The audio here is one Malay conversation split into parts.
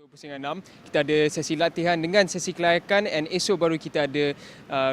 Pusingan 6, kita ada sesi latihan dengan sesi kelayakan, and esok baru kita ada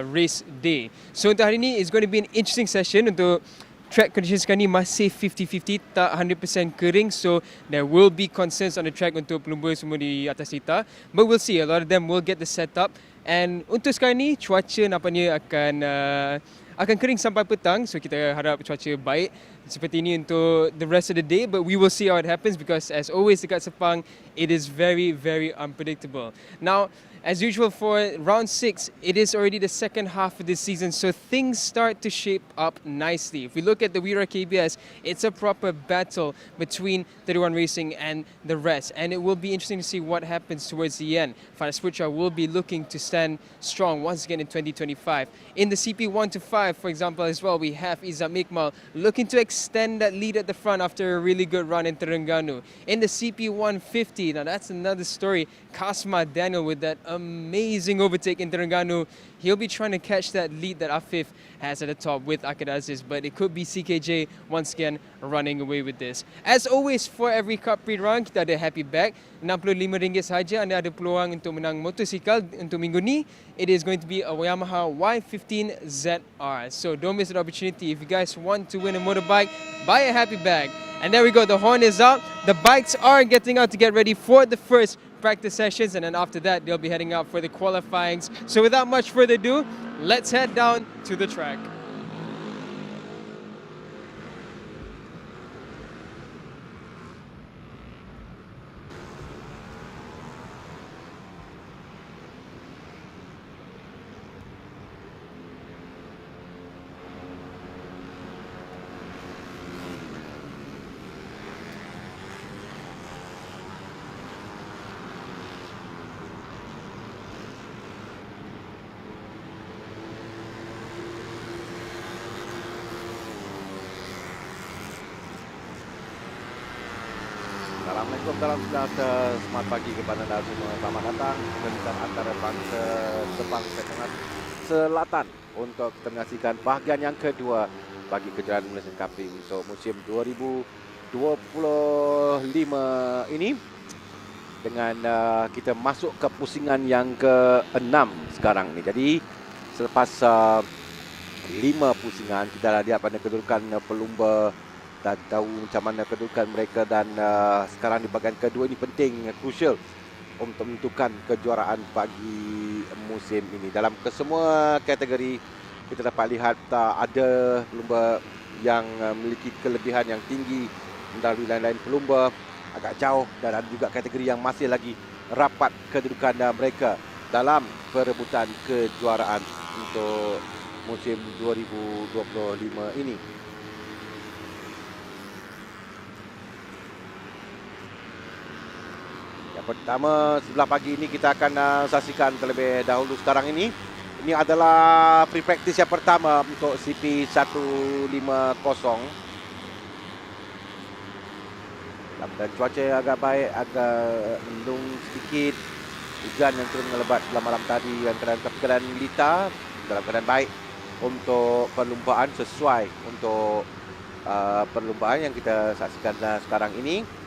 race day. So untuk hari ni, it's going to be an interesting session. Untuk track conditions sekarang ni masih 50-50, tak 100% kering. So there will be concerns on the track untuk pelumba semua di atas litar. But we'll see, a lot of them will get the setup. And untuk sekarang ni, cuaca nampaknya akan kering sampai petang. So kita harap cuaca baik seperti ini untuk the rest of the day. But we will see how it happens, because as always dekat Sepang, it is very, very unpredictable. Now, as usual for round 6, it is already the second half of this season, so things start to shape up nicely. If we look at the Wira KBS, it's a proper battle between 31 Racing and the rest, and it will be interesting to see what happens towards the end. Faras Putra will be looking to stand strong once again in 2025. In the CP 1 to 5, for example, as well, we have Izzat Mikmal looking to extend that lead at the front after a really good run in Terengganu. In the CP 150, now that's another story. Kasma Daniel with that amazing overtake in Terengganu. He'll be trying to catch that lead that Afif has at the top with Akid Aziz, but it could be CKJ once again running away with this. As always, for every Cubprix round, kita ada happy bag. RM65 sahaja anda ada peluang untuk menang motosikal untuk minggu ni. It is going to be a Yamaha Y15 ZR. So don't miss the opportunity. If you guys want to win a motorbike, buy a happy bag. And there we go, the horn is up. The bikes are getting out to get ready for the first practice sessions, and then after that they'll be heading out for the qualifyings. So without much further ado, let's head down to the track. Assalamualaikum, salam sejahtera, selamat pagi kepada anda semua. Selamat datang ke lintasan antara bangsa Sepang Petronas Selatan untuk kita menyaksikan bahagian yang kedua bagi kejuaraan Malaysian Cub Prix untuk musim 2025 ini. Dengan kita masuk ke pusingan yang ke-6 sekarang ni. Jadi selepas 5 pusingan, kita dah lihat pada kedudukan pelumba dan tahu macam mana kedudukan mereka, dan sekarang di bahagian kedua ini penting, crucial untuk menentukan kejuaraan bagi musim ini. Dalam kesemua kategori kita dapat lihat ada pelumba yang memiliki kelebihan yang tinggi mendahului lain-lain pelumba agak jauh, dan ada juga kategori yang masih lagi rapat kedudukan mereka dalam perebutan kejuaraan untuk musim 2025 ini. Pertama, sebelah pagi ini kita akan saksikan terlebih dahulu sekarang ini. Ini adalah pre-practice yang pertama untuk CP 150. Dan cuaca agak baik, agak mendung sedikit. Hujan yang turun melebat dalam malam tadi, dan keadaan litar dalam keadaan baik untuk perlumbaan, sesuai untuk perlumbaan yang kita saksikan sekarang ini.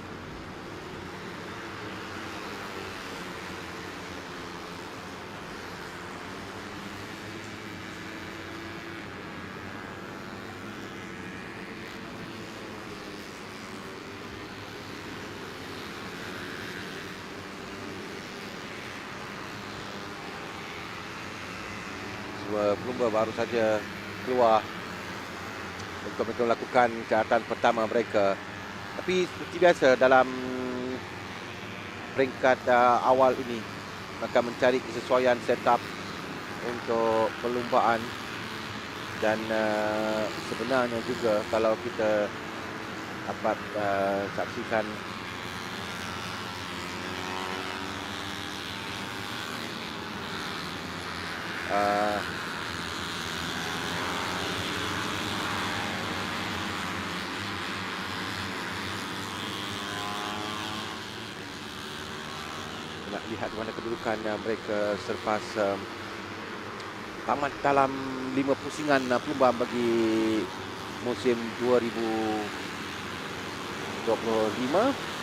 Pelumba baru saja keluar untuk mereka melakukan catatan pertama mereka. Tapi seperti biasa dalam peringkat awal ini, akan mencari kesesuaian setup untuk perlumbaan. Dan sebenarnya juga kalau kita dapat saksikan nak lihat mana kedudukan mereka selepas tamat dalam 5 pusingan pelumba bagi musim 2025.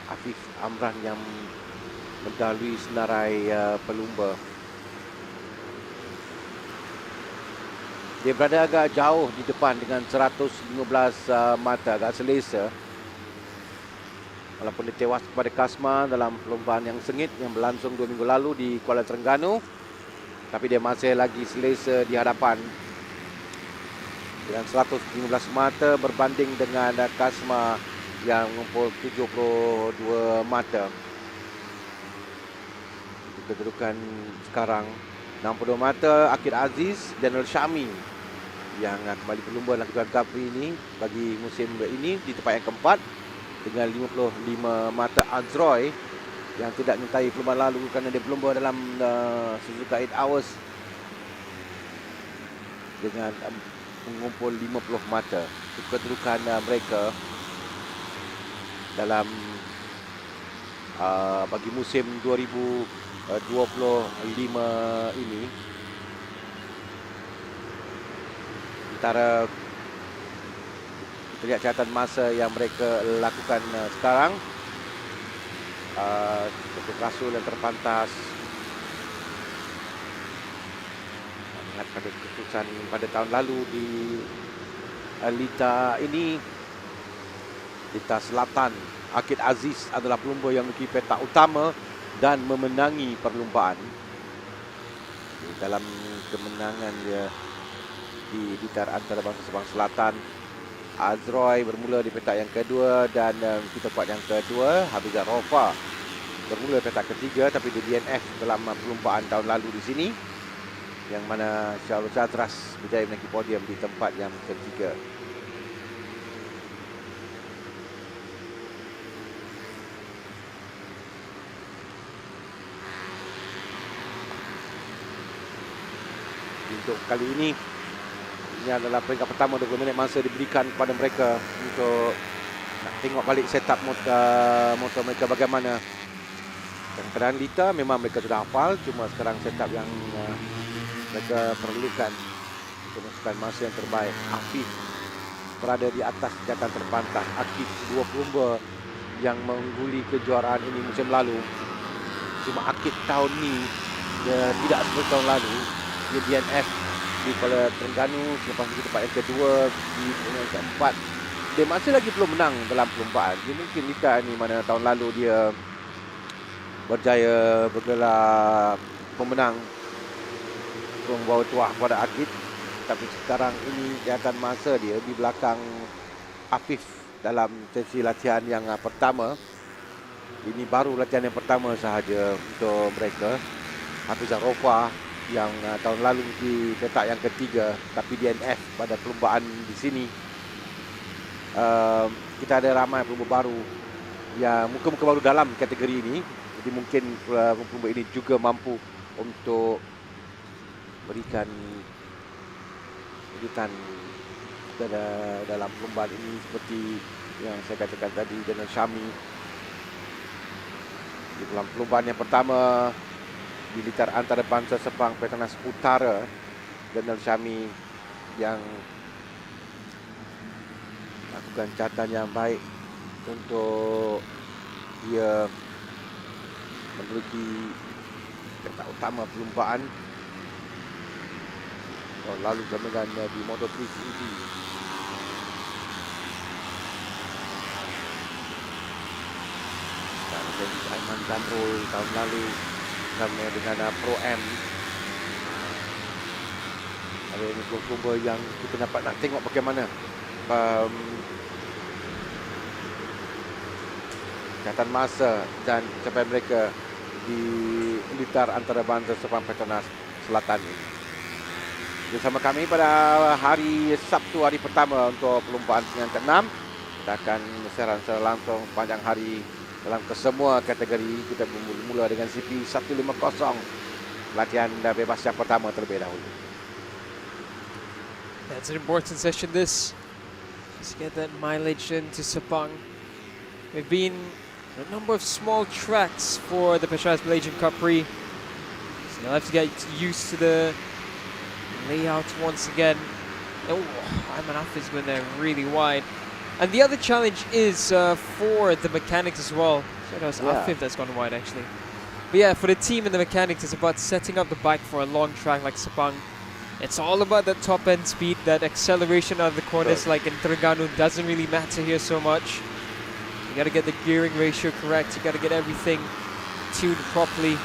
Afif Amran yang mendahului senarai pelumba. Dia berada agak jauh di depan dengan 115 mata, agak selesa. Walaupun dia tewas kepada Kasma dalam perlombaan yang sengit yang berlangsung 2 minggu lalu di Kuala Terengganu, tapi dia masih lagi selesa di hadapan dengan 115 mata berbanding dengan Kasma yang mengumpul 72 mata. Kedudukan sekarang 62 mata Akid Aziz dan Syami yang kembali berlumba dalam Kejuaraan Cub Prix ini bagi musim ini di tempat yang keempat dengan 55 mata Azroy yang tidak menyertai perlumbaan lalu kerana dia berlumba dalam Suzuka 8 Hours dengan mengumpul 50 mata. Kedudukan mereka dalam bagi musim 2025 ini antara kita lihat catatan masa yang mereka lakukan sekarang untuk Rasul yang terpantas ingat pada keputusan pada tahun lalu di Lita ini, Lita Selatan. Akid Aziz adalah pelumba yang memiliki petak utama dan memenangi perlumbaan. Dalam kemenangan dia di Litar antarabangsa Sabang Selatan, Azroy bermula di petak yang kedua dan kita buat yang kedua. Habizah Rofa bermula petak ketiga tapi di DNF dalam perlumbaan tahun lalu di sini, yang mana Syarul Zadras berjaya menaiki podium di tempat yang ketiga. Untuk kali ini adalah peringkat pertama 20 minit masa diberikan kepada mereka untuk nak tengok balik setup motor mereka bagaimana. Kadang-kadang Lita memang mereka sudah hafal, cuma sekarang setup yang mereka perlukan untuk masukkan masa yang terbaik. Afif berada di atas catatan terpantas. Akid dua pelumba yang mengungguli kejuaraan ini musim lalu. Cuma Akid tahun ini dia tidak seperti tahun lalu. Dia DNF di Kuala Terengganu, selepas itu tempat yang kedua, di yang keempat. Dia masih lagi belum menang dalam perlumbaan. Dia mungkin Lita ni mana tahun lalu dia berjaya bergelar pemenang membawa tuah kepada Akid. Tapi sekarang ini kelihatan masa dia di belakang Afif dalam sesi latihan yang pertama. Ini baru latihan yang pertama sahaja untuk mereka. Hafizah Rofa yang tahun lalu di petak yang ketiga tapi DNF pada perlumbaan di sini. Kita ada ramai pelumba baru yang muka-muka baru dalam kategori ini, jadi mungkin pelumba ini juga mampu untuk berikan kejutan dalam perlumbaan ini seperti yang saya katakan tadi dengan Syami di dalam perlumbaan yang pertama di Litar Antarabangsa Sepang Petronas Utara. Jenderal Syami yang lakukan catatan yang baik untuk dia memiliki petak utama perlumbaan. Lalu dengan di Moto3 ini dan Aiman Zamrul tahun lalu sama dengan Pro M. Ada ini pelumba yang kita dapat nak tengok bagaimana catatan masa dan capaian mereka di Litar Antarabangsa Sepang Petronas Selatan ini. Bersama kami pada hari Sabtu, hari pertama untuk perlumbaan yang ke-6. Kita akan siaran secara langsung sepanjang hari dalam kesemua kategori. Kita bermula dengan CP 150 latihan bebas yang pertama terlebih dahulu. That's an important session this. Let's get that mileage into Sepang. We've been on a number of small tracks for the Petronas Malaysian Cub Prix. So you'll have to get used to the layout once again. Oh, Ayman Hafiz went there really wide. And the other challenge is for the mechanics as well. So that was Yeah. Afif that's gone wide actually. But yeah, for the team and the mechanics, it's about setting up the bike for a long track like Sepang. It's all about that top end speed, that acceleration out of the corners like in Terengganu doesn't really matter here so much. You gotta get the gearing ratio correct, you gotta get everything tuned properly.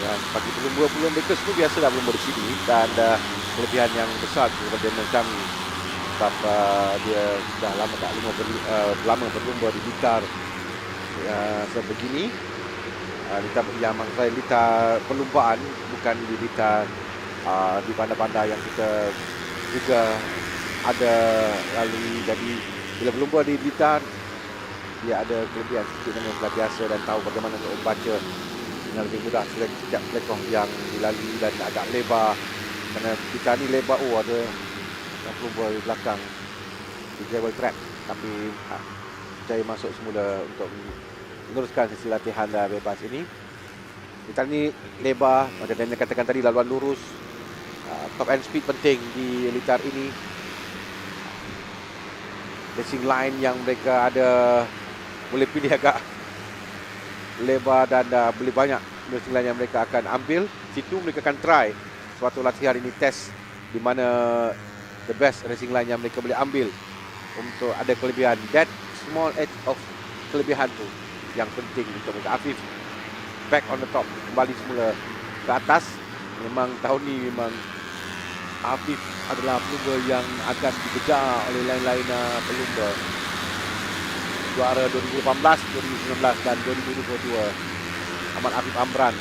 Dan bagi pelumba mereka semua biasa dah pelumba di sini dan kelebihan yang besar kepada macam sebab dia dah lama tak lama berlumba di litar sebegini. Litar yang maksud saya litar perlumbaan, bukan di litar di bandar-bandar yang kita juga ada lalui. Jadi bila berlumba di litar, dia ada kelebihan sedikit dengan sudah biasa dan tahu bagaimana untuk membaca dengan lebih mudah setiap lekoh yang dilalui dan agak lebar. Kerana litar ni lebar, ada yang berlumba di belakang di gravel track, tapi saya masuk semula untuk meneruskan sesi latihan bebas ini. Litar ni lebar, macam Daniel katakan tadi, laluan lurus. Top end speed penting di litar ini. Racing line yang mereka ada, boleh pilih agak lebar dan boleh banyak racing line yang mereka akan ambil. Situ mereka akan try suatu latihan ini, test di mana the best racing line yang mereka boleh ambil untuk ada kelebihan. That small edge of kelebihan tu yang penting untuk mereka. Afif back on the top, kembali semula ke atas. Memang tahun ni memang Afif adalah pelumba yang akan dikejar oleh lain-lain pelumba. Juara 2018, 2019 dan 2022 Ahmad Afif Amran.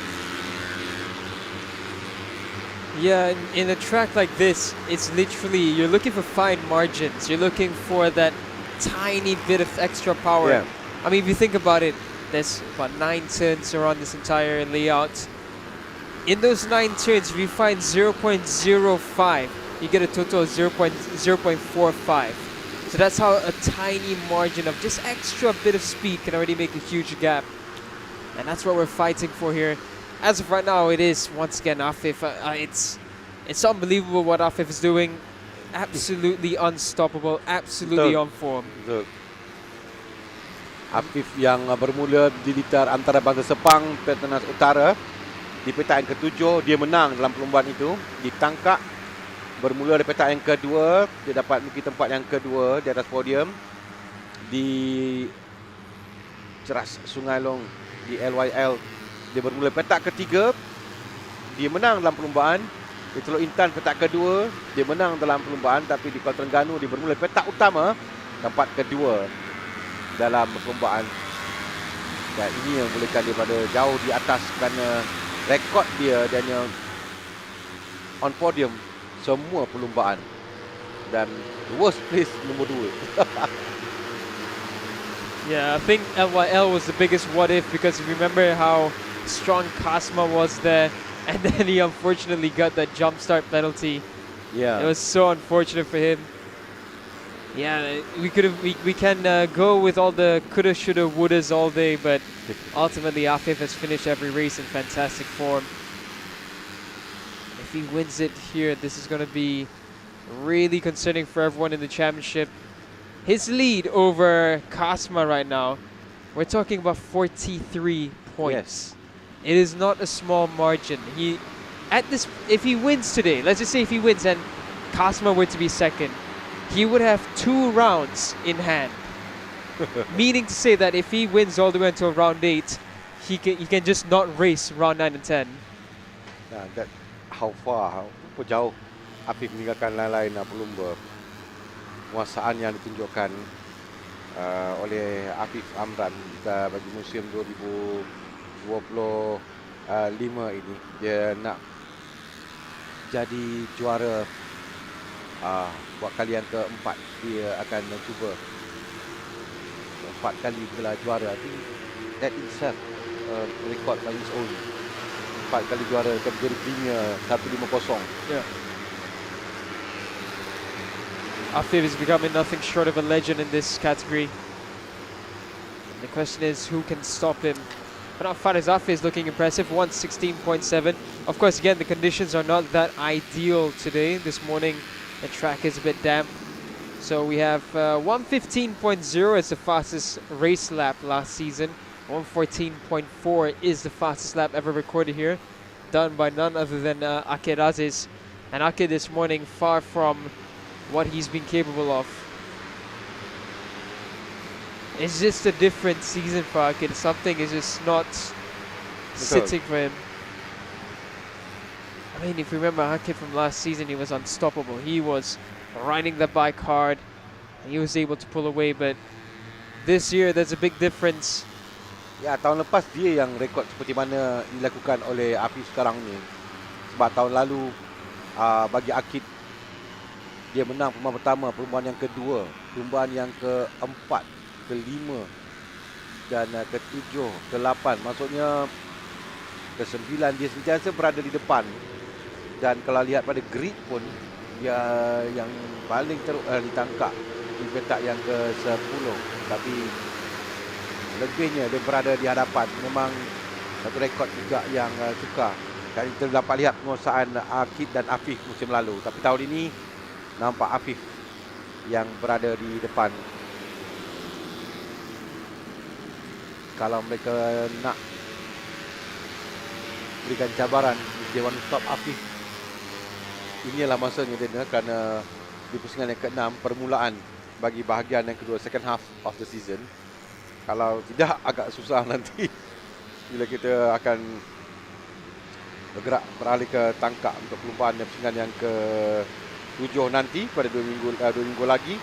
Yeah, in a track like this, it's literally, you're looking for fine margins. You're looking for that tiny bit of extra power. Yeah. I mean, if you think about it, there's about 9 turns around this entire layout. In those 9 turns, if you find 0.05, you get a total of 0.45. So that's how a tiny margin of just extra bit of speed can already make a huge gap. And that's what we're fighting for here. As of right now, it is, once again, Afif. It's unbelievable what Afif is doing. Absolutely unstoppable, absolutely on form. Betul. Afif yang bermula di litar antara bangsa Sepang, Petronas Utara. Di petak yang ke-7, dia menang dalam perlombaan itu. Ditangkap, bermula dari petak yang kedua, dia dapat mungkin tempat yang kedua di atas podium. Di Ceras Sungai Long, di LYL, dia bermula petak ketiga, dia menang dalam perlombaan. Di Teluk Intan petak kedua, dia menang dalam perlombaan. Tapi di Kuala Terengganu, dia bermula petak utama, tempat kedua dalam perlombaan. Dan ini yang bolehkan dia pada jauh di atas kerana rekod dia hanya on podium semua perlombaan. Dan worst place nombor 2. Yeah, I think LYL was the biggest what if, because if you remember how strong Kasma was there, and then he unfortunately got that jump start penalty. Yeah. It was so unfortunate for him. Yeah, we can go with all the coulda, shoulda, wouldas all day, but ultimately Afif has finished every race in fantastic form. If he wins it here, this is going to be really concerning for everyone in the championship. His lead over Kasma right now, we're talking about 43 points. Yes. It is not a small margin. If he wins today, let's just say if he wins and Kasma were to be second, he would have 2 rounds in hand. Meaning to say that if he wins all the way until round 8, he can just not race round 9 and 10. That how jauh Afif meninggalkan lain-lain pelumba. Penguasaan yang ditunjukkan oleh Afif Amran bagi musim 2025 ini. Dia nak jadi juara buat kali yang keempat. Dia akan mencuba 4 kali gelar juara. I think that itself record by his own. 4 kali juara kategori premier 150. Yeah. Afif is becoming nothing short of a legend in this category. And the question is, who can stop him? But not far as Afif is looking impressive, 116.7. Of course, again, the conditions are not that ideal today. This morning, the track is a bit damp. So we have 115.0 as the fastest race lap last season. 114.4 is the fastest lap ever recorded here, done by none other than Akid Aziz. And Akid this morning far from what he's been capable of. It's just a different season for Akid. Something is just not sitting for him. I mean, if you remember Akid from last season, he was unstoppable. He was riding the bike hard. He was able to pull away, but this year there's a big difference. Ya, tahun lepas dia yang rekod seperti mana dilakukan oleh Afif sekarang ni. Sebab tahun lalu bagi Akid, dia menang perlumbaan pertama, perlumbaan yang kedua, perlumbaan yang keempat, kelima, dan ketujuh, ke-8. Maksudnya ke-9 dia sentiasa berada di depan. Dan kalau lihat pada grid pun, dia yang paling teruk ditangkap di petak yang ke-10. Tapi lebihnya dia berada di hadapan. Memang satu rekod juga yang sukar. Dan kita dapat lihat penguasaan Akid dan Afif musim lalu. Tapi tahun ini nampak Afif yang berada di depan. Kalau mereka nak berikan cabaran, dia want to stop Afif, inilah masanya dia, kerana di pusingan yang ke-6 permulaan bagi bahagian yang kedua, second half of the season. Kalau tidak, agak susah nanti bila kita akan bergerak beralih ke tangkap untuk perlumbaan pusingan yang ke-7 nanti pada 2 minggu lagi.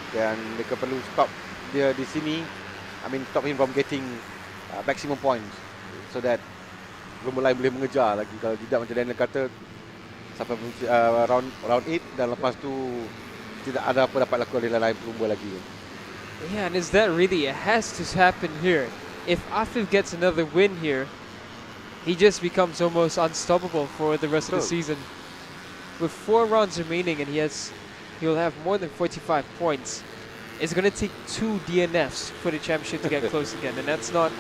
Dan mereka perlu stop dia di sini, stop him from getting maximum points, so that lomba lain boleh mengejar lagi. Kalau tidak, macam Daniel kata, sampai round 8 dan lepas tu tidak ada apa dapat lakukan oleh lain pelumba lagi. Yeah, and is that really, it has to happen here. If Afif gets another win here, he just becomes almost unstoppable for the rest of the season. With 4 rounds remaining and he'll have more than 45 points. It's going to take 2 DNFs for the championship to get close again, and it's not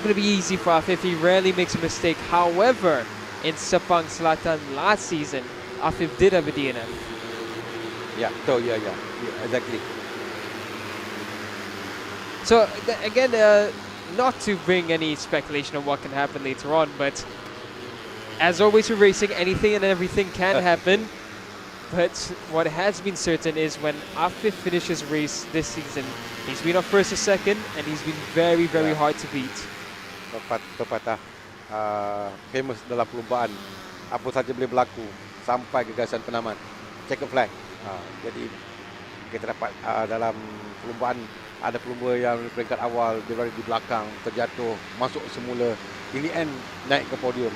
going to be easy for Afif. He rarely makes a mistake. However, in Sepang Selatan last season, Afif did have a DNF. Yeah, so yeah, exactly. So again, not to bring any speculation on what can happen later on, but as always with racing, anything and everything can happen. But what has been certain is when Afif finishes race this season, he's been on first or second, and he's been very, very hard to beat. Pepatah famous dalam perlumbaan, apa saja boleh berlaku sampai gagasan penamat, checkered flag. Jadi kita dapat dalam perlumbaan ada pelumba yang di peringkat awal dia berada di belakang, terjatuh, masuk semula, in the end naik ke podium.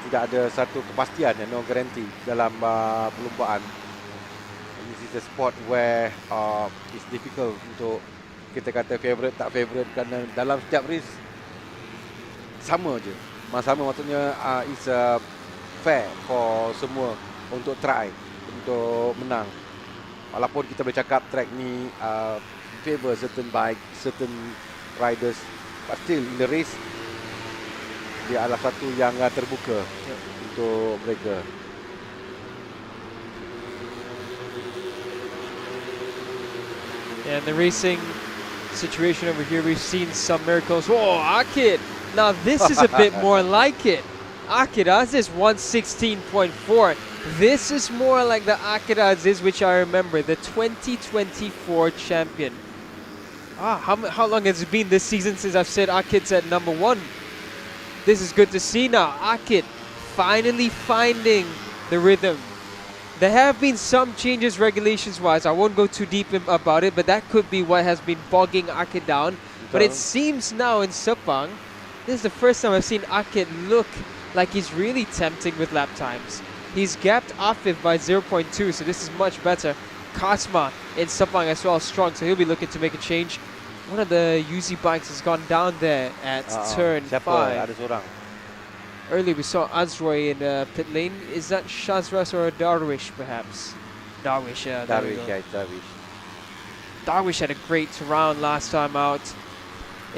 Tidak ada satu kepastian, no guarantee dalam perlumbaan. This is a sport where it's difficult untuk kita kata favourite tak favourite, kerana dalam setiap race sama je. Sama maksudnya it's fair for semua untuk try, untuk menang. Walaupun kita boleh cakap track ni favor certain bike, certain riders, but still in the race dia adalah satu yang terbuka untuk mereka. And the racing situation over here, we've seen some miracles. Whoa, Akid! Now this is a bit more like it. Akid Aziz 116.4. This is more like the Akid Aziz which I remember, the 2024 champion. How long has it been this season since I've said Akid's at number 1? This is good to see now. Akid finally finding the rhythm. There have been some changes regulations-wise. I won't go too deep about it, but that could be what has been bogging Akid down. But it seems now in Sepang, this is the first time I've seen Akid look like he's really tempting with lap times. He's gapped Afif by 0.2, so this is much better. Kasma in Sepang as well, strong, so he'll be looking to make a change. One of the UZ bikes has gone down there at turn 5. Ada seorang. Earlier we saw Azroy in pit lane. Is that Shazras or Darwish perhaps? Darwish, yeah. Darwish. Darwish had a great round last time out.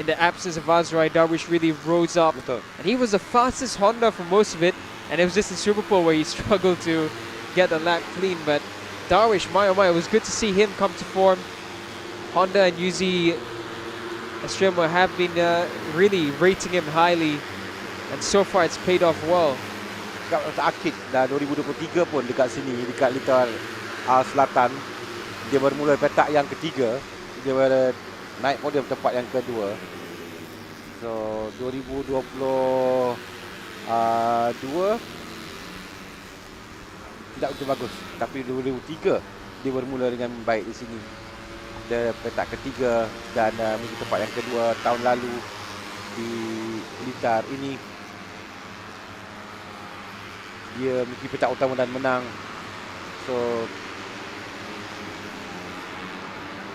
In the absence of Azroy, Darwish really rose up. Betul. And he was the fastest Honda for most of it. And it was just in Superpole where he struggled to get the lap clean. But Darwish, my oh my, it was good to see him come to form. Honda and Yuzi Estremo have been really rating him highly, and so far it's paid off well. Dekat akhir dah 2023 pun dekat sini, dekat litar selatan, dia bermula petak yang ketiga, dia naik podium tempat yang kedua. So 2022 tidak begitu bagus, tapi 2003 dia bermula dengan baik di sini. Dia petak ketiga dan menuju tempat yang kedua tahun lalu di litar ini. Dia mesti petak utama dan menang. So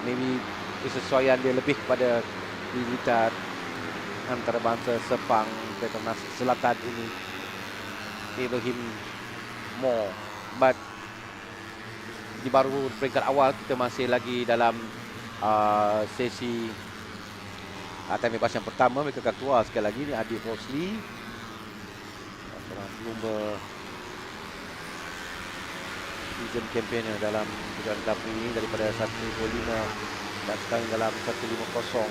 maybe kesesuaian dia lebih kepada di litar antarabangsa Sepang Petronas Selatan ini. Favor him more. But di baru peringkat awal, kita masih lagi dalam sesi time bebas yang pertama. Mereka akan keluar sekali lagi. Ini Adi Rosli, seorang pelumba season campaigner dalam Kejuaraan Cub Prix ini daripada 1.5 dan sekarang dalam 1.50.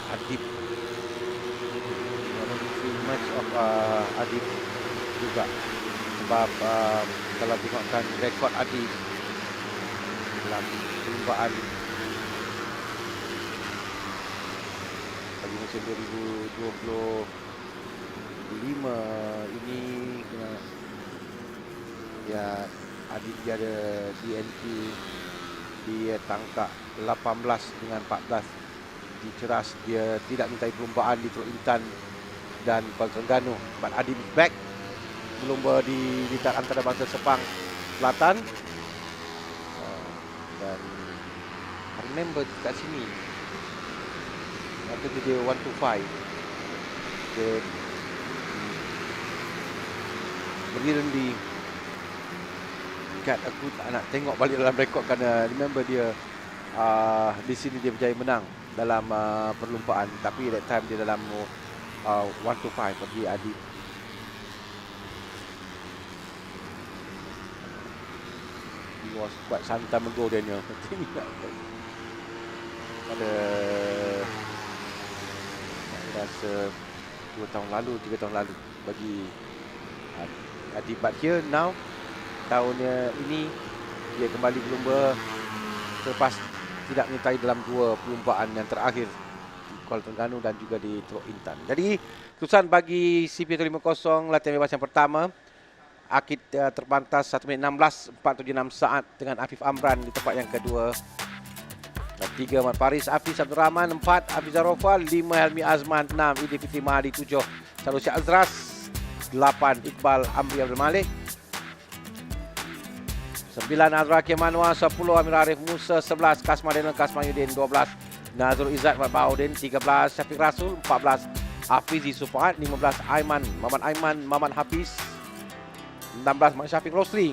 Adib, match of Adib juga, sebab kalau tengokkan rekod Adib dalam perlumbaan bagi musim 2025 ini, ya, Adib dia ada DNQ, dia tangkap 18 dengan 14. Diceras, dia tidak mintai perlumbaan di Teluk Intan dan Kuala Terengganu. But Adib is back berlumba di litar antarabangsa Sepang Selatan. Dan I remember kat sini waktu tu dia 125, dia berhenti kat, aku tak nak tengok balik dalam rekod kerana remember dia di sini dia berjaya menang dalam perlumbaan, tapi that time dia dalam 125 bagi Adib. He was quite some time ago then, pada rasa 2 tahun lalu, 3 tahun lalu bagi Adib. But here now, tahunnya ini dia kembali berlumba selepas tidak menyertai dalam 2 perlumbaan yang terakhir di Kuala Terengganu dan juga di Teluk Intan. Jadi keputusan bagi CP150 latihan bebas yang pertama, Akid terpantas 1 minit 16.476 saat dengan Afif Amran di tempat yang kedua. Dan 3 Mat Paris, Hafiz Abdul Rahman, 4 Hafiz Zarofal, 5 Helmi Azman, 6 Idi Fitri Mahadi, 7 Salusi Azras, 8 Iqbal Amri Abdul Malik, 9 Azra Kemanwa, 10 Amir Arif Musa, 11 Kasmadin Kasmayudin, 12 Nazrul Izzat Baudin, 13 Syafiq Rasul, 14 Hafizi Sufaat, 15 Aiman Maman Hafiz, 16 Mak Syafiq Rosli,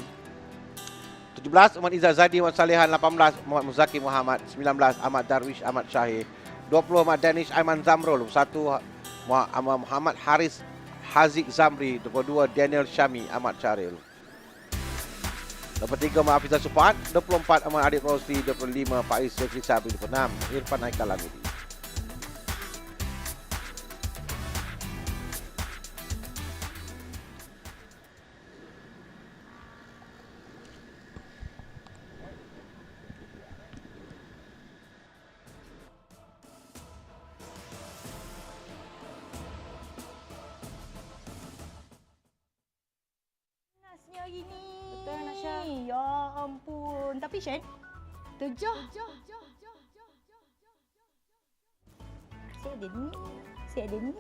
17 Umar Izzat Zadi Wan Salihan, 18 Muhammad Muzaki Muhammad, 19 Ahmad Darwish Ahmad Syahir, 20 Ahmad Danish Aiman Zamrul, 1 Muhammad Haris Haziq Zamri, 22 Daniel Syami Ahmad Syaril, 23 Mak Hafizah Sufaat, 24 Ahmad Adib Rosli, 25 Faiz Sekri Sabri, 26 Irfan Haikal Amiri. Ya ampun. Tapi Shen, terjah. Saya ada ni. Saya ada ni.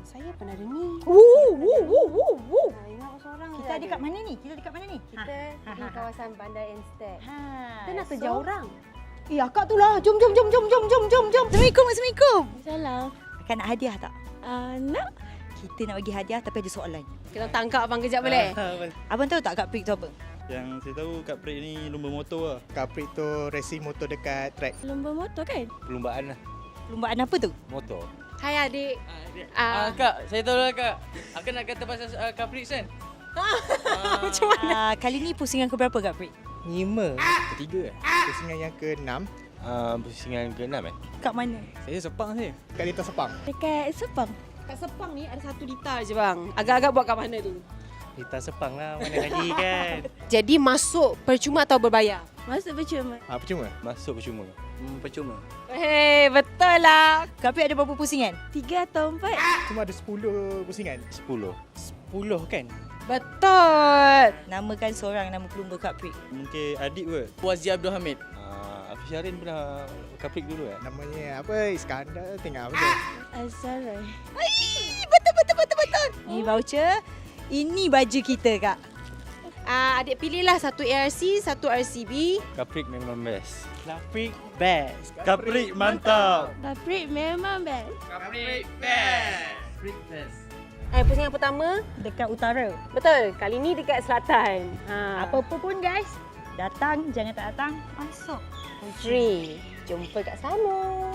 Saya pun ada ni. Tengok seorang. Kita ada kat mana ni? Kita dekat mana ni? Kita di kawasan Bandar Instead. Kita nak terjah orang. Akak tu lah. Jom. Assalamualaikum. Salam. Akak nak hadiah tak? Nak? Kita nak bagi hadiah tapi ada soalan. Kita tangkap abang kejap boleh? Abang tahu tak Cubprix tu apa? Yang saya tahu Cubprix ni lumba motor lah. Cubprix tu racing motor dekat track. Lumba motor kan? Perlumbaan lah, Perlumbaan apa tu? motor. Hai adik. Kak, saya tahu lah kak. Aku nak kata pasal Cubprix kan. Macam mana? Kali ni pusingan keberapa Kak Prik? 5. Ketiga Pusingan yang ke-6 Pusingan ke-6 Kat mana? Saya Sepang saya. kat Lita Sepang. Dekat Sepang. Kat Sepang ni ada 1 liter je bang. Agak-agak buat kat mana tu? Lita Sepang lah, mana lagi kan. Jadi masuk percuma atau berbayar? Masuk percuma. Percuma? Masuk percuma. Percuma. Hei, betul lah. Kak Prik ada berapa pusingan? 3 atau 4. Cuma ada 10 pusingan. 10. 10 kan? Betul. Namakan seorang nama pelumba Kak Prik. Mungkin adik kot. Wazi Abdul Hamid. Hafiz Syarin pernah Cubprix dulu Namanya apa? Iskandar tengah apa tu? Azarai. Betul. Ni voucher. Ini baju kita Kak. Adik pilihlah 1 ARC, 1 RCB. Cubprix memang best. Cubprix best. Cubprix mantap. Cubprix memang best. Pusingan pertama, Dekat utara. betul. Kali ni dekat selatan. Apa-apa pun guys. Datang, jangan tak datang. Masuk. Dream. Jumpa kat sana.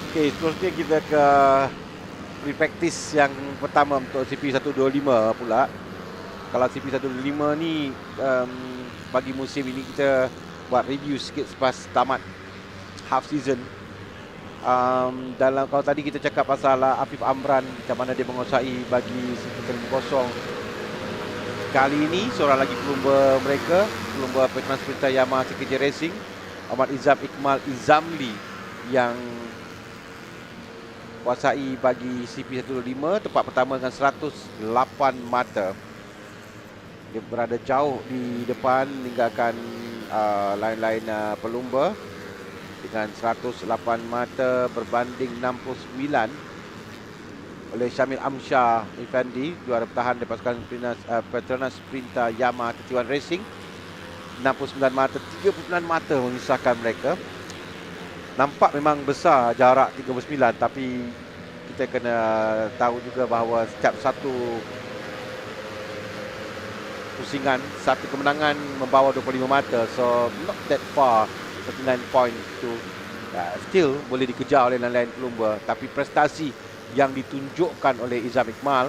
Okey, seterusnya kita ke pre-practice yang pertama untuk CP125 pula. Kalau CP125 ni bagi musim ini kita buat review sikit selepas tamat half season. Dalam kalau tadi kita cakap pasal Afif Amran, macam mana dia menguasai bagi CP150. Kali ini seorang lagi pelumba mereka, pelumba Petronas Mam Yamaha Series Racing, Ahmad Izam Iqmal Izamli, yang kuasai bagi CP125 tempat pertama dengan 108 mata. Dia berada jauh di depan meninggalkan lain-lain pelumba dengan 108 mata berbanding 69 oleh Syamil Amsyah Effendi, juara bertahan dari pasukan Petronas Mam Yamaha Kejuaraan Racing. 69 mata, 39 mata memisahkan mereka. Nampak memang besar jarak 39, tapi kita kena tahu juga bahawa setiap satu pusingan, satu kemenangan membawa 25 mata. So not that far, 39.2. Still boleh dikejar oleh lain-lain pelumba. Tapi prestasi yang ditunjukkan oleh Izam Iqmal,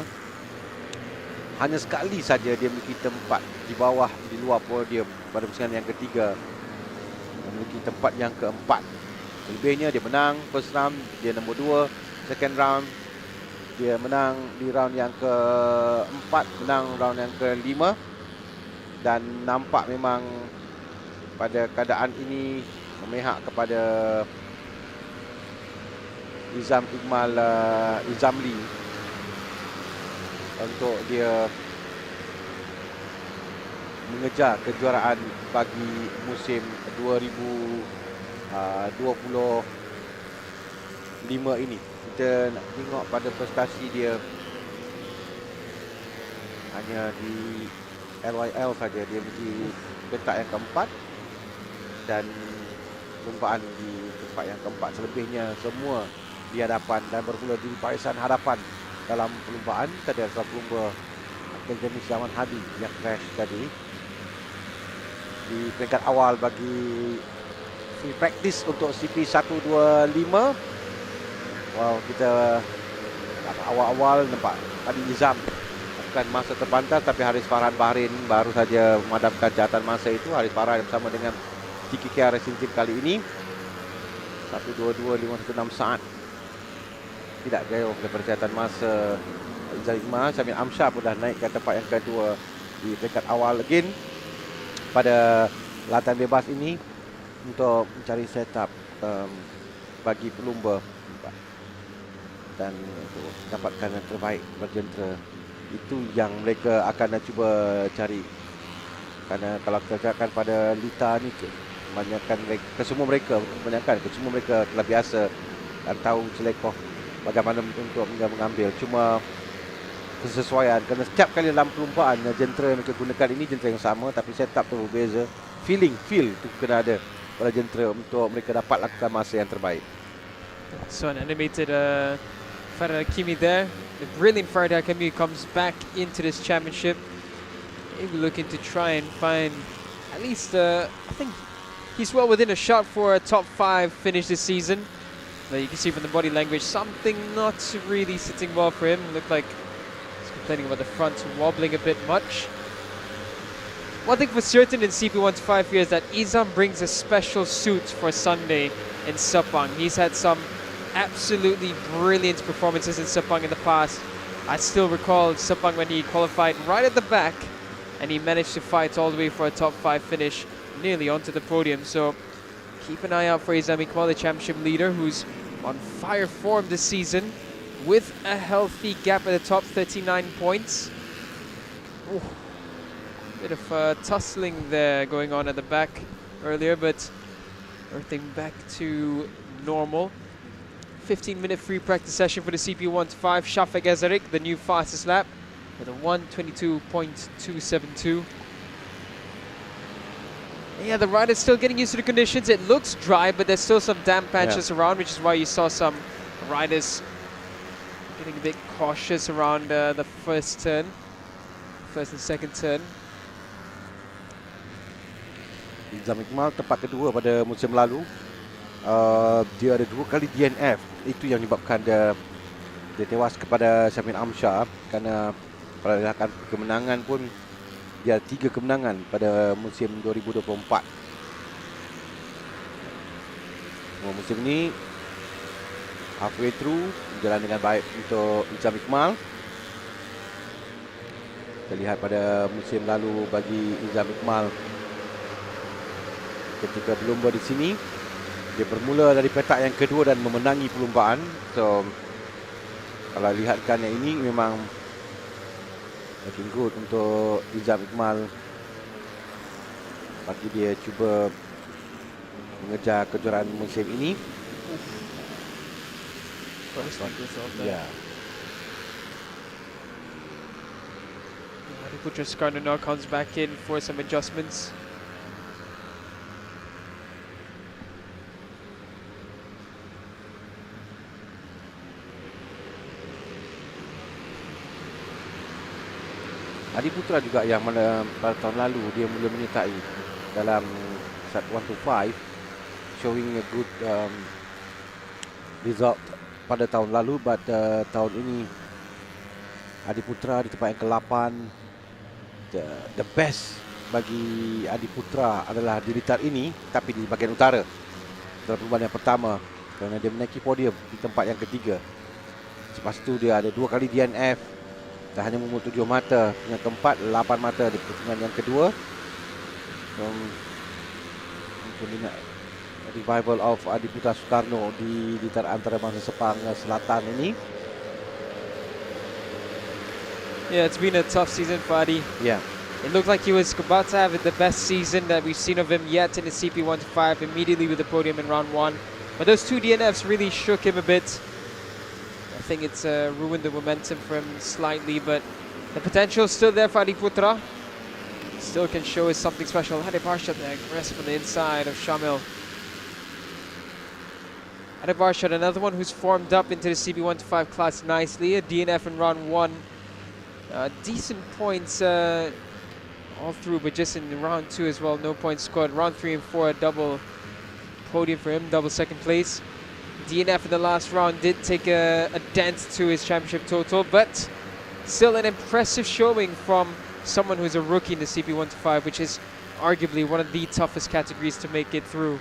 hanya sekali saja dia memiliki tempat di bawah, di luar podium pada pusingan yang ketiga. Memiliki tempat yang keempat. Selebihnya dia menang first round, dia nombor 2, second round dia menang di round yang keempat, menang round yang kelima. Dan nampak memang pada keadaan ini memihak kepada Izam Iqmal Izamli untuk dia mengejar kejuaraan bagi musim 2025 ini. Kita nak tengok pada prestasi dia hanya di LYL saja, dia memiliki peringkat yang keempat dan perlumbaan di tempat yang keempat. Selebihnya semua di hadapan dan bermula di barisan hadapan dalam perlumbaan. Tadi ada pelumba Akademi Zaman Hadi yang crash tadi di peringkat awal bagi free practice untuk CP125. Wow, kita awal-awal nampak tadi Izam bukan masa terbantas, tapi Haris Farhan Bahrain baru saja memadamkan jahatan masa itu. Haris Farhan bersama dengan TKK Racing Team kali ini 1:22.516 saat, tidak jauh daripada jahatan masa Izam Iqmal. Syamil Amsyah pun dah naik ke tempat yang kedua di peringkat awal again pada latihan bebas ini untuk mencari setup bagi pelumba dan untuk dapatkan yang terbaik berjentera. Itu yang mereka akan cuba cari. Kerana kalau kita katakan pada Lita ni, kebanyakan mereka telah biasa dan tahu selekoh bagaimana untuk mengambil. Cuma kesesuaian, kerana setiap kali dalam perlumbaan jentera yang mereka gunakan ini jentera yang sama, tapi setup tu berbeza. Feel tu kena ada pada jentera untuk mereka dapat lakukan masa yang terbaik. So an animated Farah Hakimi there. The brilliant Farah Hakimi comes back into this championship. Maybe looking to try and find at least, I think he's well within a shot for a top 5 finish this season. But you can see from the body language, something not really sitting well for him. Looked like he's complaining about the front wobbling a bit much. One thing for certain in CP125 here is that Izam brings a special suit for Sunday in Sepang. He's had some absolutely brilliant performances in Sepang in the past. I still recall Sepang when he qualified right at the back and he managed to fight all the way for a top 5 finish, nearly onto the podium. So keep an eye out for Izam Iqmal, the championship leader, who's on fire form this season with a healthy gap at the top, 39 points. Ooh. Bit of tussling there going on at the back earlier, but everything back to normal. 15-minute free practice session for the CP125. Shafak Ezarik, the new fastest lap, with a 1:22.272. Yeah, the rider's still getting used to the conditions. It looks dry, but there's still some damp patches around, which is why you saw some riders getting a bit cautious around the first and second turn. Izam Iqmal tempat kedua pada musim lalu dia ada 2 kali DNF. Itu yang menyebabkan dia tewas kepada Syamil Amsyar, kerana perolehan kemenangan pun dia ada 3 kemenangan pada musim 2024. Musim ni halfway through berjalan dengan baik untuk Izam Iqmal. Kita lihat pada musim lalu bagi Izam Iqmal, ketika berlumba di sini, dia bermula dari petak yang kedua dan memenangi perlumbaan. So kalau lihatkan yang ini memang looking good untuk Izam Iqmal bagi dia cuba mengejar kejuaraan musim ini. Ya. Putra Soekarno now comes back in for some adjustments. Adi Putra juga yang mana pada tahun lalu dia mula menyertai dalam set 1 to 5, showing a good result pada tahun lalu, but tahun ini Adi Putra di tempat yang ke-8. The best bagi Adi Putra adalah di litar ini, tapi di bahagian utara dalam perlumbaan yang pertama, kerana dia menaiki podium di tempat yang ketiga. Selepas itu dia ada 2 kali DNF, tak hanya memul 7 mata, yang keempat 8 mata di pusingan yang kedua. Mungkin revival of Adi Putra Soekarno di litar antarabangsa Sepang Selatan ini. Yeah, it's been a tough season for Adi. Yeah. It looked like he was about to have the best season that we've seen of him yet in the CP 1-5, immediately with the podium in round 1. But those 2 DNFs really shook him a bit. I think it's ruined the momentum for him slightly, but the potential is still there for Adi Putra. Still can show us something special. Adi Barshad there, aggressive on the inside of Shamil. Adi Barshad, another one who's formed up into the CP 1-5 class nicely. A DNF in round 1. Decent points all through, but just in round 2 as well, no points scored. Round 3 and 4, a double podium for him, double second place. DNF in the last round did take a dent to his championship total, but still an impressive showing from someone who's a rookie in the CP 1-5, which is arguably one of the toughest categories to make it through.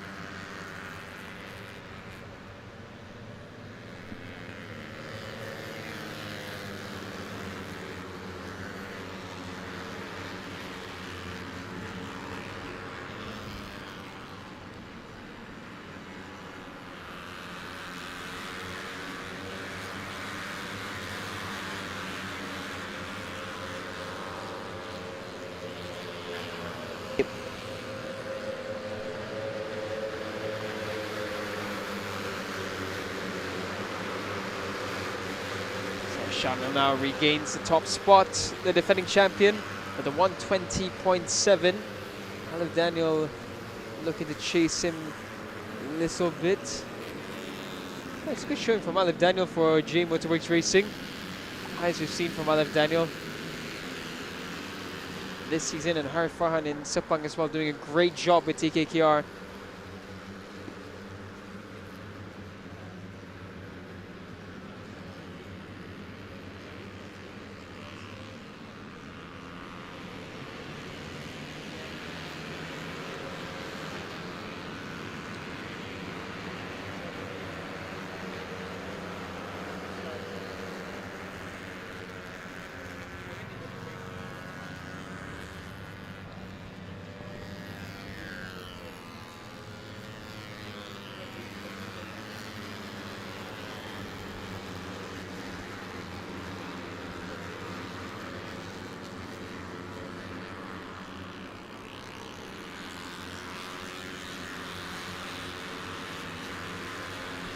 Shamil now regains the top spot, the defending champion, at the 120.7. Alif Daniel looking to chase him a little bit. It's a good showing from Alif Daniel for J Motorworks Racing. As we've seen from Alif Daniel this season, and Harith Farhan in Sepang as well, doing a great job with TKKR.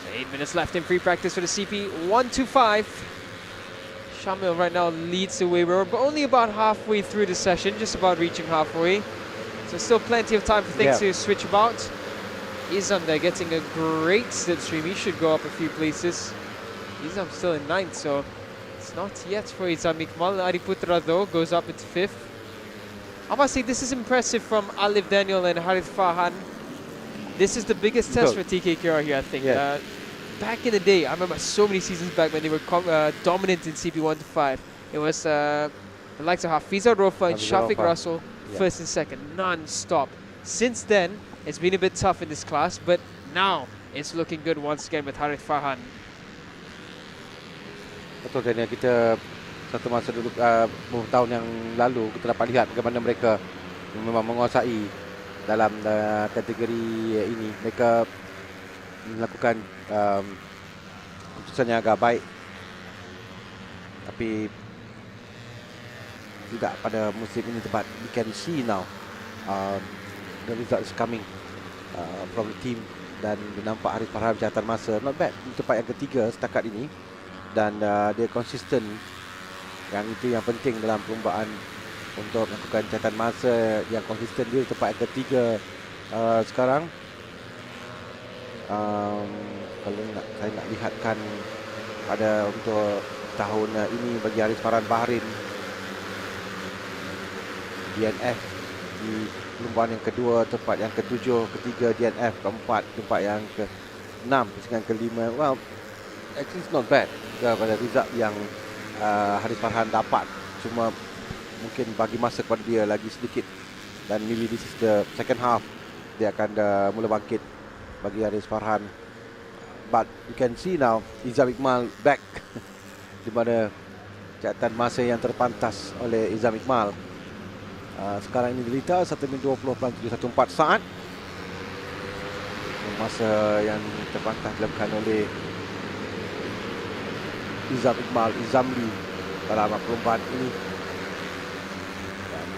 So 8 minutes left in free practice for the CP 1-5. Shamil right now leads the way. We're only about halfway through the session, just about reaching halfway. So still plenty of time for things to switch about. Izam there getting a great slipstream. He should go up a few places. Izam still in 9th, so it's not yet for Izam Iqmal. Adi Putra though goes up into 5th. I must say this is impressive from Alif Daniel and Harith Farhan. This is the biggest test Betul. for TKKR here, I think. Yes. Back in the day, I remember so many seasons back when they were dominant in CP1 to 5. It was the likes of Hafizah Rofa and Hafizah Shafiq Rofa. Russell, Yeah. first and second, non-stop. Since then, it's been a bit tough in this class, but now it's looking good once again with Harith Farhan. Betul, dan kita satu masa dulu beberapa tahun yang lalu kita dapat lihat bagaimana mereka memang menguasai dalam kategori ini. Mereka melakukan keputusan yang agak baik, tapi tidak pada musim ini tepat. We can see now the result is coming from the team, dan nampak Harith Farhan catatan masa not bad di tempat yang ketiga setakat ini, dan dia konsisten. Yang itu yang penting dalam perlombaan, untuk melakukan catatan masa yang konsisten. Dia di tempat yang ketiga sekarang. Kalau saya nak lihatkan pada untuk tahun ini bagi Harith Farhan Bahrain, DNF di perlombaan yang kedua, tempat yang ketujuh, ketiga DNF, keempat, tempat yang ke-6, pusingan kelima. Well, actually it's not bad pada result yang Harith Farhan dapat. Cuma mungkin bagi masa kepada dia lagi sedikit, dan maybe this is the second half dia akan mula bangkit bagi Harith Farhan. But you can see now Izam Iqmal back di mana catatan masa yang terpantas oleh Izam Iqmal sekarang ini dilita 1 minit 20.714 saat. Masa yang terpantas dilakukan oleh Izam Iqmal, Izamli dalam perlombaan ini.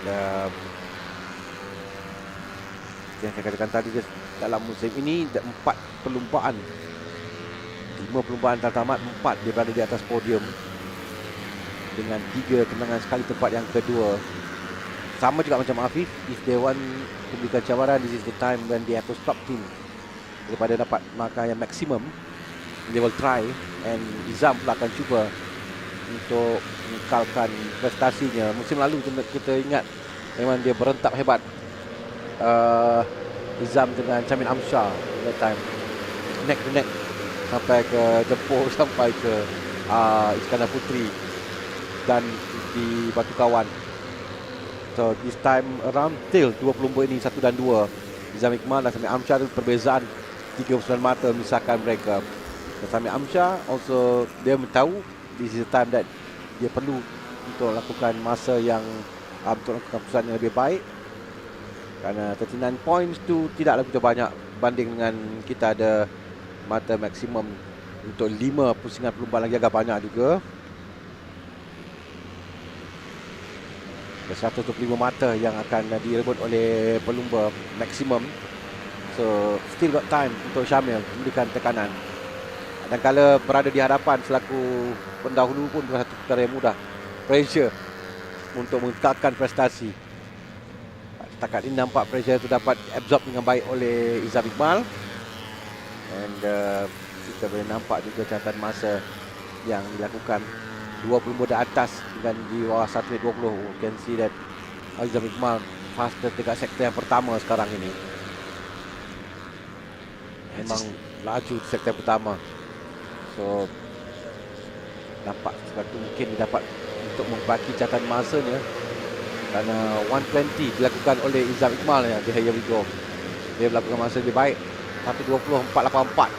Dan yang saya katakan tadi, dalam musim ini 4 perlombaan, 5 perlombaan telah tamat, 4 dia berada di atas podium dengan 3 kemenangan sekali tempat yang kedua. Sama juga macam Afif, if they want to berikan cabaran, this is the time when they have to stop team. Daripada dapat markah yang maksimum, they will try, and Izam pula akan cuba untuk mengekalkan prestasinya. Musim lalu kita ingat memang dia berentak hebat, Izam dengan Chamil Amsyar that time, neck to neck sampai ke Jepur, sampai ke Iskandar Putri dan di Batu Kawan. So this time around, still 2 pelumba ini 1 dan 2, Izam Iqmal dan Chamil Amsyar, perbezaan 39 mata memisahkan mereka. Dan Chamil Amsyar also, dia tahu this is the time that dia perlu untuk lakukan masa yang untuk lakukan keputusan yang lebih baik, kerana 39 points tu tidaklah begitu banyak banding dengan kita ada mata maksimum untuk 5 pusingan perlombaan lagi, agak banyak juga. Ada 125 mata yang akan direbut oleh pelumba maksimum. So still got time untuk Syamil memberikan tekanan. Dan kalau berada di hadapan selaku pendahulu pun bukan satu perkara yang mudah. Pressure untuk mengekalkan prestasi. Setakat ini nampak pressure itu dapat absorb dengan baik oleh Izam Iqmal. And kita boleh nampak juga catatan masa yang dilakukan 20 muda atas dengan di bawah 1 minit 20. You can see that Izam Iqmal faster dekat sektor yang pertama sekarang ini. Memang laju di sektor pertama. So nampak seperti mungkin dia dapat untuk membaki catatan masanya, kerana 120 dilakukan oleh Izam Iqmal ya. Here we go. Dia melakukan masa lebih baik, 1:20.484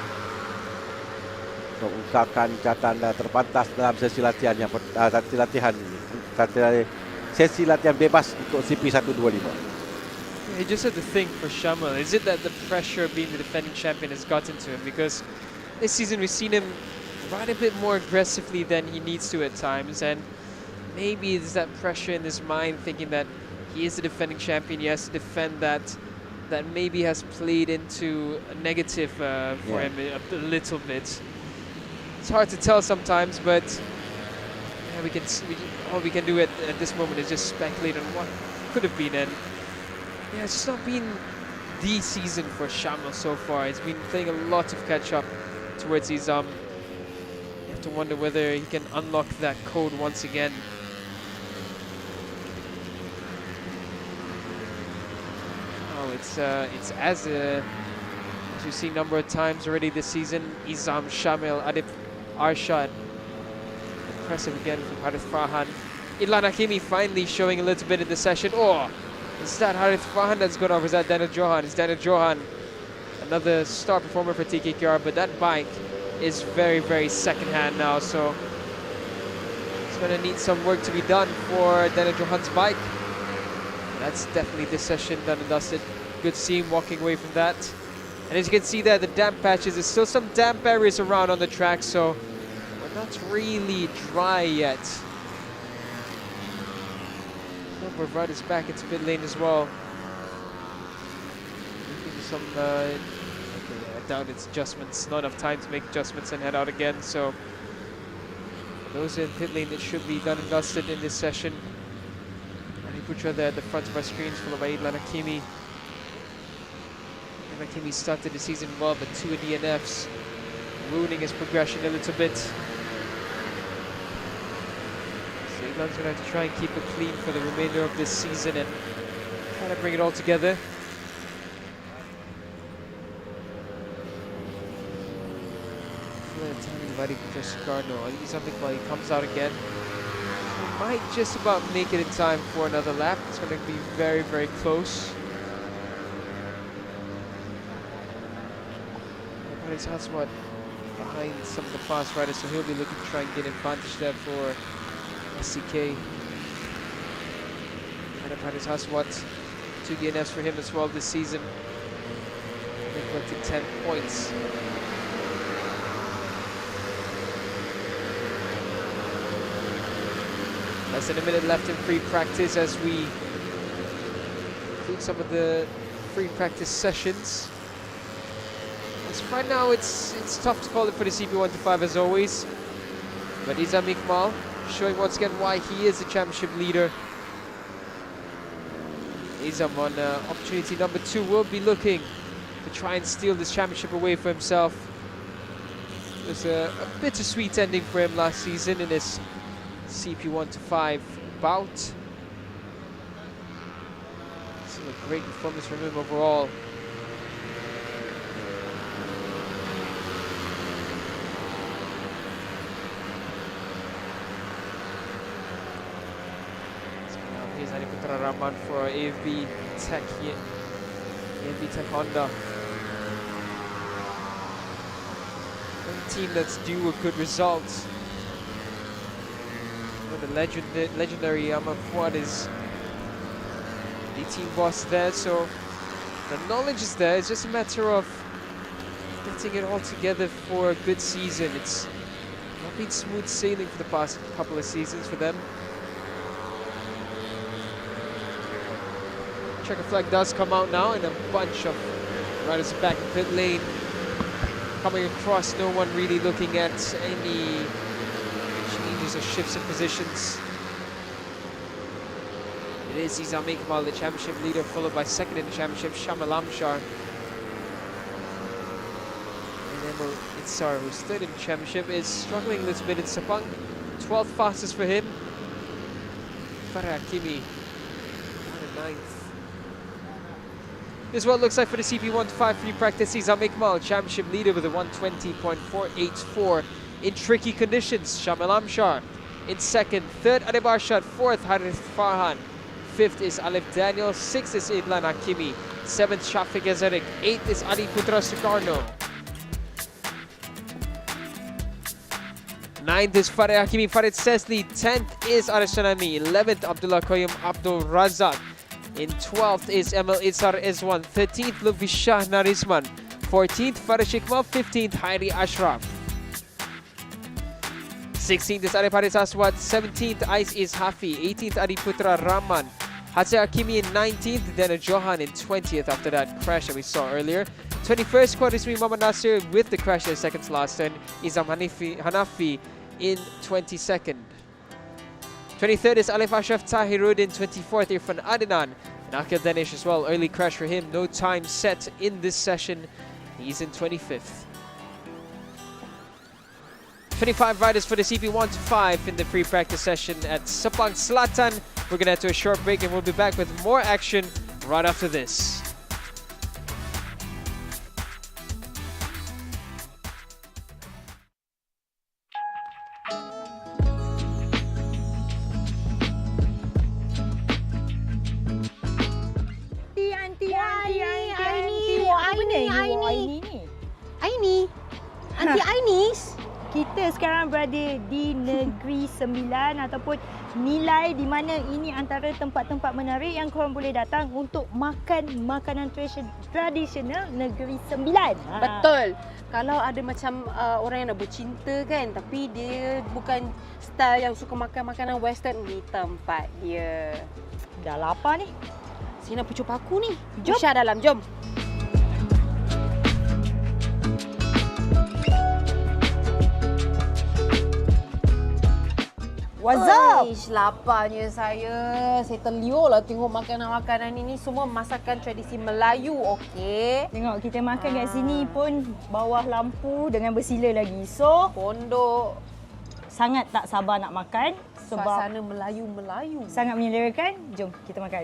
untuk usahakan catatan terpantas dalam sesi latihan yang sesi latihan bebas untuk CP125. You just have to think for Shamal, is it that the pressure of being the defending champion has gotten to him? Because this season we've seen him ride a bit more aggressively than he needs to at times, and maybe there's that pressure in his mind thinking that he is the defending champion, he has to defend that maybe has played into a negative for him a little bit. It's hard to tell sometimes, but yeah, all we can do at this moment is just speculate on what could have been. And yeah, it's just not been the season for Shamal so far. He's been playing a lot of catch up towards his You have to wonder whether he can unlock that code once again. Oh, it's as we've seen a number of times already this season. Izam, Shamil, Adib, Arshad. Impressive again from Harith Farhan. Idlan Hakimi finally showing a little bit in the session. Oh, is that Harith Farhan that's gone off? Is that Daniel Johan? Is Daniel Johan another star performer for TKKR? But that bike is very, very second hand now. So it's going to need some work to be done for Daniel Johan's bike. That's definitely this session done and dusted. Good to see him walking away from that. And as you can see there, the damp patches, there's still some damp areas around on the track, so we're not really dry yet. Number of riders back into pit lane as well. Making some, okay, I doubt it's adjustments. Not enough time to make adjustments and head out again, so for those in pit lane, it should be done and dusted in this session. Putra there at the front of our screens, followed by Idlan Hakimi. Idlan Hakimi started the season well, but 2 DNFs, ruining his progression a little bit. So Idlan's going to have to try and keep it clean for the remainder of this season and try to bring it all together. I think something while he comes out again. Might just about make it in time for another lap. It's going to be very, very close. But it's Haswat behind some of the fast riders, so he'll be looking to try and get advantage there for SCK. And Paris Haswat, 2 DNFs for him as well this season. Collecting 10 points. Less than a minute left in free practice as we include some of the free practice sessions. As right now, it's tough to call it for the CP125 as always. But Izam Iqmal showing once again why he is the championship leader. Izam on opportunity number 2 will be looking to try and steal this championship away for himself. It was a bittersweet ending for him last season in his CP125 bout. Still a great performance from him overall. So now here's Putra Rahman for AFB Tech here. AFB Tech Honda. One team that's due a good result. The legendary Yamaha Fuad is the team boss there, so the knowledge is there. It's just a matter of getting it all together for a good season. It's not been smooth sailing for the past couple of seasons for them. Checker flag does come out now, and a bunch of riders are back in pit lane. Coming across, no one really looking at any changes or shifts in positions. It is Izam Iqmal, the championship leader, followed by second in the championship, Shamal Amshar. And Emil Itsar, who's third in the championship, is struggling a little bit in Sepang. 12th fastest for him. Farah Hakimi, 9th. This is what it looks like for the CP125 free practice. Izam Iqmal, championship leader with a 120.484 in tricky conditions. Shamal Amshar in second. Third, Adib Arshad. Fourth, Harith Farhan. Fifth is Alif Daniel. Sixth is Idlan Hakimi. Seventh, Shafiq Ezarik. Eighth is Adi Putra Sukarno. Ninth is Farid Hakimi, Farid Sesli. 10th is Arshanami. 11th, Abdullah Qayyum Abdul Razak. In 12th is Emil Itsar Ezwan. 13th, Lutfi Shah Narisman. 14th, Farid Shikmal. 15th, Hairi Ashraf. 16th is Arif Haris Aswad. 17th, Ice is Hafi. 18th, Adi Putra Rahman. Hatse Hakimi in 19th, then Johan in 20th after that crash that we saw earlier. 21st squad is Mam Nasir with the crash at second last, and Izam Hanafi in 22nd. 23rd is Alif Ashraf Tahirud. 24th, Irfan Adnan. And Akil Danish as well. Early crash for him. No time set in this session. He's in 25th. 25 riders for the CP125 in the free practice session at Sepang Selatan. We're going to head to a short break and we'll be back with more action right after this. Kita sekarang berada di Negeri Sembilan ataupun nilai di mana ini antara tempat-tempat menarik yang korang boleh datang untuk makan makanan tradisional Negeri Sembilan. Betul. Kalau ada macam orang yang nak bercinta kan, tapi dia bukan style yang suka makan makanan western, ni tempat dia. Dah lapar ni. Saya nak pucuk paku ni. Jom. Usha dalam, jom. What's up? Ish, laparnya saya. Saya terliur lah tengok makanan-makanan ini. Semua masakan tradisi Melayu, okey? Tengok kita makan kat sini pun bawah lampu dengan bersila lagi. So, Pondok. sangat tak sabar nak makan sebab Suasana Melayu-Melayu. sangat menyelerakan. Jom kita makan.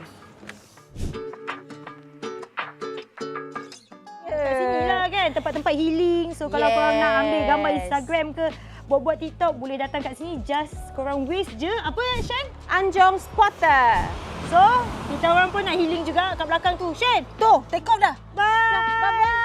Kat sini lah kan tempat-tempat healing. So kalau korang nak ambil gambar Instagram ke buat-buat TikTok, boleh datang kat sini. Just korang waste je. Apa Shan? Anjong Spotter. So kita orang pun nak healing juga kat belakang tu. Shan, Tu, take off dah. bye. Bye-bye.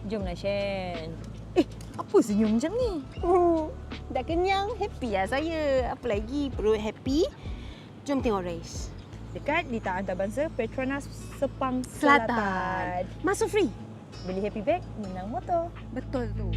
Jomlah Shan. Apa senyum macam ni? Dah kenyang, happy lah saya. Apa lagi? Perut happy. Jom tengok race. Dekat di Tak Antarabangsa Petronas Sepang Selatan. Masuk free. Beli happy bag, menang motor. Betul tu.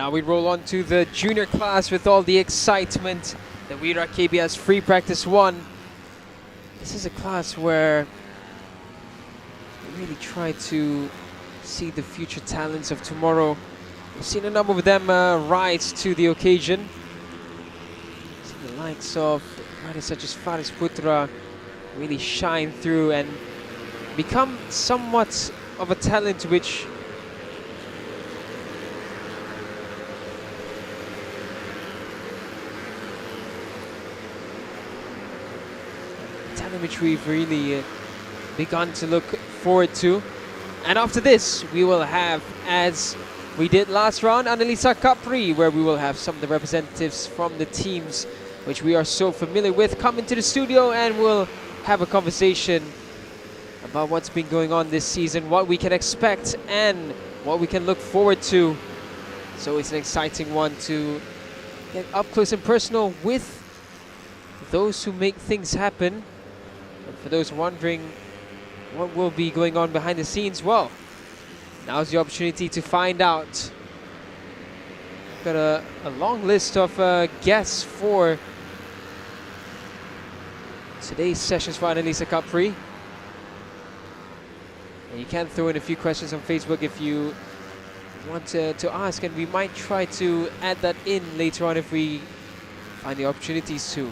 Now we roll on to the junior class with all the excitement. The Wira KBS Free Practice 1. This is a class where we really try to see the future talents of tomorrow. We've seen a number of them rise to the occasion. Seen the likes of riders such as Faris Putra really shine through and become somewhat of a talent which we've really begun to look forward to. And after this, we will have, as we did last round, Malaysian Cub Prix, where we will have some of the representatives from the teams which we are so familiar with come into the studio, and we'll have a conversation about what's been going on this season, what we can expect and what we can look forward to. So it's an exciting one to get up close and personal with those who make things happen. And for those wondering what will be going on behind the scenes, well, now's the opportunity to find out. Got a long list of guests for today's sessions for Malaysian Cub Prix. And you can throw in a few questions on Facebook if you want to ask, and we might try to add that in later on if we find the opportunities to.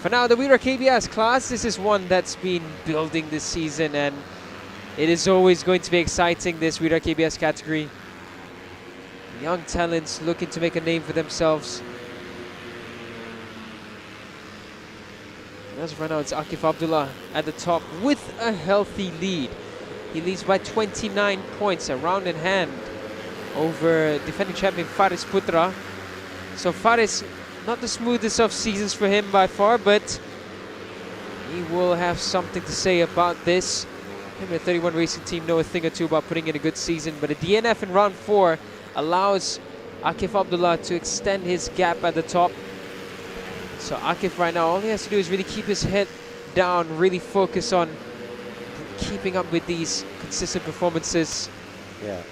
For now, the Wira KBS class, this is one that's been building this season, and it is always going to be exciting, this Wira KBS category. Young talents looking to make a name for themselves. And as of right now, it's Akif Abdullah at the top with a healthy lead. He leads by 29 points, a round in hand over defending champion Faris Putra. So Faris, not the smoothest of seasons for him by far, but he will have something to say about this. Him and the 31 Racing team know a thing or two about putting in a good season, but a DNF in round 4 allows Akif Abdullah to extend his gap at the top. So Akif right now, all he has to do is really keep his head down, really focus on keeping up with these consistent performances. Yeah.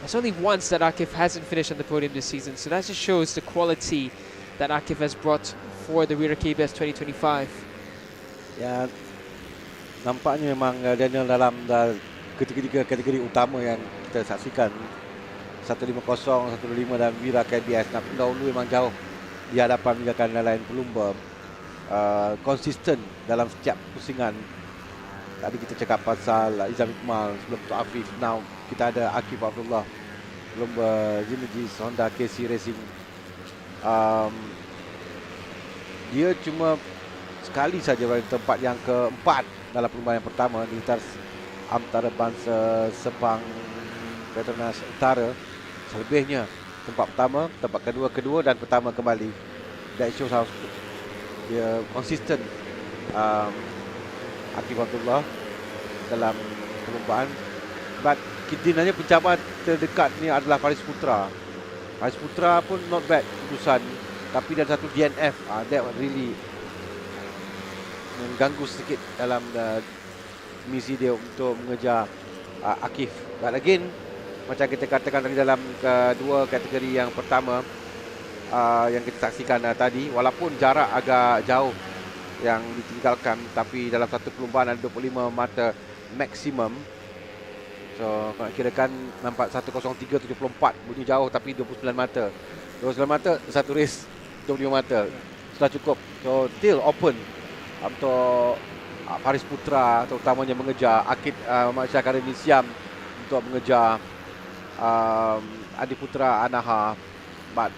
There's only once that Akif hasn't finished on the podium this season, so that just shows the quality that Akif has brought for the Wira KBS 2025. Ya, nampaknya memang Daniel dalam ketiga kategori utama yang kita saksikan, 150, 125 dan Wira KBS, nak dahulu memang jauh di hadapan meninggalkan lain pelumba. Konsisten dalam setiap pusingan. Tadi kita cakap pasal Izam Iqmal, sebelum tu Afif, now kita ada Akif Abdullah, pelumba Zinajis Honda KC Racing. Dia cuma sekali saja berada di tempat yang keempat dalam perlombaan yang pertama di lintas antara bangsa Sepang Petronas Utara. Selebihnya tempat pertama, tempat kedua dan pertama kembali. That shows how dia konsisten Akif Abdullah dalam perlombaan. But sebenarnya pencabar terdekat ni adalah Faris Putra. Faris Putra pun not bad keputusan, tapi ada satu DNF. That really mengganggu sedikit dalam misi dia untuk mengejar Akif. But again, macam kita katakan tadi dalam kedua kategori yang pertama yang kita saksikan tadi, walaupun jarak agak jauh yang ditinggalkan, tapi dalam satu perlombaan ada 25 mata maksimum. So kalau kirakan nampak 1:03.74 bunyi jauh, tapi 29 mata. 29 mata satu race 25 mata sudah cukup. So still open untuk Faris Putra terutamanya mengejar Akid Malaysian Siam untuk mengejar Adi Putra Anaha. But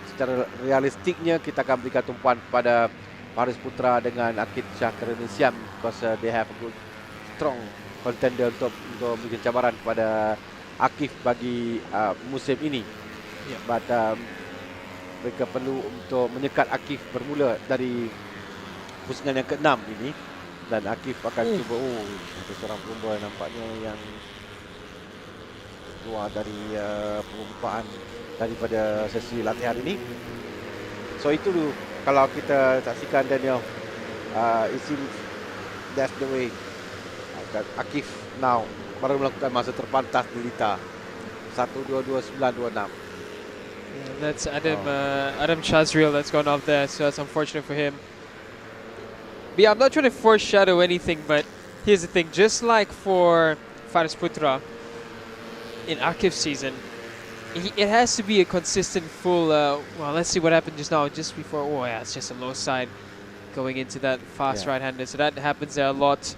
secara realistiknya kita akan berikan tumpuan kepada Faris Putra dengan Akid Syahkarini Siam, because they have a good strong contender untuk memberikan cabaran kepada Akif bagi musim ini. Yeah. But mereka perlu untuk menyekat Akif bermula dari pusingan yang ke-6 ini, dan Akif akan cuba ada seorang pelumba nampaknya yang keluar dari perlumbaan daripada sesi latihan ini. So itu dulu kalau kita saksikan Daniel, it seems that's the way. Akif now baru melakukan masa terpantas di Lita 1:22.926. Yeah, that's Adam Chazriel that's gone off there, so that's unfortunate for him. But yeah, I'm not trying to foreshadow anything, but here's the thing. Just like for Faris Putra in Akif's season, it has to be a consistent full... well, let's see what happened just now, just before... Oh yeah, it's just a low side going into that fast right-hander, so that happens there a lot.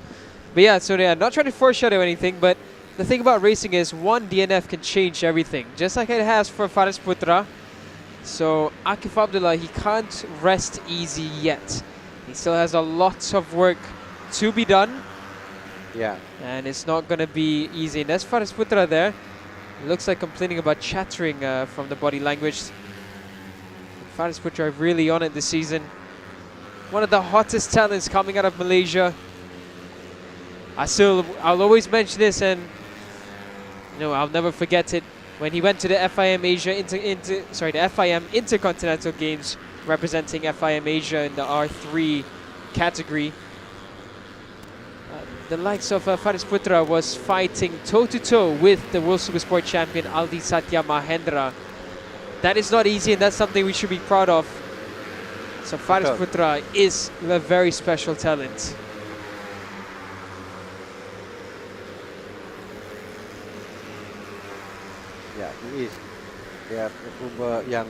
But yeah, so yeah, not trying to foreshadow anything, but the thing about racing is one DNF can change everything, just like it has for Faris Putra. So Akif Abdullah, he can't rest easy yet. He still has a lot of work to be done. Yeah. And it's not going to be easy. And that's Faris Putra there. Looks like complaining about chattering from the body language. Faris Putra really on it this season. One of the hottest talents coming out of Malaysia. I'll always mention this, and I'll never forget it. When he went to the FIM Asia the FIM Intercontinental Games, representing FIM Asia in the R3 category, the likes of Faris Putra was fighting toe-to-toe with the World Supersport champion Aldi Satya Mahendra. That is not easy, and that's something we should be proud of. So Faris Putra is a very special talent. Ya, he is. Dia pelumba yang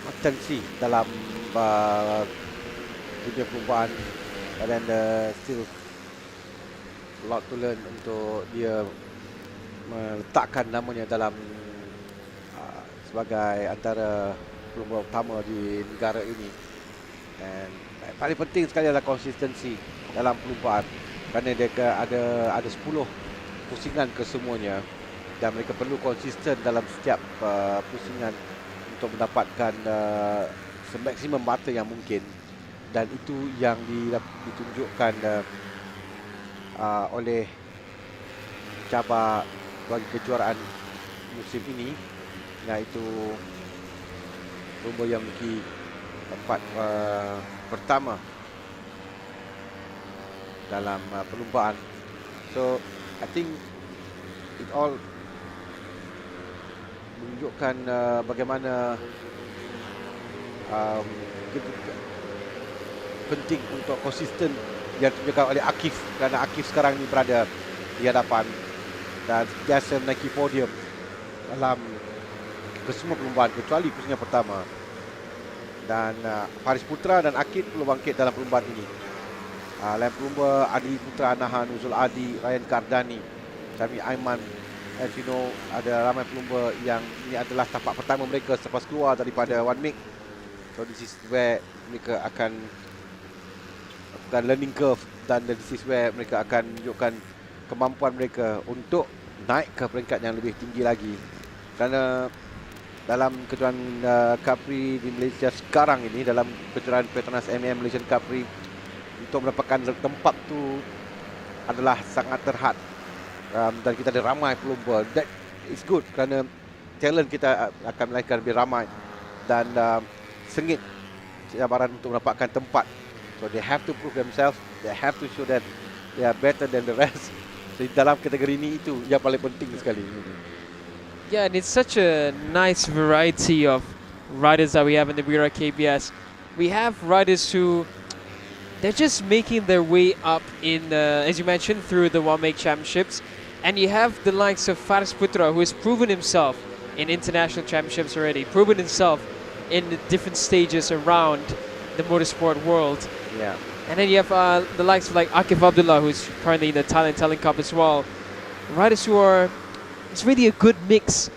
potensi dalam dunia perlumbaan, dan still a lot to learn untuk dia meletakkan namanya dalam sebagai antara pelumba utama di negara ini. Dan paling penting sekali adalah konsistensi dalam perlumbaan, kerana dia ada 10 pusingan kesemuanya, dan mereka perlu konsisten dalam setiap pusingan untuk mendapatkan semaksimum mata yang mungkin. Dan itu yang ditunjukkan oleh cabar bagi kejuaraan musim ini, iaitu lomba yang memiliki tempat pertama dalam perlumbaan. So I think it all menunjukkan bagaimana penting untuk konsisten yang ditunjukkan oleh Akif, kerana Akif sekarang ini berada di hadapan dan biasa menaiki podium dalam kesemua perlumbaan kecuali pusingan pertama. Dan Faris Putra dan Akif perlu bangkit dalam perlumbaan ini. Lain pelumba Adi Putra Anahan, Uzul Adi, Ryan Kardani, Syami Aiman. As you know, ada ramai pelumba yang ini adalah tapak pertama mereka selepas keluar daripada One Make. So this is where mereka akan learning curve, dan this is where mereka akan menunjukkan kemampuan mereka untuk naik ke peringkat yang lebih tinggi lagi. Kerana dalam kejuaraan Cub Prix di Malaysia sekarang ini, dalam kejuaraan Petronas Mam Malaysian Cub Prix, untuk mendapatkan tempat tu adalah sangat terhad. Dan kita ada ramai pelumba. That is good, kerana talent kita akan melahirkan lebih ramai, dan sengit cabaran untuk mendapatkan tempat. So they have to prove themselves, they have to show that they are better than the rest. So dalam kategori ini, itu yang paling penting sekali. Yeah, and it's such a nice variety of riders that we have in the Wira KBS. We have riders who, they're just making their way up in, as you mentioned, through the One Make Championships. And you have the likes of Faris Putra, who has proven himself in international championships already, proven himself in the different stages around the motorsport world. Yeah. And then you have the likes of like Akif Abdullah, who's currently in the Thailand Cup as well. Riders who are, it's really a good mix,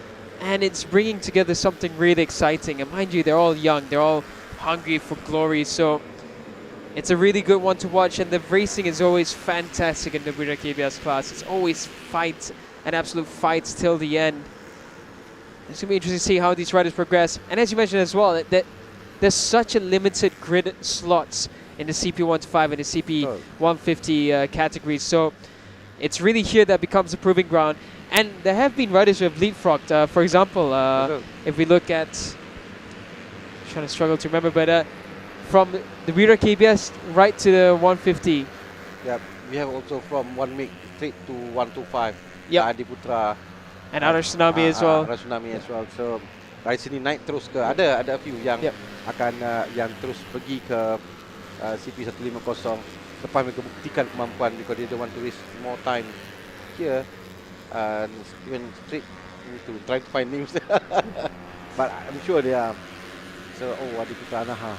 and it's bringing together something really exciting. And mind you, they're all young, they're all hungry for glory. So it's a really good one to watch, and the racing is always fantastic in the Wira KBS class. It's always an absolute fight till the end. It's going to be interesting to see how these riders progress. And as you mentioned as well, that there's such a limited grid slots in the CP125 and the CP150 categories. So it's really here that becomes a proving ground. And there have been riders who have leapfrogged. For example, if we look at, I'm trying to struggle to remember, but from the Wira KBS right to the 150. Yeah, we have also from 1 MIG straight to 125. Yeah. Adi Putra, And other tsunami as well. Ada tsunami as well. So dari sini naik terus ke ada a few yang akan yang terus pergi ke CP150 lepas mereka buktikan kemampuan because they don't want to waste more time here and even straight to try to find names. But I'm sure they are. So ada Putra Anaha.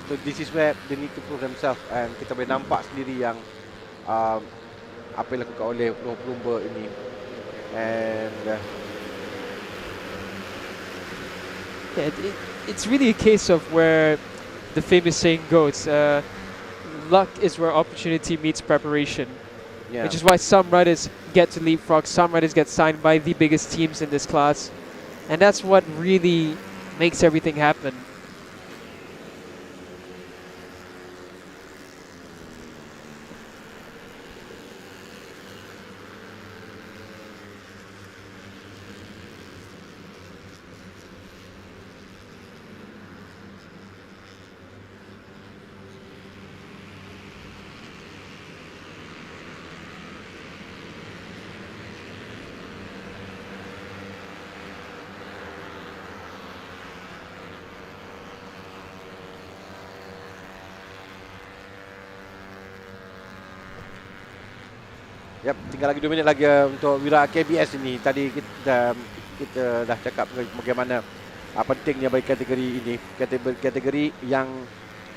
So this is where they need to prove themselves and kita boleh nampak sendiri yang apa yang dilakukan oleh pelumba ini. And it's really a case of where the famous saying goes, luck is where opportunity meets preparation. Which is why some riders get to leapfrog, some riders get signed by the biggest teams in this class. And that's what really makes everything happen. Yap, tinggal lagi 2 minit lagi untuk Wira KBS ini. Tadi kita dah cakap bagaimana pentingnya bagi kategori ini. Kategori yang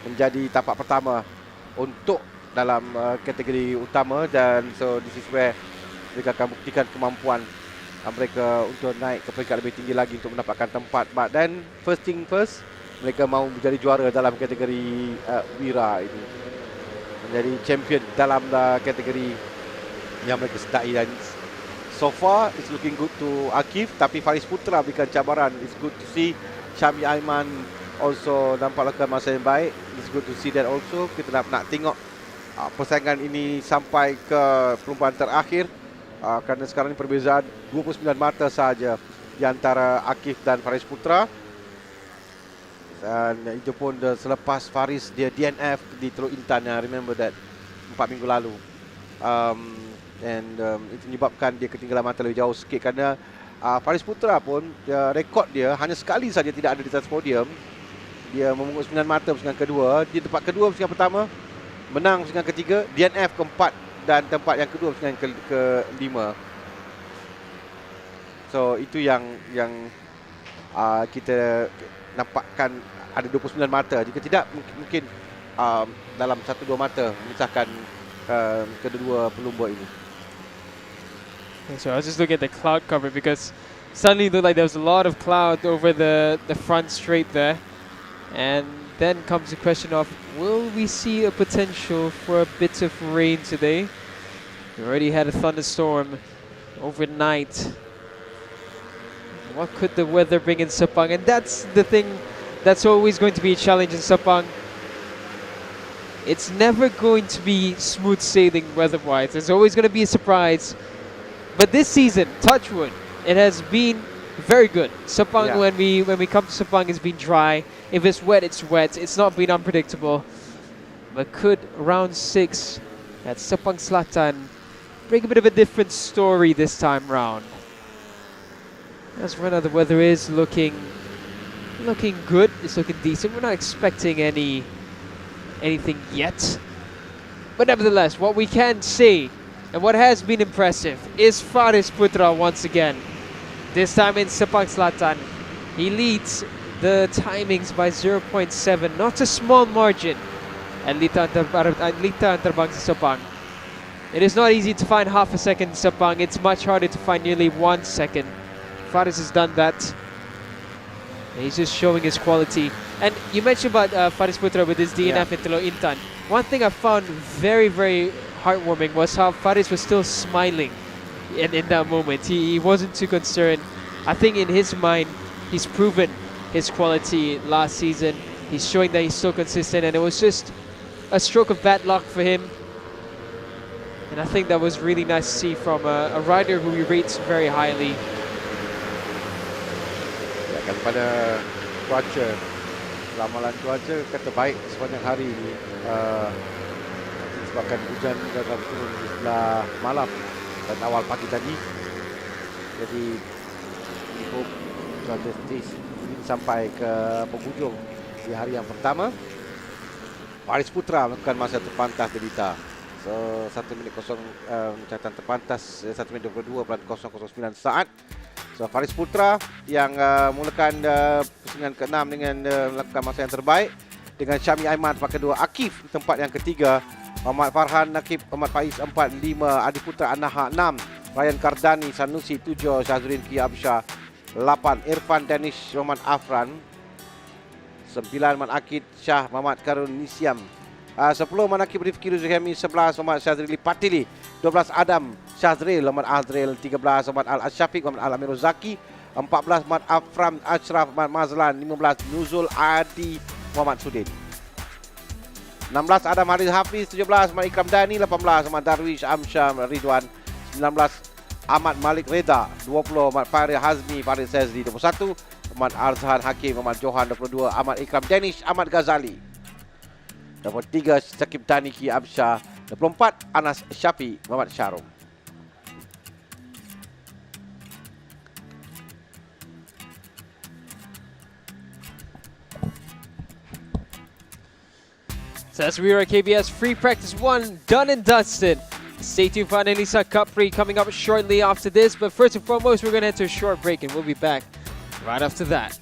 menjadi tapak pertama untuk dalam kategori utama dan so this is where mereka akan buktikan kemampuan mereka untuk naik ke peringkat lebih tinggi lagi untuk mendapatkan tempat. But then first thing first, mereka mahu menjadi juara dalam kategori Wira ini. Menjadi champion dalam kategori yang mereka sedai dan so far it's looking good to Akif, tapi Faris Putra berikan cabaran. It's good to see Syami Aiman also nampak lakukan masa yang baik. It's good to see that also. Kita nak tengok persaingan ini sampai ke perlumbaan terakhir kerana sekarang ini perbezaan 29 mata sahaja di antara Akif dan Faris Putra. Dan itu pun selepas Faris dia DNF di Teluk Intan, remember that 4 minggu lalu. Itu menyebabkan dia ketinggalan mata lebih jauh sikit kerana Faris Putra pun rekod dia hanya sekali saja tidak ada di atas podium. Dia memungut 9 mata pusingan kedua, di tempat kedua pusingan pertama, menang pusingan ketiga, DNF keempat dan tempat yang kedua pusingan kelima. So itu yang kita nampakkan ada 29 mata. Jika tidak mungkin dalam 1-2 mata memisahkan kedua pelumba ini. So I was just looking at the cloud cover because suddenly it looked like there was a lot of cloud over the front straight there. And then comes the question of, will we see a potential for a bit of rain today? We already had a thunderstorm overnight. What could the weather bring in Sepang? And that's the thing that's always going to be a challenge in Sepang. It's never going to be smooth sailing weather-wise. There's always going to be a surprise. But this season, touch wood, it has been very good. Sepang, when we come to Sepang, it's been dry. If it's wet, it's wet. It's not been unpredictable. But could round 6 at Sepang Selatan bring a bit of a different story this time round? As right now, the weather is looking good. It's looking decent. We're not expecting anything yet. But nevertheless, what we can see and what has been impressive is Faris Putra once again. This time in Sepang Selatan. He leads the timings by 0.7, not a small margin. At Lita Anterbang sa Sepang. It is not easy to find half a second in Sepang. It's much harder to find nearly 1 second. Faris has done that. And he's just showing his quality. And you mentioned about Faris Putra with his DNF in Teluk Intan. One thing I found very, very heartwarming was how Faris was still smiling in that moment. He wasn't too concerned. I think in his mind, he's proven his quality last season. He's showing that he's still consistent, and it was just a stroke of bad luck for him. And I think that was really nice to see from a rider who he rates very highly. Ya, kan pada cuaca, ramalan cuaca kata baik sepanjang hari ini. Disebabkan hujan akan turun di sebelah malam dan awal pagi tadi. Jadi we hope cuaca sampai ke penghujung di hari yang pertama. Faris Putra melakukan masa terpantas Delita. So 1 minit catatan terpantas 1 minit 22.009 saat. So Faris Putra yang mulakan pusingan ke-6 dengan melakukan masa yang terbaik, dengan Syami Aiman tempat kedua, Akif di tempat yang ketiga, Muhammad Farhan Nakib, Muhammad Faiz 4, 5, Adi Putra Anaha 6, Ryan Kardani Sanusi 7, Syazrin Ki Absyah 8, Irfan Danish Muhammad Afran 9, Man Akid Syah Muhammad Karun Nisyam 10, Man Akid Rifki Ruzuhemi 11, Muhammad Syazrili Patili 12, Adam Syazril Muhammad Azril 13, Muhammad Al-Asyafiq Muhammad Al-Amirul Zaki 14, Muhammad Afram Ashraf Muhammad Mazlan 15, Nuzul Adi Muhammad Sudin 16, Adam Haris Hafiz 17, Muhammad Ikram Dani 18, Muhammad Darwish Amsyam Ridwan 19, Ahmad Malik Reda 20, Muhammad Farid Hazmi Farid Sezdi 21, Muhammad Arzhan Hakim Muhammad Johan 22, Ahmad Ikram Danish Ahmad Ghazali 23, Syakib Dani Ki Absyah 24, Anas Syafi Muhammad Syarum. So that's Wira KBS Free Practice 1 done and dusted. Stay tuned for Malaysian Cub Prix coming up shortly after this. But first and foremost, we're going to head to a short break and we'll be back right after that.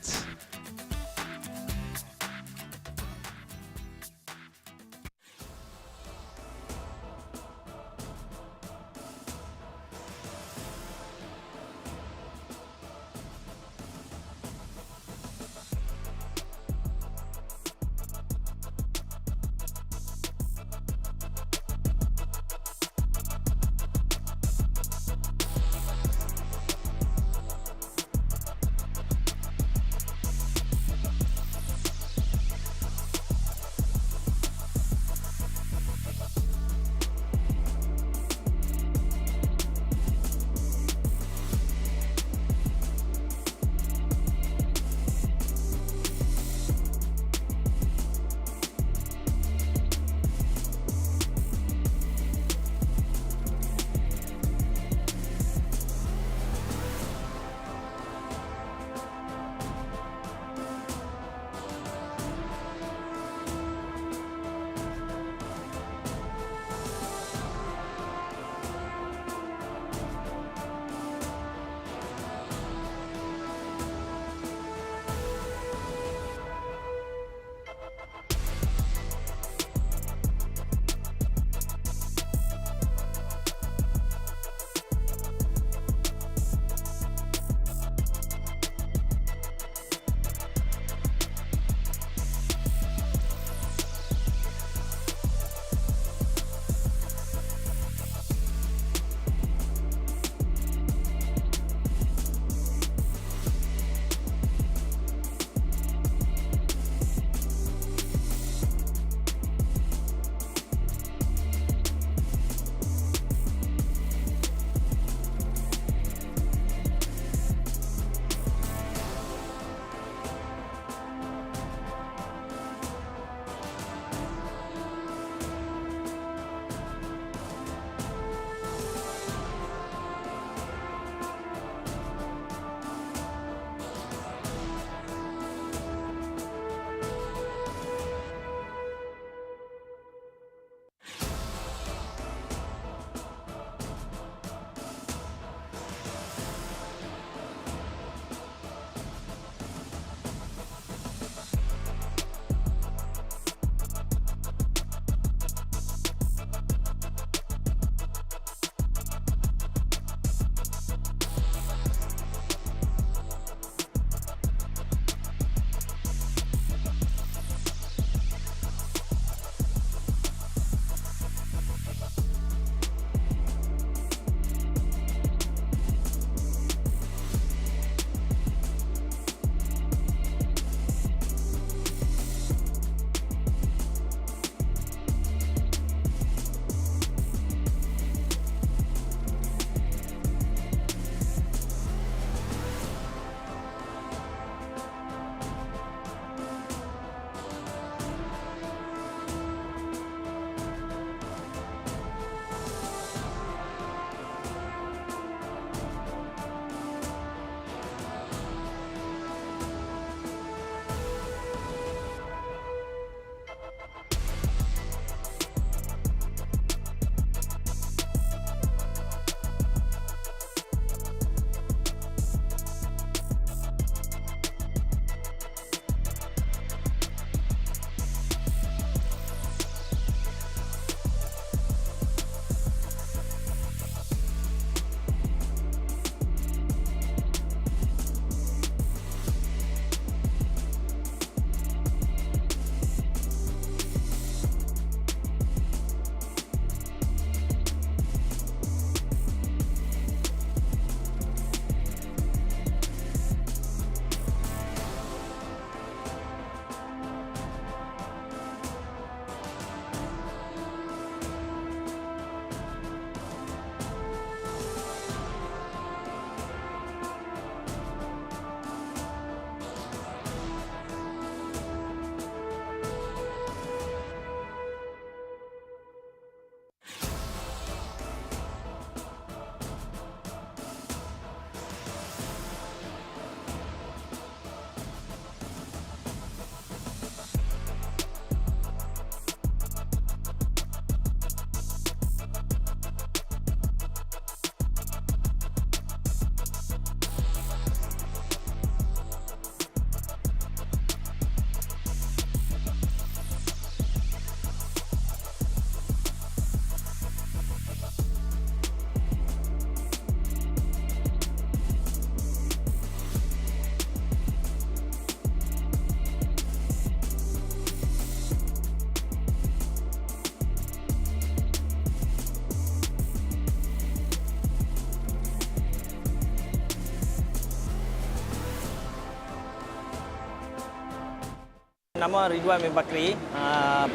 Nama Ridwan bin Bakri,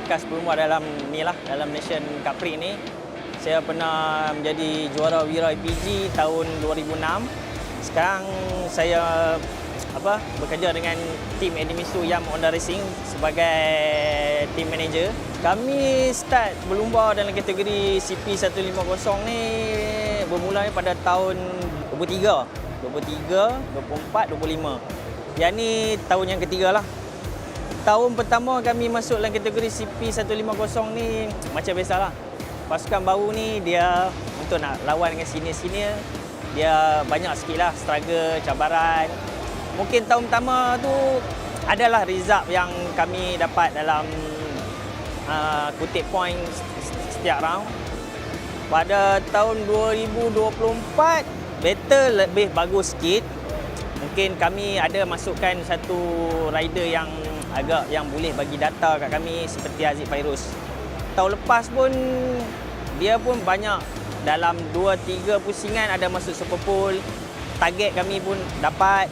bekas pelumba dalam Malaysian Cub Prix ni. Saya pernah menjadi juara Wira IPG tahun 2006. Sekarang saya bekerja dengan tim Edimisu Yam Honda Racing sebagai team manager. Kami start berlumba dalam kategori CP150 ni bermula pada tahun 23, 24, 25. Yang ni tahun yang ketiga lah. Tahun pertama kami masuk dalam kategori CP150 ni macam biasalah. Pasukan baru ni dia untuk nak lawan dengan senior-senior, dia banyak sikit lah struggle, cabaran. Mungkin tahun pertama tu adalah result yang kami dapat dalam kutip point setiap round. Pada tahun 2024, battle lebih bagus sikit. Mungkin kami ada masukkan satu rider yang boleh bagi data kat kami seperti Aziz Fairuz. Tahun lepas pun dia pun banyak dalam 2-3 pusingan ada masuk Super Pool. Target kami pun dapat.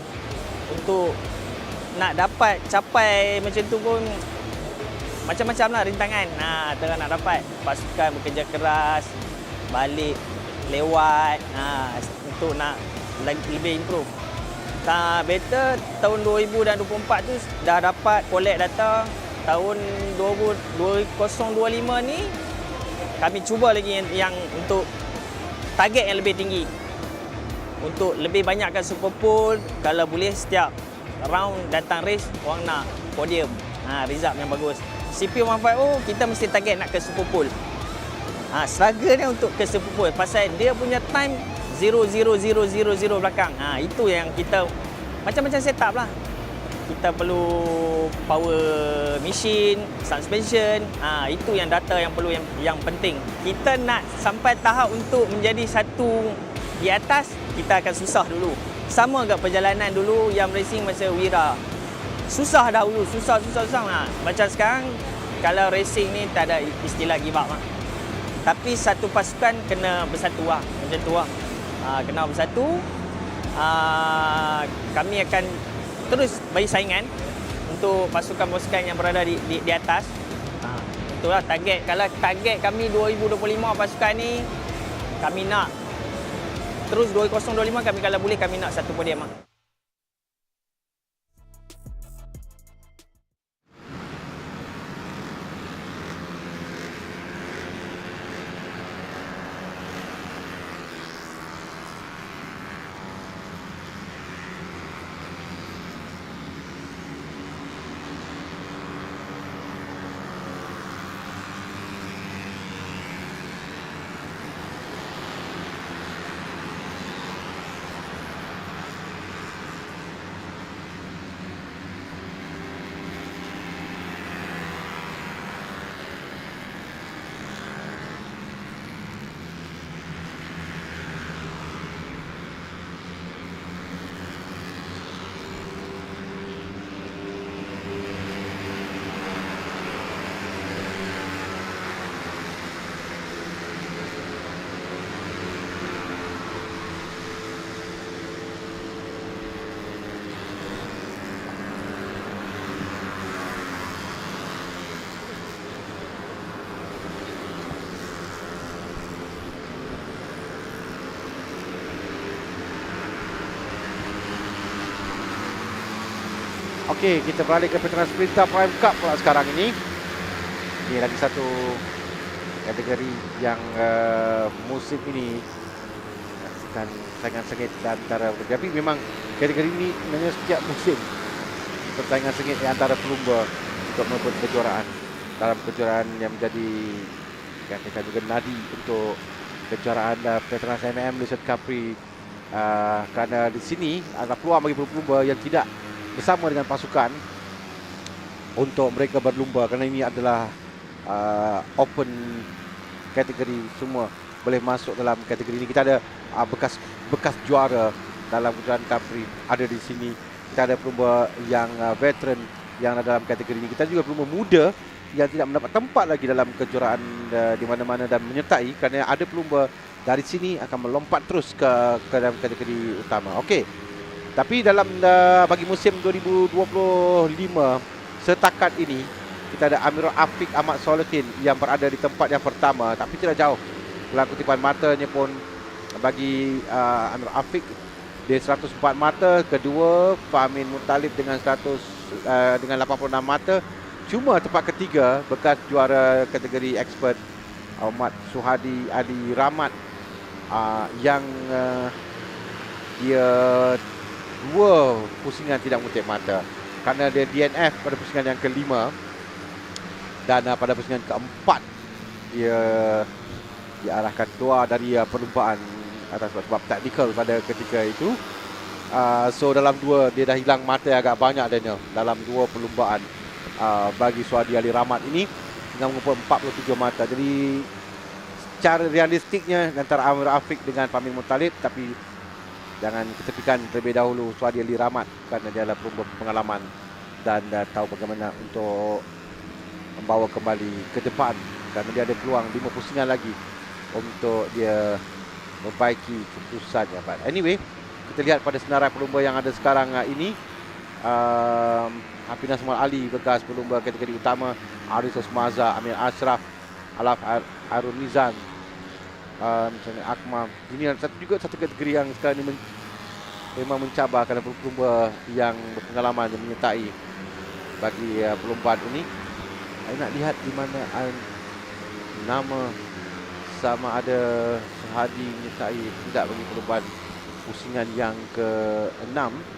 Untuk nak dapat capai macam tu pun macam-macam lah rintangan. Tengah nak dapat. Pasukan bekerja keras, balik lewat untuk nak lebih improve. Better tahun 2024 tu dah dapat collect data. Tahun 2025 ni kami cuba lagi yang untuk target yang lebih tinggi. Untuk lebih banyakkan Super Pool, kalau boleh setiap round datang race orang nak podium. Result yang bagus. CP150 kita mesti target nak ke Super Pool. Struggle dia untuk ke Super Pool pasal dia punya time 0.0000 belakang. Itu yang kita macam-macam setup lah. Kita perlu power machine, suspension. Itu yang data yang perlu yang penting. Kita nak sampai tahap untuk menjadi satu di atas, kita akan susah dulu. Sama ke perjalanan dulu yang racing masa Wira. Susah dahulu, susah. Macam sekarang kalau racing ni tak ada istilah give up lah. Tapi satu pasukan kena bersatu lah. Macam tu lah. Kena bersatu. Kami akan terus bagi saingan untuk pasukan-pasukan yang berada di atas. Itulah target. Kalau target kami 2025 pasukan ni, kami nak terus 2025 kami kalau boleh kami nak satu podium lah. Okey, kita beralih ke Petronas Mam Cup pula sekarang ini. Ini lagi satu kategori yang musim ini akan sangat sengit antara, tapi memang kategori ini sebenarnya setiap musim persaingan sengit di antara pelumba untuk merebut kejuaraan dalam kejuaraan yang menjadi katakan juga nadi untuk kejuaraan Petronas Mam Malaysian Cub Prix. Kerana di sini ada peluang bagi pelumba yang tidak bersama dengan pasukan untuk mereka berlumba, kerana ini adalah open kategori, semua boleh masuk dalam kategori ini. Kita ada bekas juara dalam kejuaraan Cubprix ada di sini. Kita ada pelumba yang veteran yang ada dalam kategori ini. Kita juga pelumba muda yang tidak mendapat tempat lagi dalam kejuaraan di mana-mana dan menyertai, kerana ada pelumba dari sini akan melompat terus ke dalam kategori utama. Okey. Tapi dalam bagi musim 2025 setakat ini kita ada Amirul Afiq Ahmad Solehin yang berada di tempat yang pertama, tapi tidak jauh. Dalam kutipan matanya pun bagi Amirul Afiq dia 104 mata, kedua Famin Muttalib dengan 86 mata. Cuma tempat ketiga bekas juara kategori expert Ahmad Suhadi Ali Rahmat yang dia 2 pusingan tidak mengutip mata kerana dia DNF pada pusingan yang kelima, dan pada pusingan keempat dia diarahkan keluar dari perlumbaan atas sebab taktikal pada ketika itu. So dalam 2 dia dah hilang mata agak banyak Daniel dalam 2 perlumbaan bagi Suhadi Ali Rahmat ini dengan mengumpul 47 mata. Jadi secara realistiknya antara Amirul Afiq dengan Famin Muttalib, tapi jangan ketepikan terlebih dahulu Suhadi Ali Rahmat kerana dia adalah pengalaman dan tahu bagaimana untuk membawa kembali ke depan, kerana dia ada peluang 5 pusingan lagi untuk dia membaiki keputusannya. But anyway, kita lihat pada senarai pelumba yang ada sekarang ini. Hafinas Mal Ali bekas pelumba kategori utama, Aris Osmaza, Amir Ashraf, Alaf Arun Nizam, misalnya Akmal. Ini juga satu kategori yang sekarang ini memang mencabar kerana pelumba yang berpengalaman yang menyertai bagi perlumbaan ini. Saya nak lihat di mana nama sama ada Suhadi menyertai tidak bagi perlumbaan pusingan yang ke-6.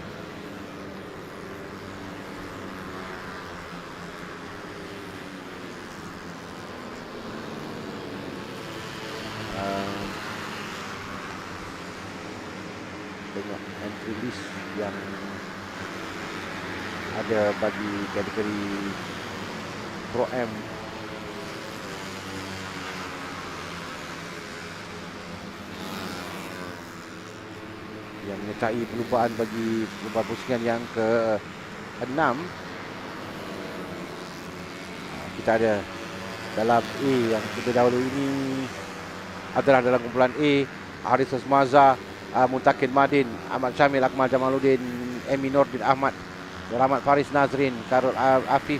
Tengok entry list yang ada bagi kategori Pro M. Yang menyertai perlumbaan bagi perlumbaan pusingan yang ke-6. Kita ada dalam A yang kita dahulu ini adalah dalam kumpulan A, Haris Osmaza, Muntakin Madin, Ahmad Syamil, Akmal Jamaluddin, Emi Nordin Ahmad, Rahmat Faris Nazrin, Karul Afif,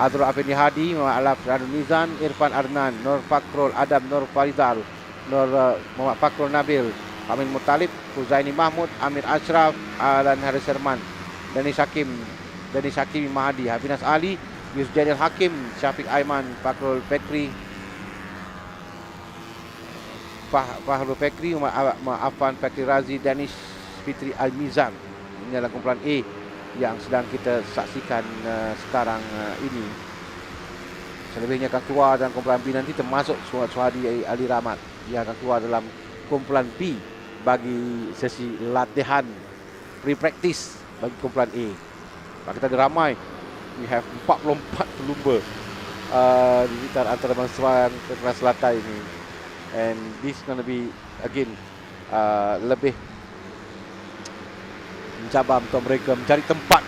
Azrul Afindi Hadi, Muhammad Alaf Radul Nizam, Irfan Arnan, Nur Fakrul Adam, Nur Farizal, Muhammad Fakrul Nabil, Famin Muttalib, Huzaini Mahmud, Amir Ashraf, dan Haris Herman, Danis Hakim Mahadi, Hafinas Ali, Yusuf Janil Hakim, Syafiq Aiman, Fakrul Fekri, Fahrul Fekri, Afan Fekri Razi, Danish Fitri Al-Mizan. Ini adalah kumpulan A yang sedang kita saksikan sekarang ini. Selebihnya akan keluar dalam kumpulan B nanti, termasuk Suhadi Ali Rahmat yang akan keluar dalam kumpulan B bagi sesi latihan pre-practice bagi kumpulan A. Kita ada ramai, we have 44 pelumba di antara bangsa Petronas Selatan ini, and this is gonna be again lebih mencabar untuk mereka mencari tempat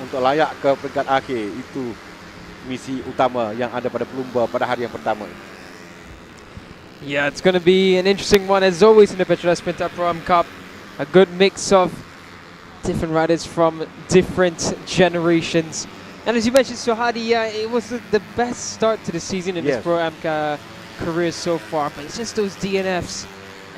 untuk layak ke peringkat akhir. Itu misi utama yang ada pada pelumba pada hari yang pertama. Yeah, it's going to be an interesting one as always in the Petronas Mam Cup. A good mix of different riders from different generations. And as you mentioned, Suhadi, it was the best start to the season in his Pro-Am career so far, but it's just those DNFs.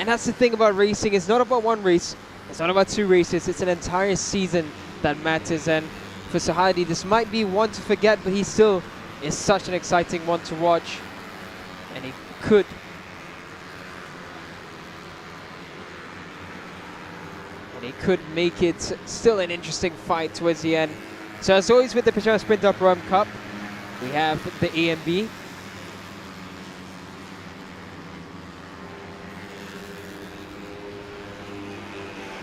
And that's the thing about racing. It's not about one race. It's not about 2 races. It's an entire season that matters. And for Suhadi, this might be one to forget, but he still is such an exciting one to watch. And he could make it still an interesting fight towards the end. So as always with the Petronas Mam Cup, we have the A and B.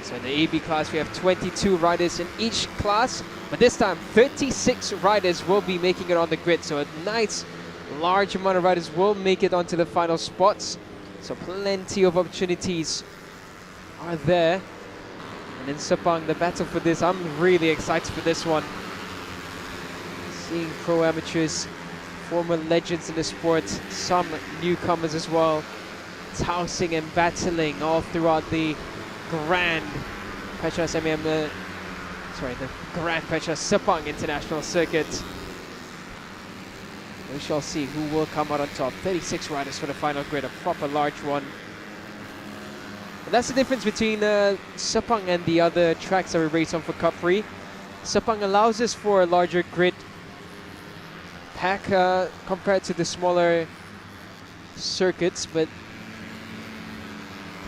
So in the AB class, we have 22 riders in each class, but this time 36 riders will be making it on the grid. So a nice large amount of riders will make it onto the final spots. So plenty of opportunities are there. And in Sepang, the battle for this, I'm really excited for this one. Seeing pro amateurs, former legends in the sport, some newcomers as well, tousing and battling all throughout the Grand Petronas the Grand Petronas Sepang International Circuit. We shall see who will come out on top. 36 riders for the final grid, a proper large one. And that's the difference between Sepang and the other tracks that we race on for Cubprix. Sepang allows us for a larger grid pack compared to the smaller circuits, but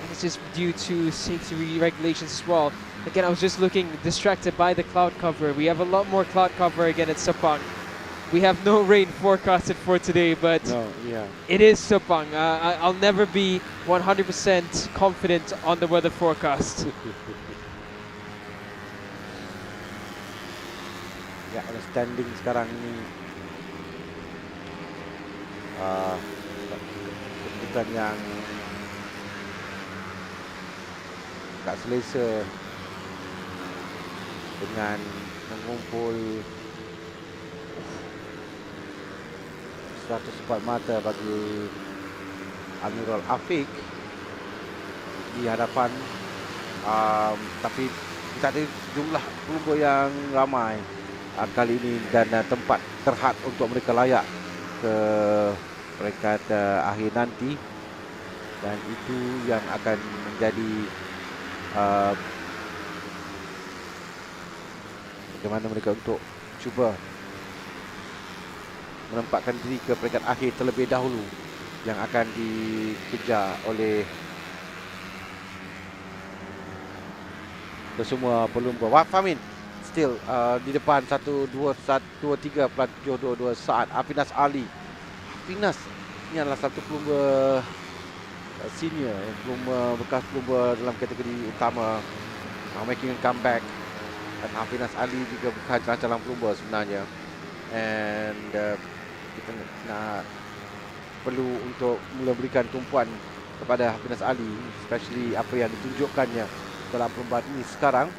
that is just due to safety regulations as well. Again, I was just looking, distracted by the cloud cover. We have a lot more cloud cover again at Sepang. We have no rain forecasted for today, but it is Sepang. I'll never be 100% confident on the weather forecast. Ya, standing sekarang ini keputusan yang tak selesa dengan mengumpul 104 mata bagi Amirul Afiq di hadapan, tapi tak ada jumlah pelumba yang ramai kali ini, dan tempat terhad untuk mereka layak ke peringkat akhir nanti, dan itu yang akan menjadi bagaimana mereka untuk cuba menempatkan diri ke peringkat akhir terlebih dahulu yang akan dikejar oleh kesemua pelumba. Wafamin still di depan 1:23.722 saat. Afinas Ali. Afinas ini adalah satu pelumba senior, pelumba bekas pelumba dalam kategori utama, making a comeback. Dan Afinas Ali juga bekas calon pelumba sebenarnya. And kita nak perlu untuk mula berikan tumpuan kepada Afinas Ali, especially apa yang ditunjukkannya dalam perlombaan ini sekarang,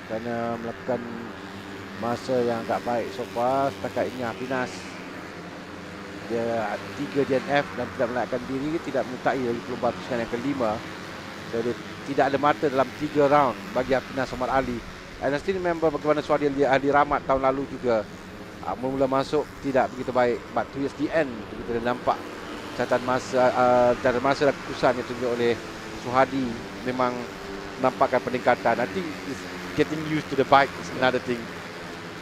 kerana melakukan masa yang tak baik so far. Setakat ini Afinas dia 3 DNF dan tidak melakkan diri, tidak menyertai lagi perlombaan pusingan yang kelima. So dia tidak ada mata dalam 3 round bagi Afinas Omar Ali. And I still remember bagaimana suara dia di Ramat tahun lalu juga. Mula masuk tidak begitu baik, but towards the end kita nampak catatan masa dan keputusan yang ditunjuk oleh Suhadi memang nampakkan peningkatan. I think getting used to the bike is another thing.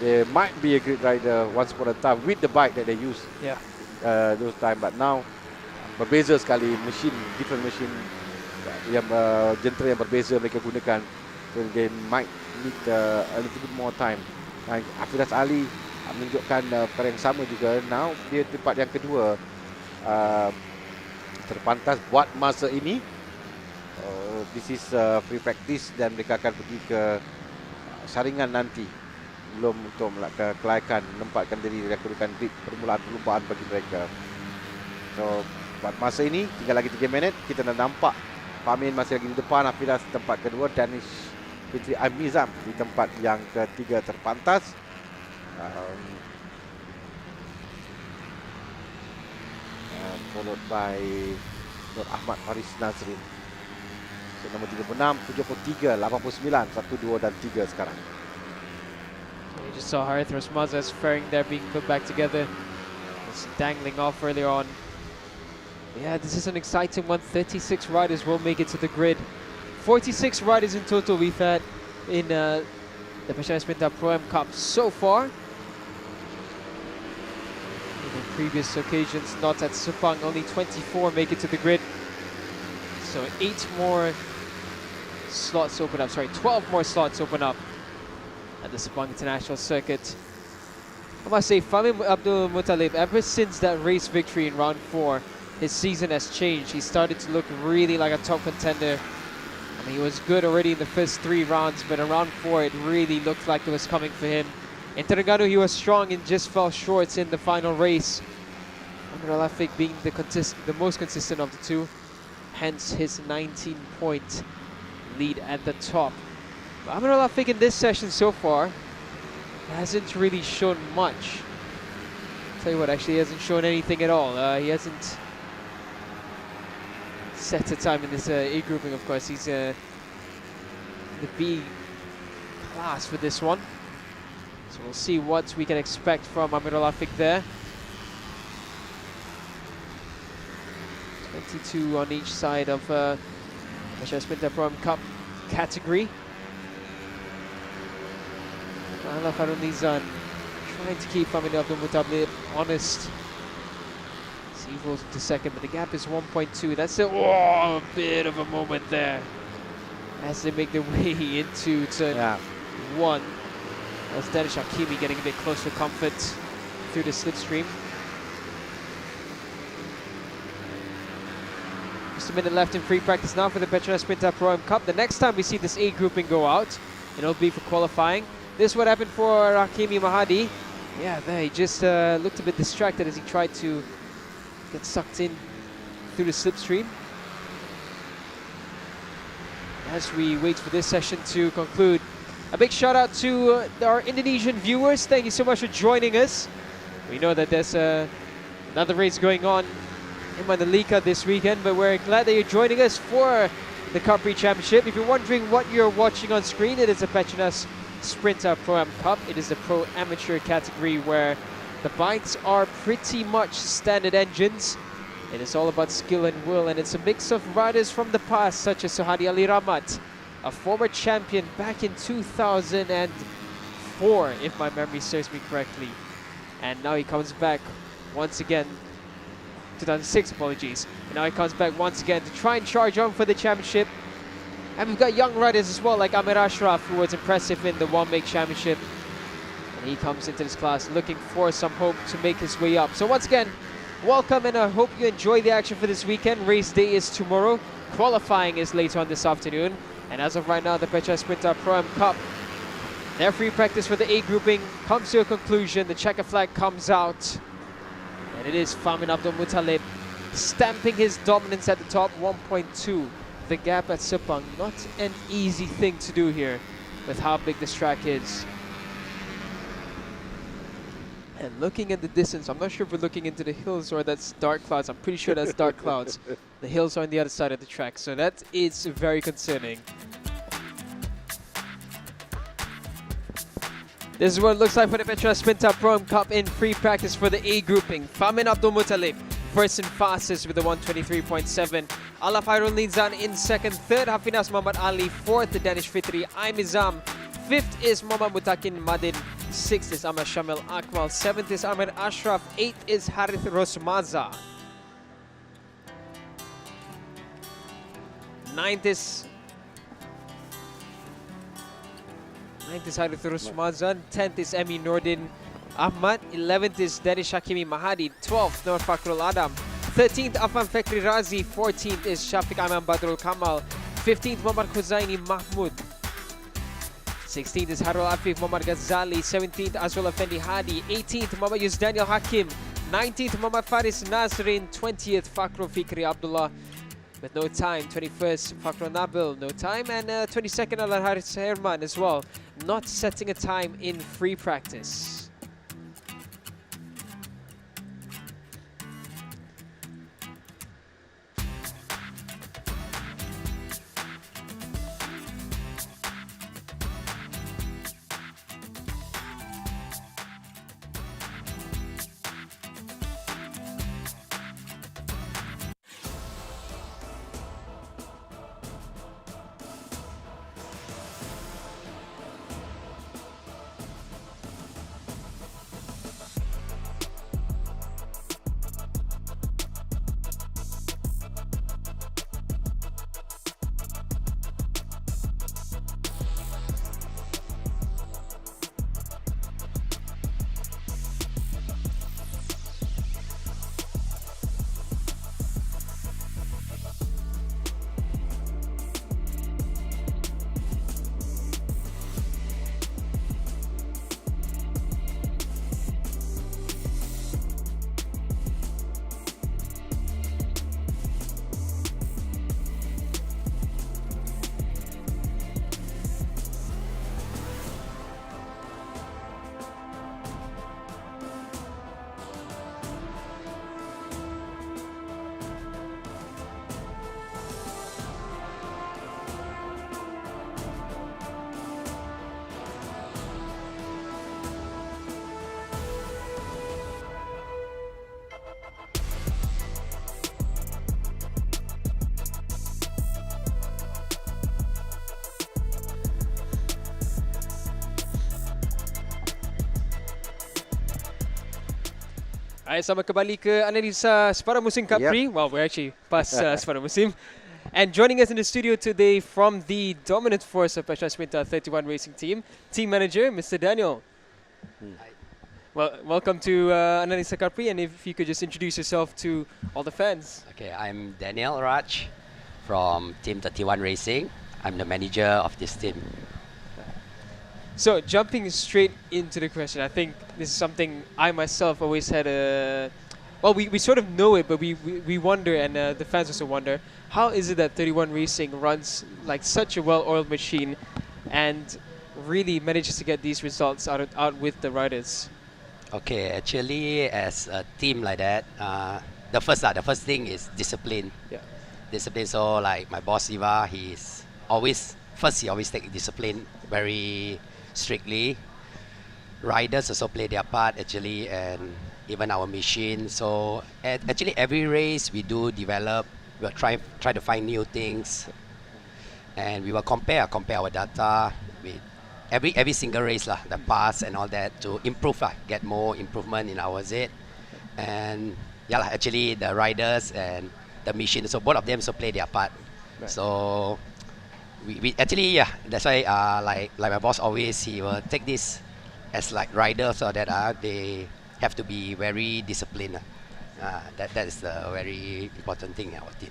They might be a good rider once upon a time with the bike that they use those time, but now berbeza sekali, different machine yang jentera yang berbeza mereka gunakan, so they might need a little bit more time. Afinas Ali menunjukkan perkara yang sama juga. Now dia tempat yang kedua terpantas buat masa ini. This is free practice dan mereka akan pergi ke saringan nanti, belum untuk melakukan kelayakan menempatkan diri rekodkan permulaan perlumbaan bagi mereka. So buat masa ini tinggal lagi 3 minit. Kita dah nampak Famin masih lagi di depan, Afinas tempat kedua, Danish Fitri Amizam di tempat yang ketiga terpantas. Followed by Nur Ahmad Faris Nazrin. So, nombor 36, 73, 89, 1, 2 dan 3 sekarang. So you just saw Harithras Mazas fairing there, being put back together. It's dangling off earlier on. Yeah, this is an exciting one. 36 riders will make it to the grid. 46 riders in total we've had in the Petronas Mam Pro Am Cup so far. In previous occasions, not at Sepang, only 24 make it to the grid. So 8 more slots open up, 12 more slots open up at the Sepang International Circuit. I must say, Fahmi Abdul Muttalib, ever since that race victory in round 4, his season has changed. He started to look really like a top contender. I mean, he was good already in the first 3 rounds, but in round 4, it really looked like it was coming for him. In Terengganu, he was strong and just fell short in the final race. Amir Al-Afiq being the most consistent of the two, hence his 19-point lead at the top. But Amir Al-Afiq in this session so far hasn't really shown much. Tell you what, actually, he hasn't shown anything at all. He hasn't set a time in this A grouping, of course. He's the B class for this one. So we'll see what we can expect from Amir Al-Afiq there. 22 on each side of Malaysian Sprinter Pro Am Cup category. Ala Farunizan trying to keep Famin Abdul Mutablib honest. He rolls into second, but the gap is 1.2. That's a bit of a moment there as they make their way into turn one. That's Danish Hakimi getting a bit close to comfort through the slipstream. Just a minute left in free practice now for the Petronas Sprinter Pro Am Cup. The next time we see this A grouping go out, it'll be for qualifying. This is what happened for Hakimi Mahadi. Yeah, there he just looked a bit distracted as he tried to get sucked in through the slipstream. As we wait for this session to conclude, a big shout out to our Indonesian viewers. Thank you so much for joining us. We know that there's another race going on in Mandalika this weekend, but we're glad that you're joining us for the Cubprix Championship. If you're wondering what you're watching on screen, it is a Petronas Sprinter Pro Am Cup. It is the Pro Amateur category where the bikes are pretty much standard engines. It is all about skill and will, and it's a mix of riders from the past, such as Suhadi Ali Rahmat, a former champion back in 2004, if my memory serves me correctly. And now he comes back once again, 2006, apologies. And now he comes back once again to try and charge on for the championship. And we've got young riders as well, like Amir Ashraf, who was impressive in the one-make championship. And he comes into this class looking for some hope to make his way up. So once again, welcome, and I hope you enjoy the action for this weekend. Race day is tomorrow. Qualifying is later on this afternoon. And as of right now, the Petronas Sprinter Pro Am Cup, their free practice for the A grouping comes to a conclusion. The checker flag comes out. And it is Famin Abdul Muttalib stamping his dominance at the top, 1.2. The gap at Sepang. Not an easy thing to do here with how big this track is. And looking at the distance, I'm not sure if we're looking into the hills or that's dark clouds. I'm pretty sure that's dark clouds. The hills are on the other side of the track, so that is very concerning. This is what it looks like for the Petronas Sprinter Pro Am Cup in free practice for the A grouping. Famin Abdul Muttalib, first and fastest with the 123.7. Ala Fairul Nizan in second. Third, Hafinas Muhammad Ali. Fourth, the Danish Fitri Aimizam. Fifth is Muhammad Mutakin Madin. Sixth is Ahmad Shamil Akmal. Seventh is Amir Ashraf. Eighth is Harith Rosmaza. Ninth is Harith Rosmaza. 10th is Emi Nordin Ahmad. 11th is Danish Hakimi Mahadi. 12th, Nur Fakrul Adam. 13th, Afan Fekri Razi. 14th is Shafiq Ayman Badrul Kamal. 15th, Muhammad Khuzaini Mahmud. 16th is Harul Afif Muhammad Ghazali. 17th, Azrul Effendi Hadi. 18th, Muhammad Yus Daniel Hakim. 19th, Muhammad Faris Nazrin. 20th, Fakro Fikri Abdullah with no time. 21st, Fakro Nabil, no time. And 22nd, Al Haris Herman as well, not setting a time in free practice. Alright, selamat kembali ke analisa separuh musim Cub Prix. Well, we're actually past separuh musim. And joining us in the studio today from the dominant force of Petronas Mam 31 Racing Team, Team Manager, Mr. Daniel. Well, welcome to Analisa Cub Prix, and if you could just introduce yourself to all the fans. Okay, I'm Daniel Raj from Team 31 Racing. I'm the manager of this team. So jumping straight into the question, I think this is something I myself always had a... Well, we sort of know it, but we wonder, and the fans also wonder, how is it that 31 Racing runs like such a well-oiled machine and really manages to get these results out with the riders? Okay, actually, as a team like that, the first thing is discipline. Yeah. Discipline. So like my boss Wira, he always take discipline very strictly. Riders also play their part actually, and even our machine. So actually every race we do develop, we'll try to find new things, and we will compare our data with every single race lah, the past and all that, to improve lah, get more improvement in our Z. And yeah lah, actually the riders and the machine, so both of them also play their part. Right. So we actually, yeah, that's why like my boss always, he will take this as like riders, so that they have to be very disciplined. That is the very important thing in our team.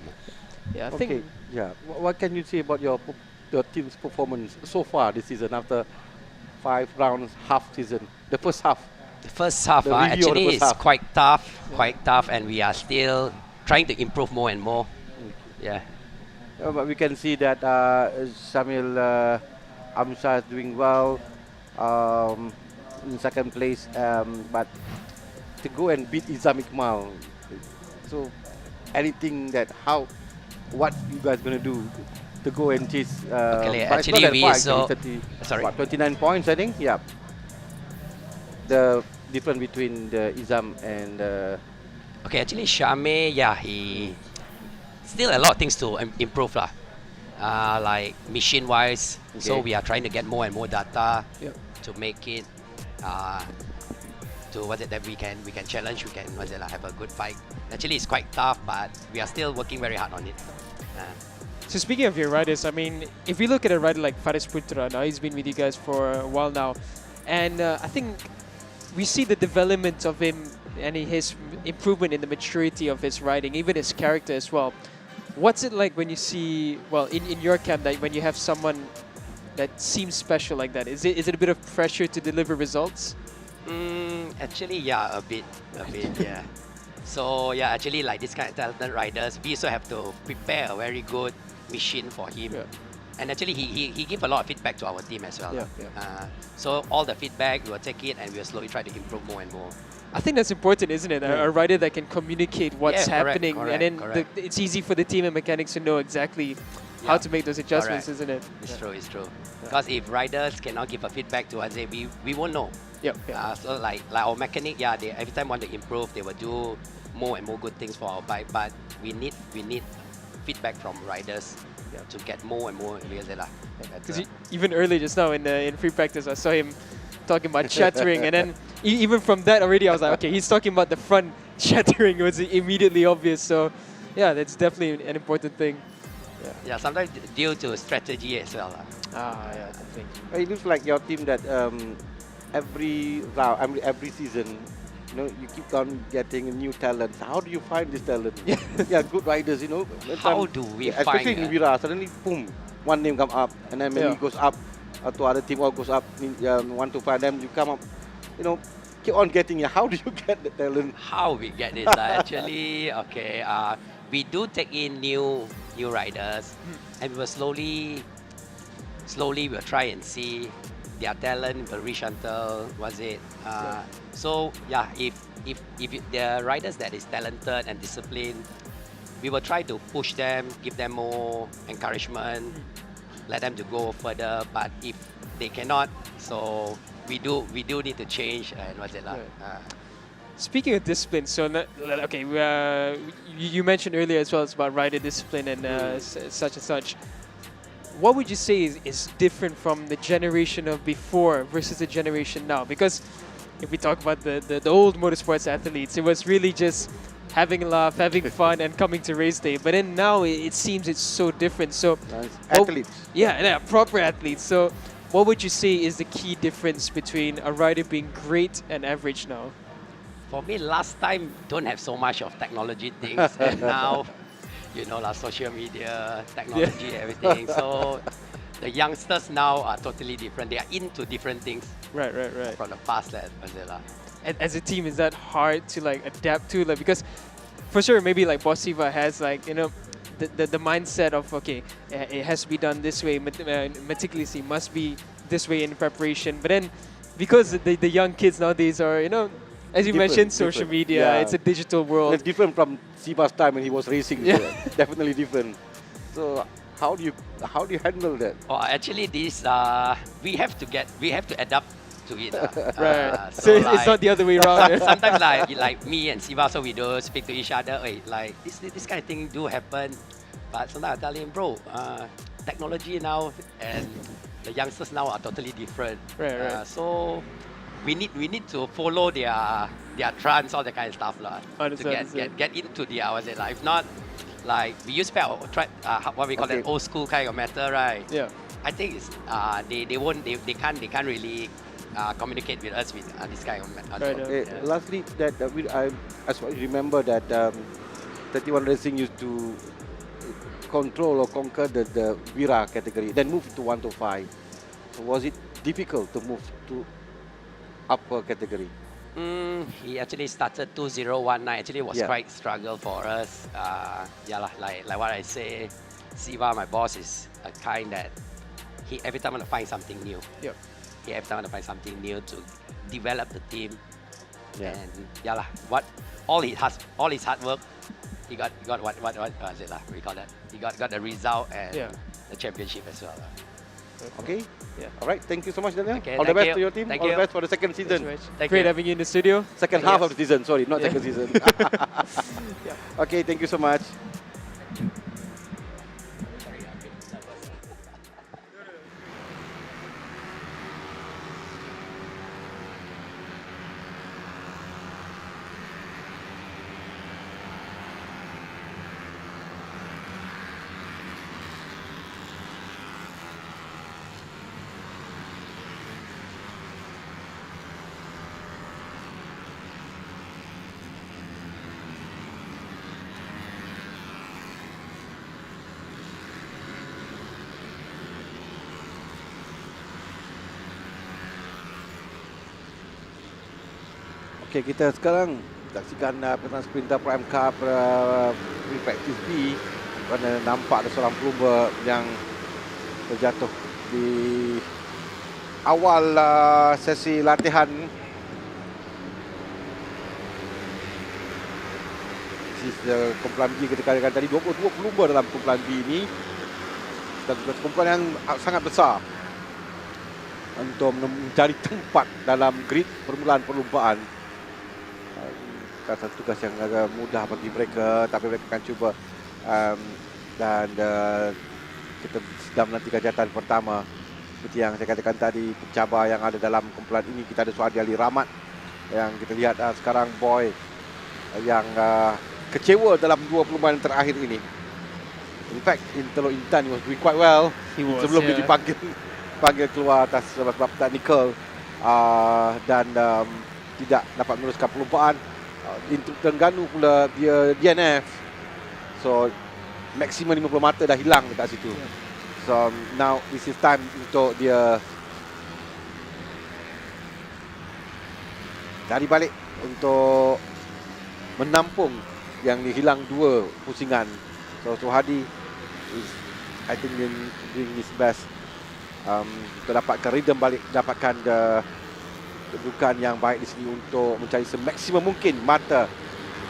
Yeah, I Okay, think... yeah. What can you say about your team's performance so far this season after 5 rounds, half season, the first half? The first half The review of the actually first is half. quite tough, and we are still trying to improve more and more. Yeah. But we can see that Samuel Amsha is doing well in second place, but to go and beat Izam Iqmal, so anything that what you guys gonna do to go and chase? Okay, but it's actually not that we far, saw- actually, 30, sorry. what, 29 points I think. Yeah. The difference between the Izam and Okay, actually Shame, yeah, he still a lot of things to improve lah. Like machine wise, so Okay. we are trying to get more and more data Yep. to make it to that we can challenge, we can have a good fight. Actually it's quite tough, but we are still working very hard on it. So speaking of your riders, I mean, if we look at a rider like Faris Putra, now he's been with you guys for a while now, and I think we see the development of him and his improvement in the maturity of his riding, even his character as well. What's it like when you see, well, in your camp, that when you have someone that seems special like that? Is it a bit of pressure to deliver results? Actually, yeah, a bit, yeah. So yeah, actually like this kind of talented riders, we also have to prepare a very good machine for him. Yeah. And actually he give a lot of feedback to our team as well. Yeah, yeah. So all the feedback, we will take it and we will slowly try to improve more and more. I think that's important, isn't it? A rider that can communicate what's Yeah, correct, happening, correct, and then correct. it's easy for the team and mechanics to know exactly how Yeah, to make those adjustments, correct. isn't it? It's true, it's true. Because if riders cannot give a feedback to us, we won't know. Yep. Yeah. So like our mechanic, yeah, they every time want to improve, they will do more and more good things for our bike. But we need feedback from riders to get more and more. Because even earlier just now in free practice, I saw him talking about shattering, and then even from that already, I was like, okay, he's talking about the front shattering. It was immediately obvious. So, yeah, that's definitely an important thing. Yeah, sometimes due to strategy as well. Yeah, I think. it looks like your team that every round, every season, you keep on getting new talents. How do you find this talent? Yeah, good riders, How do we especially find? in Wira, suddenly, boom, one name come up, and then maybe Yeah. it goes up to other team, or goes up, 1 to 5, then you come up, keep on getting it. How do you get the talent? How we get this? Actually, okay, we do take in new riders, and we will slowly we'll try and see their talent will reach until so yeah, if the riders that is talented and disciplined, we will try to push them, give them more encouragement, let them to go further. But if they cannot, so we do need to change and Speaking of discipline, so okay, you mentioned earlier as well, it's about rider discipline and such and such. What would you say is different from the generation of before versus the generation now? Because if we talk about the old motorsports athletes, it was really just having a laugh, having fun, and coming to race day. But then now it seems it's so different. So Athletes. yeah, proper athletes. So what would you say is the key difference between a rider being great and average now? For me, last time don't have so much of technology things, and now, you know, like social media, technology, everything. So the youngsters now are totally different. They are into different things Right. from the past. And as a team, is that hard to like adapt to? Like, because for sure, maybe like Bossiva has like, you know, the mindset of, okay, it has to be done this way, meticulously, must be this way in preparation. But then because the young kids nowadays are, you know, as you mentioned, social media, Yeah. it's a digital world. It's different from Siva's time when he was racing. Yeah. Definitely different. So how do you handle that? Oh, actually, this we have to adapt to it. Right. So it's not the other way around. Sometimes like me and Siva, so we do speak to each other. Hey, like this kind of thing do happen, but sometimes I tell him, bro, technology now and the youngsters now are totally different. Right. So we need to follow their trends, all that kind of stuff lah. To get into the hours. Like, if not, like we used to what we call that old school kind of method, right? Yeah. I think it's they can't really communicate with us with this kind of method. Right, Okay, lastly, that I as well remember that 31 Racing used to control or conquer the Wira category, then move to 125. So was it difficult to move to upper category? He actually started 2019. Actually, it was Yeah. quite struggle for us. Like what I say, Siva, my boss, is a kind that he every time want to find something new. Yep. He every time want to find something new to develop the team. Yeah. And all his hard work, he got what was it lah? We call that. He got the result and the championship as well. Okay. Yeah. All right. Thank you so much, Daniel. Okay, All the thank best you. to your team. Thank All you. the best for the second season. Great having you in the studio. Second half Yes. of the season. Sorry, not Yeah. second season. Okay. Thank you so much. Okey, kita sekarang saksikan Petronas Sprinter Prime Cup Pre-Practice B, kerana nampak ada seorang pelumba yang terjatuh di awal sesi latihan. Kumpulan B kita katakan tadi 22 pelumba dalam kumpulan B ini, dan juga kumpulan yang sangat besar untuk mencari tempat dalam grid permulaan perlumbaan. Satu tugas yang agak mudah bagi mereka, tapi mereka akan cuba dan kita sedang menantikan jatuhan pertama. Seperti yang saya katakan tadi, pencabar yang ada dalam kumpulan ini, kita ada Suhadi Ali Rahmat yang kita lihat sekarang boy yang kecewa dalam dua perlumbaan terakhir ini. In fact, in Teluk Intan he was doing quite well sebelum dia dipanggil keluar atas sebab teknikal dan tidak dapat meneruskan perlumbaan. Di Terengganu pula dia DNF. So maksimum 50 mata dah hilang dekat situ. So now this is time untuk dia cari balik untuk menampung yang dihilang dua pusingan. So Suhadi is I think doing his best untuk dapatkan rhythm balik, dapatkan kedudukan yang baik di sini untuk mencari semaksimum mungkin mata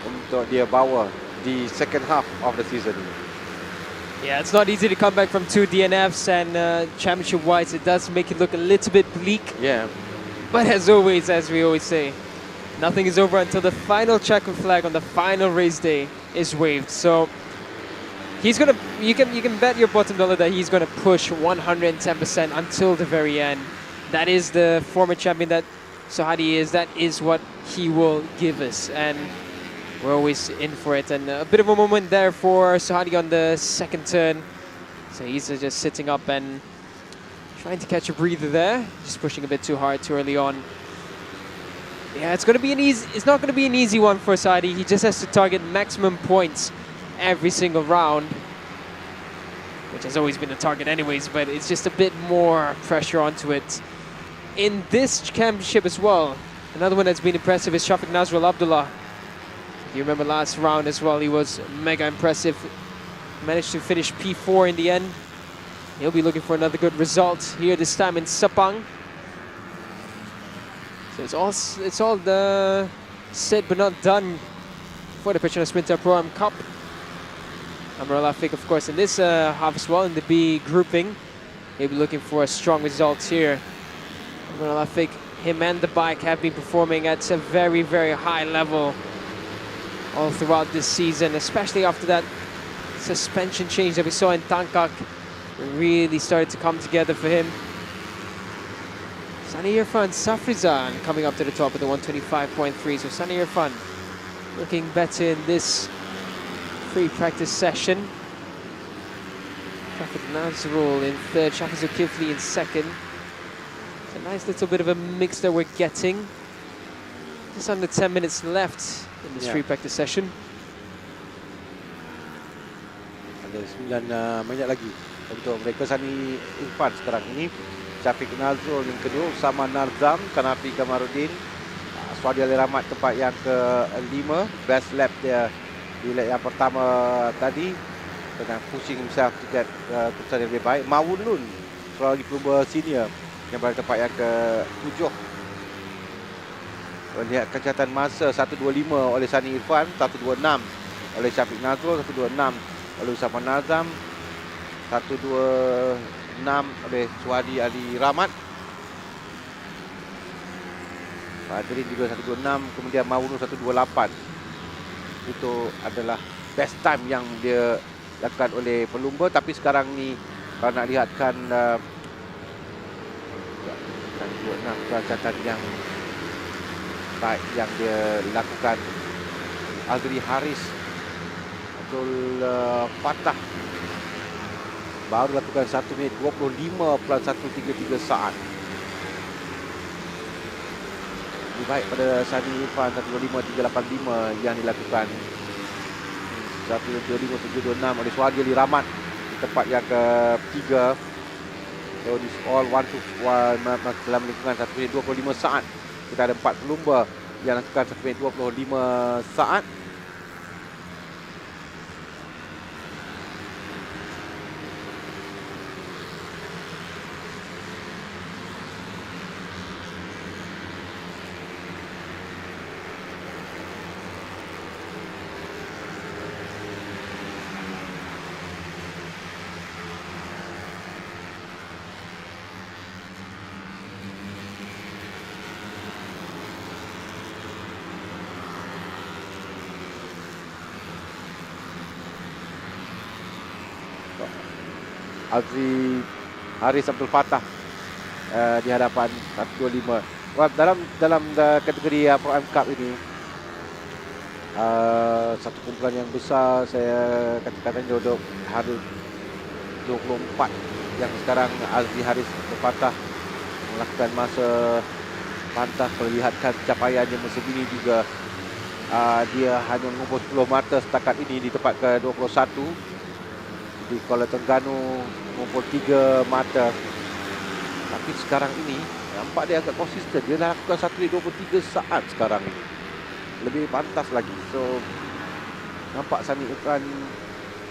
untuk dia bawa di second half of the season ini. Yeah, it's not easy to come back from 2 DNFs, and championship-wise, it does make it look a little bit bleak. Yeah. But as always, as we always say, nothing is over until the final checkered flag on the final race day is waved. So he's gonna, you can bet your bottom dollar that he's gonna push 110% until the very end. That is the former champion that Suhadi is, that is what he will give us. And we're always in for it. And a bit of a moment there for Suhadi on the second turn. So he's just sitting up and trying to catch a breather there. Just pushing a bit too hard too early on. Yeah, it's not going to be an easy one for Suhadi. He just has to target maximum points every single round, which has always been the target anyways, but it's just a bit more pressure onto it. In this championship as well, another one that's been impressive is Shafiq Nazrul Abdullah. If you remember last round as well, he was mega impressive. Managed to finish P4 in the end. He'll be looking for another good result here this time in Sepang. So it's all the said but not done for the Petronas Winter Pro-Am Cup. Amrul Afiq, of course, in this half as well, in the B grouping. He'll be looking for a strong result here. Amrul Afiq, him and the bike have been performing at a very, very high level all throughout this season, especially after that suspension change that we saw in Tangkak. Really started to come together for him. Sani Irfan Safrizan coming up to the top of the 125.3. So Sani Irfan looking better in this free practice session. Shafiq Nazrul in third, Shafiq Zulkifli in second. It's a nice little bit of a mix that we're getting. Just under 10 minutes left in this free practice session. Ada 9 minit lagi untuk mereka. Sani Irfan sekarang ini, Shafiq Nazrul yang kedua, Usama Narzam, Kanafi Kamarudin, Suhadi Ali Rahmat tempat yang ke-5. Best lap dia di lap yang pertama tadi dengan pushing himself to get keputusan yang lebih baik. Mawun Lun, seorang lagi pelumba senior yang berada tempat yang ke-7. Lihat catatan masa 1.25 oleh Sani Irfan, 1.26 oleh Shafiq Nazrul, 1.26 oleh Usama Nazam, 1.26 oleh Suhadi Ali Rahmat. Adrin juga 1.26, kemudian Mawunu 1.28. Itu adalah best time yang dia lakukan oleh pelumba. Tapi sekarang ni kalau nak lihatkan 1.26 catatan yang baik yang dia lakukan. Azri Haris Abdul Fatah baru lakukan 1 minit 25.133 saat. Lebih baik pada Sani Irfan 1.25.385 yang dilakukan 1.25.726 oleh Suhadi Ali Rahmat di tempat yang ke-3. So this all 1 to 1 dalam lingkungan 1 minit 25 saat. Kita ada 4 pelumba yang lakukan 1 minit 25 saat. Azri Haris Abdul Fatah di hadapan 125. Dalam kategori Pro-Am Cup ini satu kumpulan yang besar, saya katakan untuk hari 24 yang sekarang Azri Haris Abdul Fatah melakukan masa pantas, perlihatkan capaiannya musim ini juga. Dia hanya mengumpul 10 mata setakat ini di tempat ke-21. Di Kuala Terengganu mengumpul 3 mata. Tapi sekarang ini nampak dia agak konsisten. Dia dah lakukan 1.23 saat sekarang ini. Lebih pantas lagi. So nampak Sani Irfan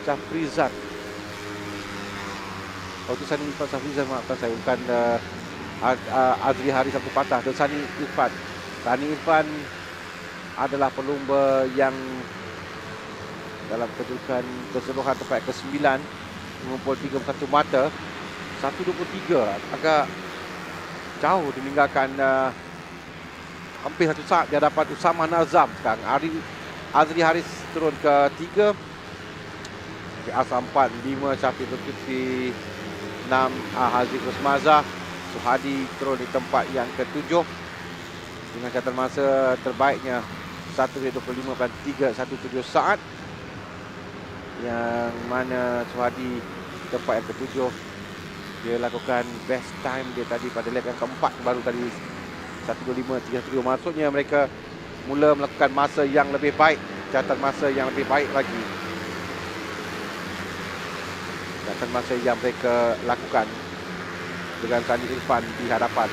Safrizan. Itu Sani Irfan Safrizan, maafkan saya, bukan Azri Haris Abdul Fatah. Dan Sani Irfan adalah pelumba yang dalam kedudukan keseluruhan tempat ke-9 mengumpul 31 mata. 1.23 agak jauh meninggalkan hampir 1 saat di hadapan Usama Nazam sekarang. Azri Haris turun ke 3, Asam 4, 5 Syafiq Zulkifli, 6 Haziq Usmazah. Suhadi turun di tempat yang ke-7. dengan catatan masa terbaiknya 1:25.317 saat, yang mana Suhadi tempat yang ke-7. Dia lakukan best time dia tadi pada lap yang keempat, baru tadi 1:25.37. Maksudnya mereka mula melakukan masa yang lebih baik, catatan masa yang lebih baik lagi. Catatan masa yang mereka lakukan dengan Sani Irfan di hadapan.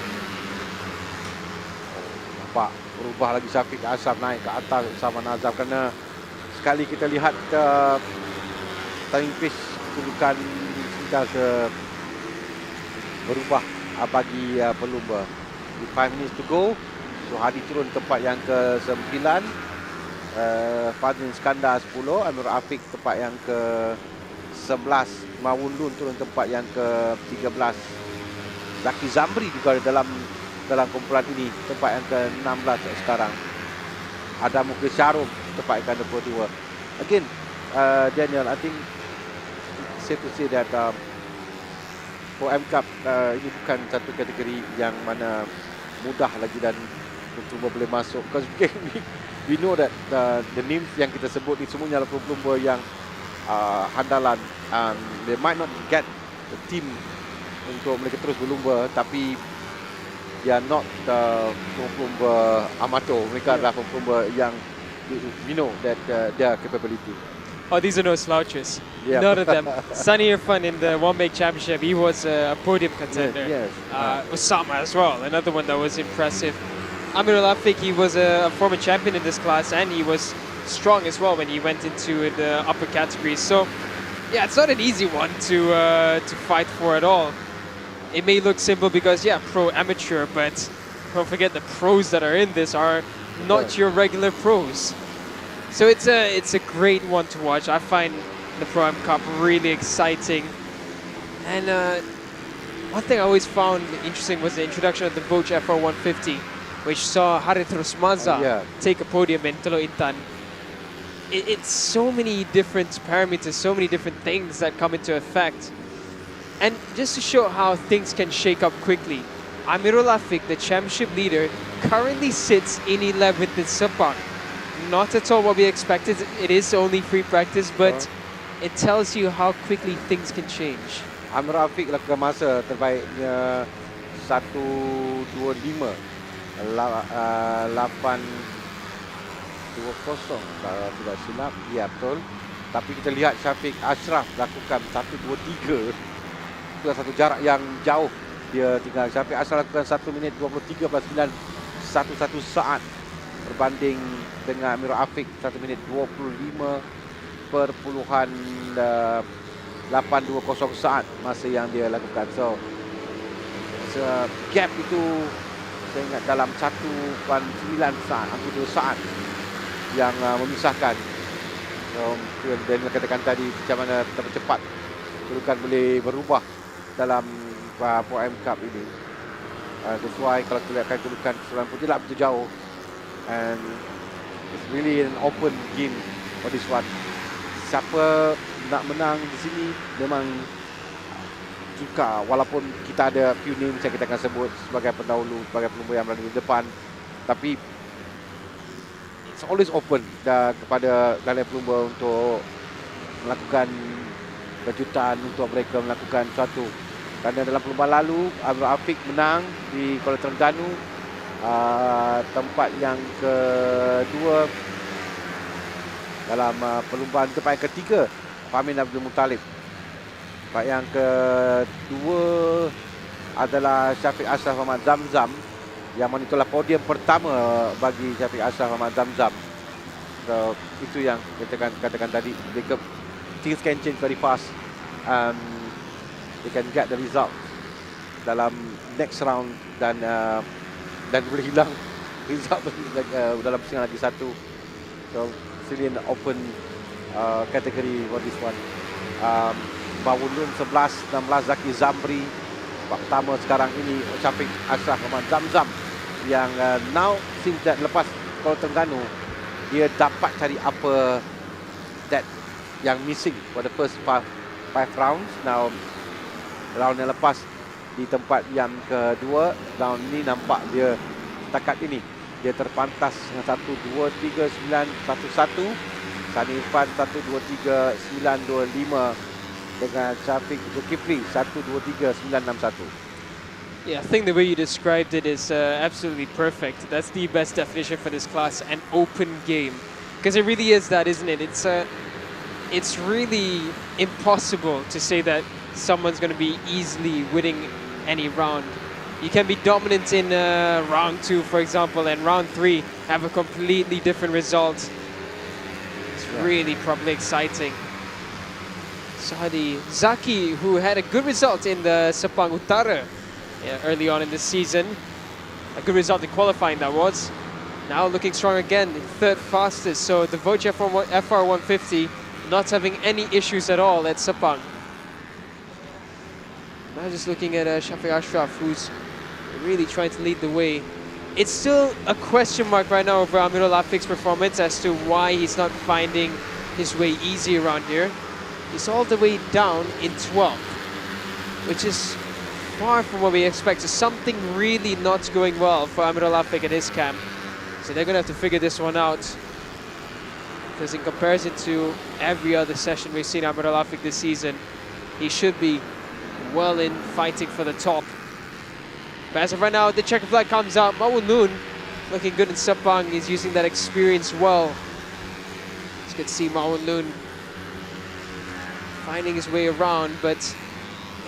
Nampak berubah lagi Syafiq Ashraf naik ke atas sama Nazam, kerana sekali kita lihat timing pace kedudukan sudah berubah bagi pelumba. With 5 minutes to go, Suhadi turun tempat yang ke-9, Fadlin Iskandar 10, Amir Afiq tempat yang ke-11, Mawun Lun turun tempat yang ke-13. Zaki Zamri juga dalam kumpulan ini tempat yang ke-16 sekarang. Ada Muklis Syarum tempat yang ke-22. Again, Daniel, I think it's safe to say that M Cup ini bukan satu kategori yang mana mudah lagi dan pelumba boleh masuk. Because we know that the names yang kita sebut ni semuanya adalah pelumba yang handalan. They might not get the team untuk mereka terus berlumba, tapi they are not pelumba amateur. Mereka adalah pelumba yang we know that their capability. Oh, these are no slouches. Yeah. None of them. Sunny Irfan in the One Big Championship, he was a podium contender. Yes. Osama as well, another one that was impressive. Amir Afiq, he was a former champion in this class, and he was strong as well when he went into the upper categories. So, yeah, it's not an easy one to fight for at all. It may look simple because, yeah, pro amateur, but don't forget the pros that are in this are not your regular pros. So it's a great one to watch. I find the Pro Am Cup really exciting. And one thing I always found interesting was the introduction of the Vogue FR 150, which saw Harith Rosmaza take a podium in Teluk Intan. It's so many different parameters, so many different things that come into effect. And just to show how things can shake up quickly, Amirul Afiq, the championship leader, currently sits in 11th in Sepang. Not at all what we expected. It is only free practice, but it tells you how quickly things can change. Amir Afiq lakukan masa terbaiknya 1:25 8:20 kalau tidak silap. Ya, betul. Tapi kita lihat Syafiq Ashraf lakukan 1:23. Itu satu jarak yang jauh dia tinggal. Syafiq Ashraf lakukan 1 minit 23.911 saat berbanding dengan Amir Afiq 1 minit 25.820 saat masa yang dia lakukan. So gap itu saya ingat dalam 1.9 saat, hampir 2 saat yang memisahkan. So Daniel katakan tadi macam mana betapa cepat kedudukan boleh berubah dalam Pro M Cup ini. That's why kalau kita lihatkan kedudukan keseluruhan pun tidak begitu jauh. And it's really an open game for this one. Siapa nak menang di sini memang suka, walaupun kita ada few names yang kita akan sebut sebagai pendahulu, sebagai pelumba yang berada di depan, tapi it's always open kepada kalian pelumba untuk melakukan kejutan, untuk mereka melakukan sesuatu. Kerana dalam pelumba lalu Amir Afiq menang di Kuala Terengganu, tempat yang kedua dalam perlumbaan tempat yang ketiga Famin Abdul Muttalib. Tempat yang kedua adalah Syafiq Ashraf Ahmad Zamzam, yang mana itulah podium pertama bagi Syafiq Ashraf Ahmad Zamzam. So, itu yang kita katakan tadi, things can change very fast. They can get the result dalam next round dan boleh hilang result dalam pusingan lagi satu. So still in open category for this one. Mawulun 11, 16 Zaki Zamri. Pertama sekarang ini Syafiq Ashraf Ahmad Zamzam yang now seems that lepas Kuala Terengganu dia dapat cari apa that yang missing for the first 5 rounds. Now round yang lepas di tempat yang kedua, round ni nampak dia setakat ini dia terpantas dengan 1-2-3-9-1-1. Sani Irfan 1-2-3-9-2-5 dengan Syafiq Zulkifli 1-2-3-9-6-1. Yeah, I think the way you described it is absolutely perfect. That's the best definition for this class, an open game. Because it really is that, isn't it? It's really impossible to say that someone's going to be easily winning any round. You can be dominant in round 2, for example, and round 3 have a completely different result. It's really probably exciting. Sahadi Zaki, who had a good result in the Sepang Utara early on in the season. A good result in qualifying, that was. Now looking strong again, third fastest. So the Voce FR150 not having any issues at all at Sepang. Now just looking at Shafiq Ashraf, who's really trying to lead the way. It's still a question mark right now over Amirul Afiq's performance as to why he's not finding his way easy around here. He's all the way down in 12th, which is far from what we expect. So something really not going well for Amirul Afiq at his camp. So they're going to have to figure this one out. Because in comparison to every other session we've seen Amirul Afiq this season, he should be well in fighting for the top. But as of right now, the checker flag comes out. Mawun Noon looking good in Sepang. He's using that experience well. It's good to see Mawun Noon finding his way around. But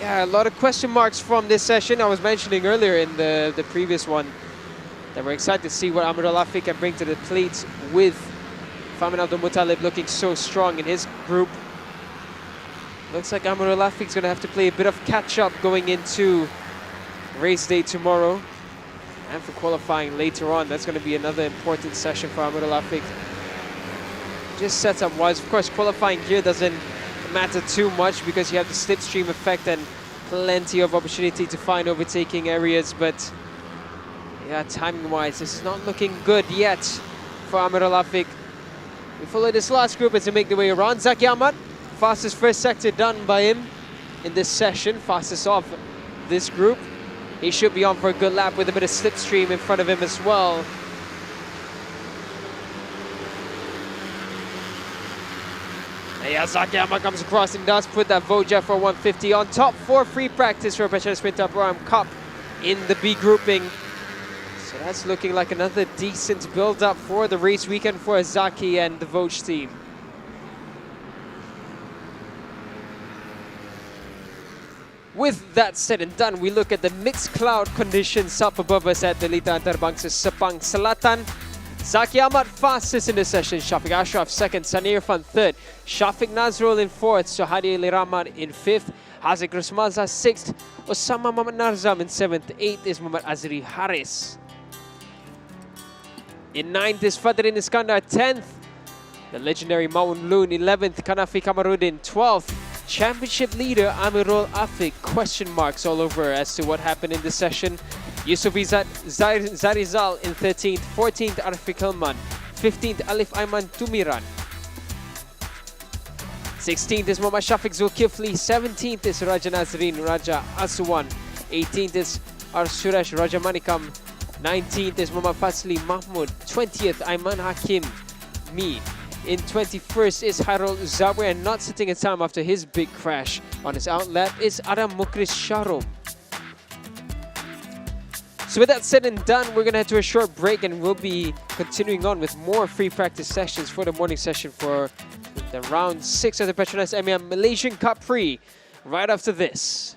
yeah, a lot of question marks from this session. I was mentioning earlier in the previous one that we're excited to see what Amirul Afiq can bring to the plate with Famin Abdul Muttalib looking so strong in his group. Looks like Amirul Afiq's going to have to play a bit of catch-up going into race day tomorrow. And for qualifying later on, that's going to be another important session for Amirul Afiq. Just setup-wise, of course, qualifying here doesn't matter too much because you have the slipstream effect and plenty of opportunity to find overtaking areas. But yeah, timing-wise, this is not looking good yet for Amirul Afiq. We follow this last group as they make their way around. Zaki Ahmad, fastest first sector done by him in this session, fastest off this group. He should be on for a good lap with a bit of slipstream in front of him as well. And yeah, Zaki Ahmad comes across and does put that Voja for 150 on top for free practice for Petronas Mam Cup in the B grouping. So that's looking like another decent build-up for the race weekend for Zaki and the Vogue team. With that said and done, we look at the mixed cloud conditions up above us at the Lita Antarabangsa Sepang Selatan. Zaki Ahmad fastest in the session, Shafiq Ashraf second, Sani Irfan third, Shafiq Nazrul in fourth, Sohadi Ali Rahman in fifth, Haziq Rusmalza sixth, Osama Muhammad Narzam in seventh, eighth is Muhammad Azri Haris. In ninth is Fadrin Iskandar, 10th, the legendary Mawun Loon 11th, Kanafi Kamaruddin 12th, championship leader Amirul Afiq, question marks all over as to what happened in this session. Yusuf Zarizal in 13th, 14th Arfiq Hilman, 15th Alif Aiman Tumiran, 16th is Muhammad Shafiq Zulkifli, 17th is Raja Nazrin Raja Aswan, 18th is Arsuresh Raja Manikam, 19th is Muhammad Fasli Mahmud, 20th Aiman Hakim Me. In 21st is Hairul Zabwe, and not sitting in time after his big crash on his outlap is Adam Mukris Sharom. So with that said and done, we're going to head to a short break and we'll be continuing on with more free practice sessions for the morning session for the round 6 of the Petronas Mam Malaysian Cub Prix right after this.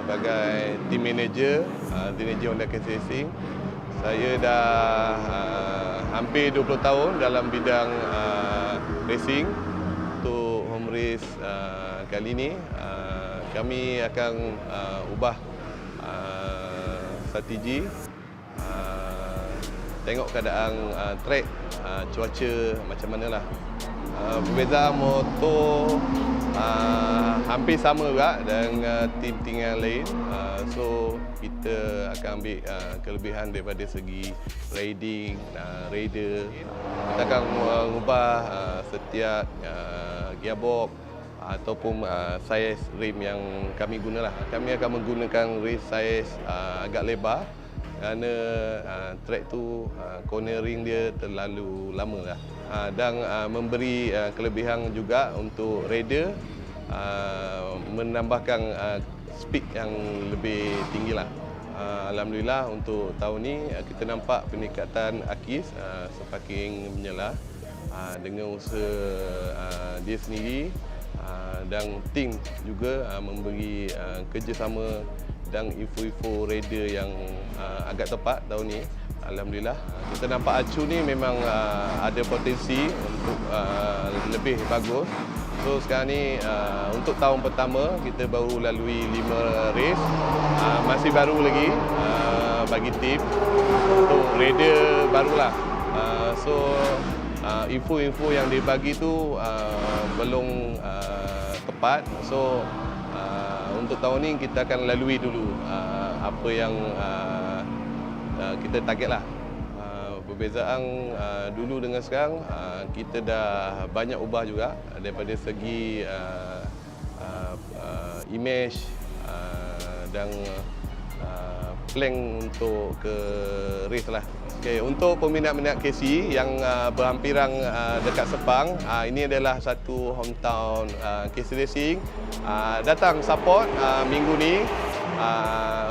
sebagai team manager Honda Case Racing. Saya dah hampir 20 tahun dalam bidang racing. Untuk home race kali ini kami akan ubah strategi, tengok keadaan track, cuaca macam manalah. Perbezaan motor hampir sama juga dengan tim-tim yang lain. So kita akan ambil kelebihan daripada segi riding, rider. Kita akan mengubah setiap gearbox ataupun saiz rim yang kami gunalah. Kami akan menggunakan rim saiz agak lebar kerana track tu cornering dia terlalu lama lah. Dan memberi kelebihan juga untuk rider, menambahkan speed yang lebih tinggi lah. Alhamdulillah untuk tahun ni kita nampak peningkatan Akis semakin menyala dengan usaha dia sendiri dan tim juga memberi kerjasama dan info-info rider yang agak tepat tahun ni. Alhamdulillah kita nampak Acu ni memang ada potensi untuk lebih bagus. So sekarang ni untuk tahun pertama kita baru lalui 5 race, masih baru lagi bagi tim untuk rider barulah. So info-info yang dibagi tu belum tepat. So untuk tahun ni kita akan lalui dulu apa yang kita target lah. Perbezaan dulu dengan sekarang, kita dah banyak ubah juga daripada segi image dan plan untuk ke race lah. Okay, untuk peminat-peminat KC yang berhampiran dekat Sepang, ini adalah satu hometown KC Racing. Datang support minggu ni,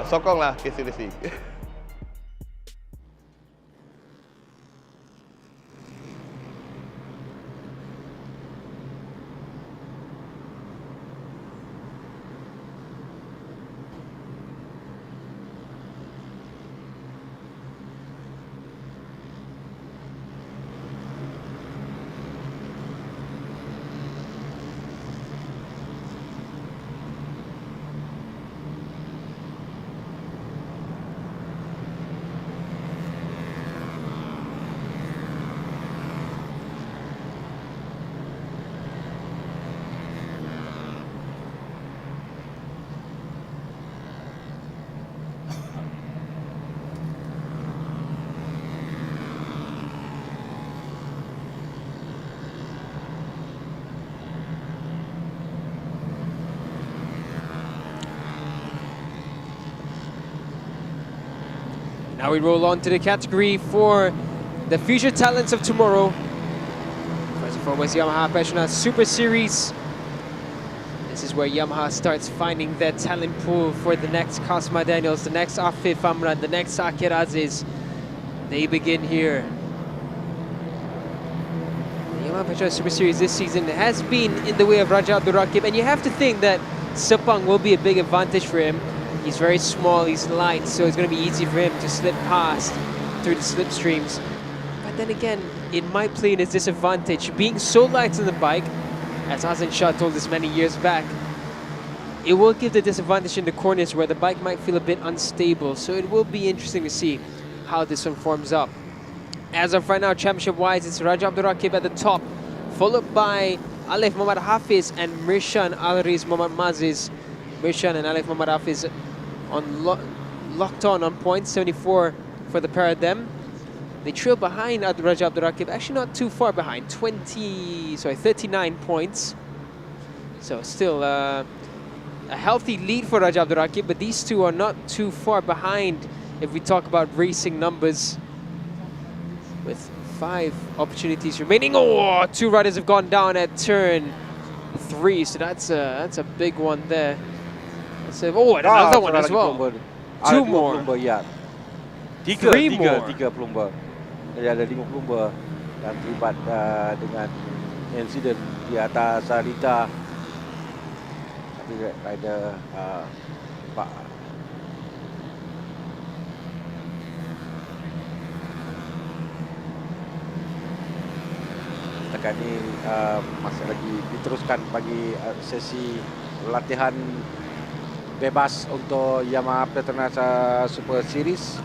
sokonglah KC Racing. Now we roll on to the category for the future talents of tomorrow. First and foremost, Yamaha Petronas Super Series. This is where Yamaha starts finding their talent pool for the next Cosma Daniels, the next Afif Amran, the next Akir Aziz. They begin here. The Yamaha Petronas Super Series this season has been in the way of Raja Abdul Rakib, and you have to think that Sepang will be a big advantage for him. He's very small, he's light, so it's going to be easy for him to slip past through the slipstreams. But then again, it might play in his disadvantage. Being so light on the bike, as Hasan Shah told us many years back, it will give the disadvantage in the corners where the bike might feel a bit unstable. So it will be interesting to see how this one forms up. As of right now, championship-wise, it's Raja Abdul Rakib at the top, followed by Alif Muhammad Hafiz and Mirshan Al-Riz Muhammad Maziz. Mirshan and Alif Muhammad Hafiz locked on points, 74 for the pair of them. They trail behind Raja Abdul Rakib, actually not too far behind, 39 points. So still a healthy lead for Raja Abdul Rakib, but these two are not too far behind if we talk about racing numbers. With 5 opportunities remaining. Oh, 2 riders have gone down at turn 3, so that's a big one there. Oh, and another one as well. 2 more. Ya. 3 more. 3 pelumba. Jadi ada 5 pelumba yang terlibat dengan insiden di atas Rita. Tapi rider nampak. Setakat ni masih lagi diteruskan bagi sesi latihan bebas untuk Yamaha Petronas Super Series.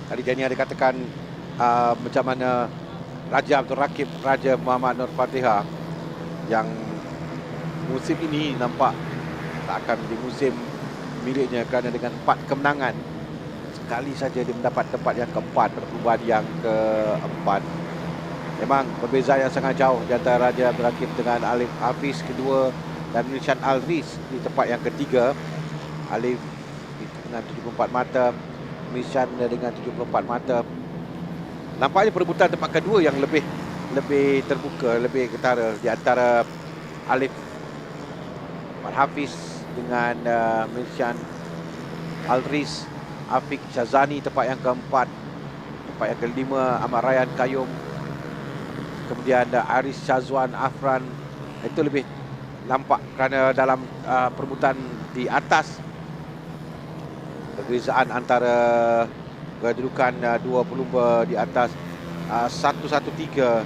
Tadi Daniel dikatakan macam mana Raja Abdul Rakib, Raja Muhammad Nur Fatihah yang musim ini nampak tak akan menjadi musim miliknya kerana dengan 4 kemenangan sekali saja dia mendapat tempat yang keempat pada perlumbaan yang keempat. Memang perbezaan yang sangat jauh di antara Raja Abdul Rakib dengan Alif Hafiz kedua dan Malaysian Alvis di tempat yang ketiga. Alif dengan 74 mata, Malaysian dengan 74 mata. Nampaknya perebutan tempat kedua yang lebih terbuka, lebih ketara di antara Alif Hafiz dengan Malaysian Alris. Afiq Syazani tempat yang keempat, tempat yang kelima Ahmad Rayyan Kayum, kemudian Aris Syazwan Afran. Itu lebih nampak kerana dalam perebutan di atas perbezaan antara kedudukan dua pelumba di atas 113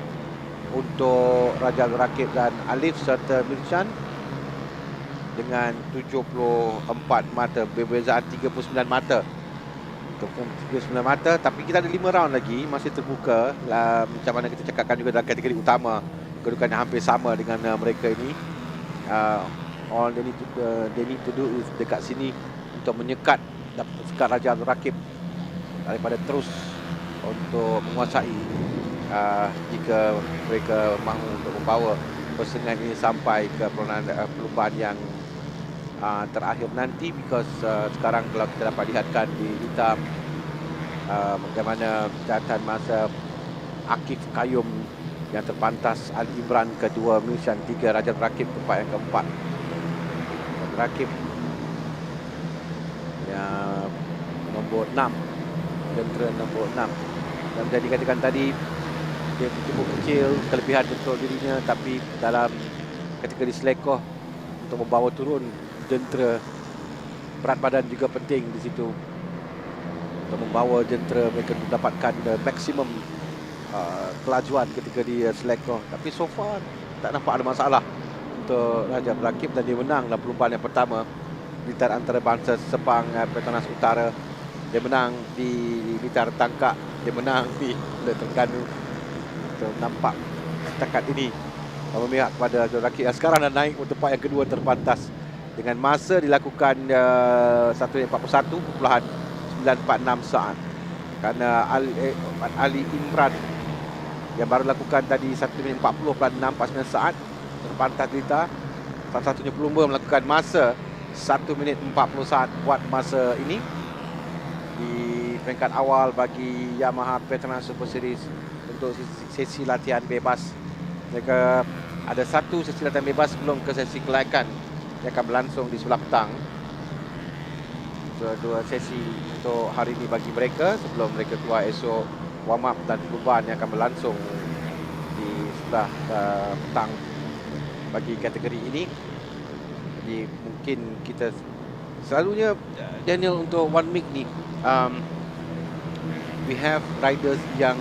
untuk Raja Abdul Rakib dan Alif serta Mirshan dengan 74 mata, perbezaan 39 mata. 39 mata, tapi kita ada 5 round lagi, masih terbuka. Macam mana kita cakapkan juga dalam kategori utama, kedudukannya hampir sama dengan mereka ini. All they need to do is dekat sini untuk menyekat Raja Abdul Rakib daripada terus untuk menguasai jika mereka mahu untuk membawa persaingan ini sampai ke perlumbaan yang terakhir nanti. Because sekarang kalau kita dapat lihatkan di hitam bagaimana catatan masa Akif Kayum yang terpantas, Al Imran kedua, Malaysian 3, Raja Rakib tempat yang keempat. Rakib yang nombor 6, jentera nombor 6. Dan saya dikatakan tadi dia cukup kecil, kelebihan untuk dirinya, tapi dalam kategori selekoh untuk membawa turun jentera, berat badan juga penting di situ untuk membawa jentera mereka mendapatkan maksimum kelajuan ketika di selekoh. Tapi so far tak nampak ada masalah untuk Raja Abdul Rakib dan dia menang dalam perlumbaan yang pertama, militer antarabangsa Sepang Petronas Utara. Dia menang di militer Tangkak, dia menang di Terengganu. Nampak setakat ini memihak kepada Abdul Rakib yang sekarang dah naik untuk tempat yang kedua terpantas dengan masa dilakukan 1:41.946 saat. Kerana Ali Imran yang baru lakukan tadi 1:40.649 saat terpantas Dita. Satu-satunya pelumba melakukan masa 1:40 saat buat masa ini di peringkat awal bagi Yamaha Petronas Super Series untuk sesi latihan bebas. Mereka ada satu sesi latihan bebas sebelum ke sesi kelayakan yang akan berlangsung di sebelah petang. Dua sesi untuk hari ini bagi mereka sebelum mereka keluar esok, warm up dan perlumbaan yang akan berlangsung di sebelah petang bagi kategori ini. Jadi mungkin kita selalunya Daniel untuk one week ni we have riders yang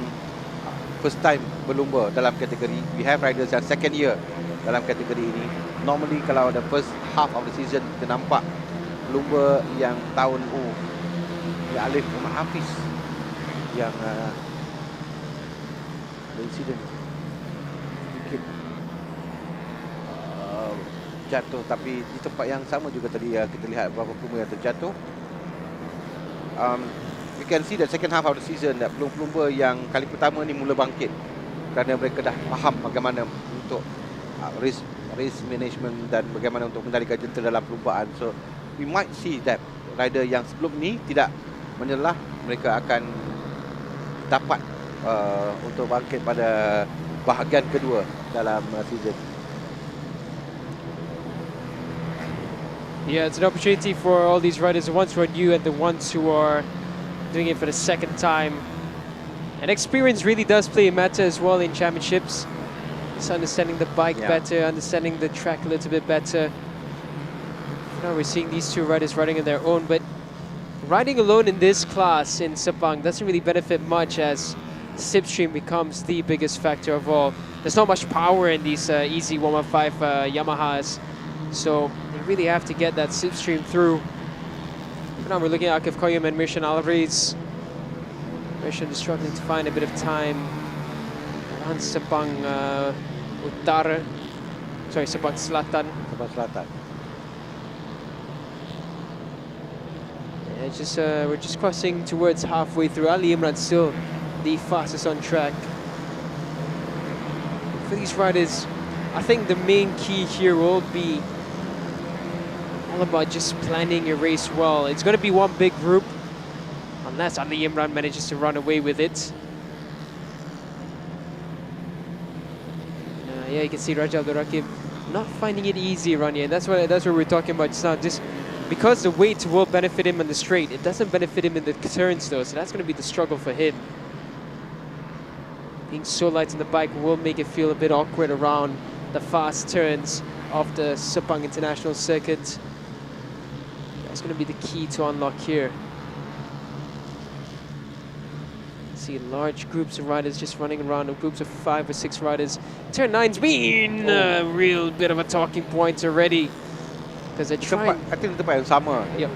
first time berlumba dalam kategori, we have riders yang second year dalam kategori ini. Normally kalau the first half of the season kita nampak pelumba yang tahun ya Alif Muhammad Hafiz yang insiden sedikit jatuh, tapi di tempat yang sama juga tadi kita lihat beberapa pelumba yang terjatuh. We can see that second half of the season that pelumba yang kali pertama ni mula bangkit kerana mereka dah faham bagaimana untuk risk management dan bagaimana untuk mengendalikan jentera dalam perlumbaan. So we might see that rider yang sebelum ni tidak menyelah, mereka akan dapat untuk bangkit pada bahagian kedua dalam season. Yeah, it's an opportunity for all these riders, the ones who are new and the ones who are doing it for the second time. And experience really does play a matter as well in championships. It's understanding the bike better, understanding the track a little bit better. now we're seeing these two riders riding on their own, but riding alone in this class in Sepang doesn't really benefit much, as slipstream becomes the biggest factor of all. There's not much power in these easy 115 Yamahas, so they really have to get that slipstream through. For now we're looking at Akif Koyum and Mirshan Alvarez. Mirshan is struggling to find a bit of time around Sepang Utara. Sorry, Sepang Selatan. Sabah Selatan. Yeah, we're just crossing towards halfway through. Ali Imran still the fastest on track. For these riders, I think the main key here will be all about just planning your race well. It's going to be one big group, unless Ali Imran manages to run away with it. Yeah, you can see Raja Abdul Rakib not finding it easy around here. That's what we're talking about just now. Just because the weight will benefit him on the straight, it doesn't benefit him in the turns though. So that's going to be the struggle for him. Being so light on the bike will make it feel a bit awkward around the fast turns of the Sepang International Circuit. That's going to be the key to unlock here. See large groups of riders just running around, groups of 5 or 6 riders. Turn 9's been a real bit of a talking point already, because they're trying. I think tempat yang sama. Yep.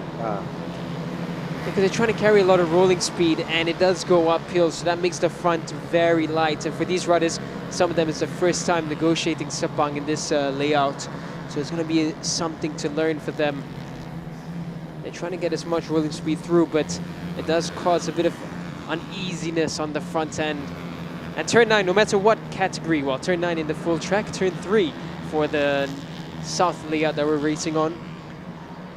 Because they're trying to carry a lot of rolling speed, and it does go uphill, so that makes the front very light. And for these riders, some of them it's the first time negotiating Sepang in this layout, so it's going to be something to learn for them. They're trying to get as much rolling speed through, but it does cause a bit of uneasiness on the front end. And turn 9, no matter what category, well, turn 9 in the full track, turn 3 for the south layout that we're racing on,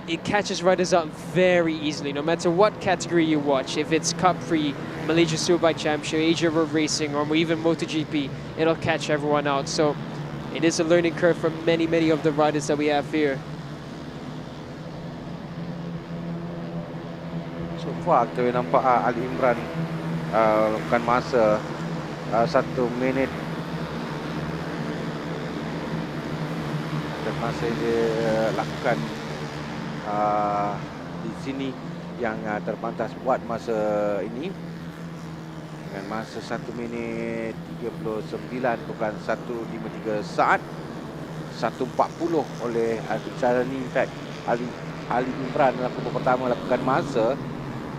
it catches riders up very easily, no matter what category you watch. If it's Cubprix, Malaysia Superbike Championship, Asia Road Racing, or even MotoGP, it'll catch everyone out. So it is a learning curve for many of the riders that we have here. So far kita nampak Ali Imran bukan masa 1 minit dan masa dia lakukan di sini yang terpantas buat masa ini dengan masa 1 minit 39.153 saat, 1.40 oleh cara ni. In fact, Ali Imran dalam kubu pertama lakukan masa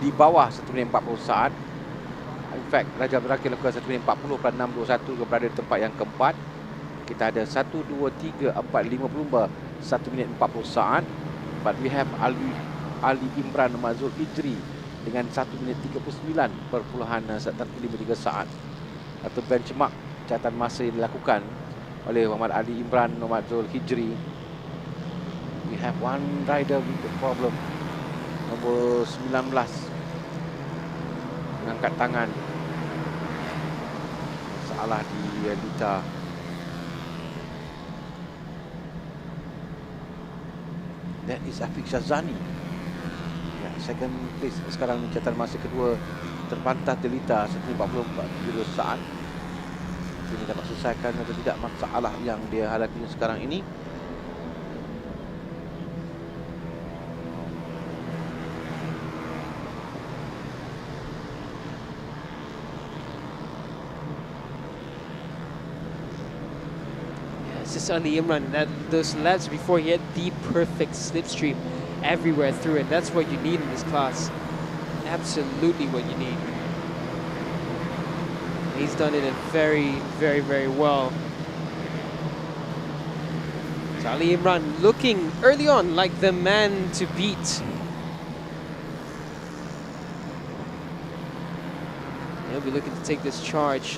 di bawah 1 minit 40 saat. In fact, Raja Berakhir lakukan 1 minit 40.621 berada di tempat yang keempat. Kita ada 1, 2, 3, 4, 5 pelumba 1 minit 40 saat. But we have Ali Imran Mazul Hijri dengan 1 minit 39.153 saat. Atau benchmark catatan masa yang dilakukan oleh Muhammad Ali Imran Mazul Hijri. We have one rider with the problem. Nombor 19 mengangkat tangan. Salah di Lita. That is Afiq Shazani. Ya, second place sekarang ni catatan masa kedua terpantas Delita 1.44 saat. Ini dapat selesaikan atau tidak masalah yang dia hadapi sekarang ini. It's just Ali Imran. Those laps before, he had the perfect slipstream everywhere through it. That's what you need in this class. Absolutely what you need. He's done it very well. So Ali Imran looking early on like the man to beat. He'll be looking to take this charge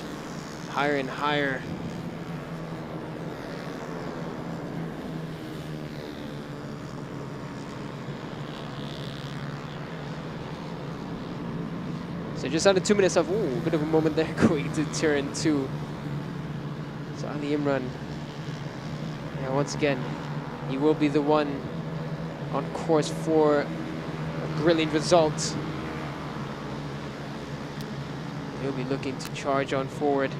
higher and higher. So just under 2 minutes of, a bit of a moment there going to turn 2. So Ali Imran, yeah, once again, he will be the one on course for a brilliant result. He'll be looking to charge on forward.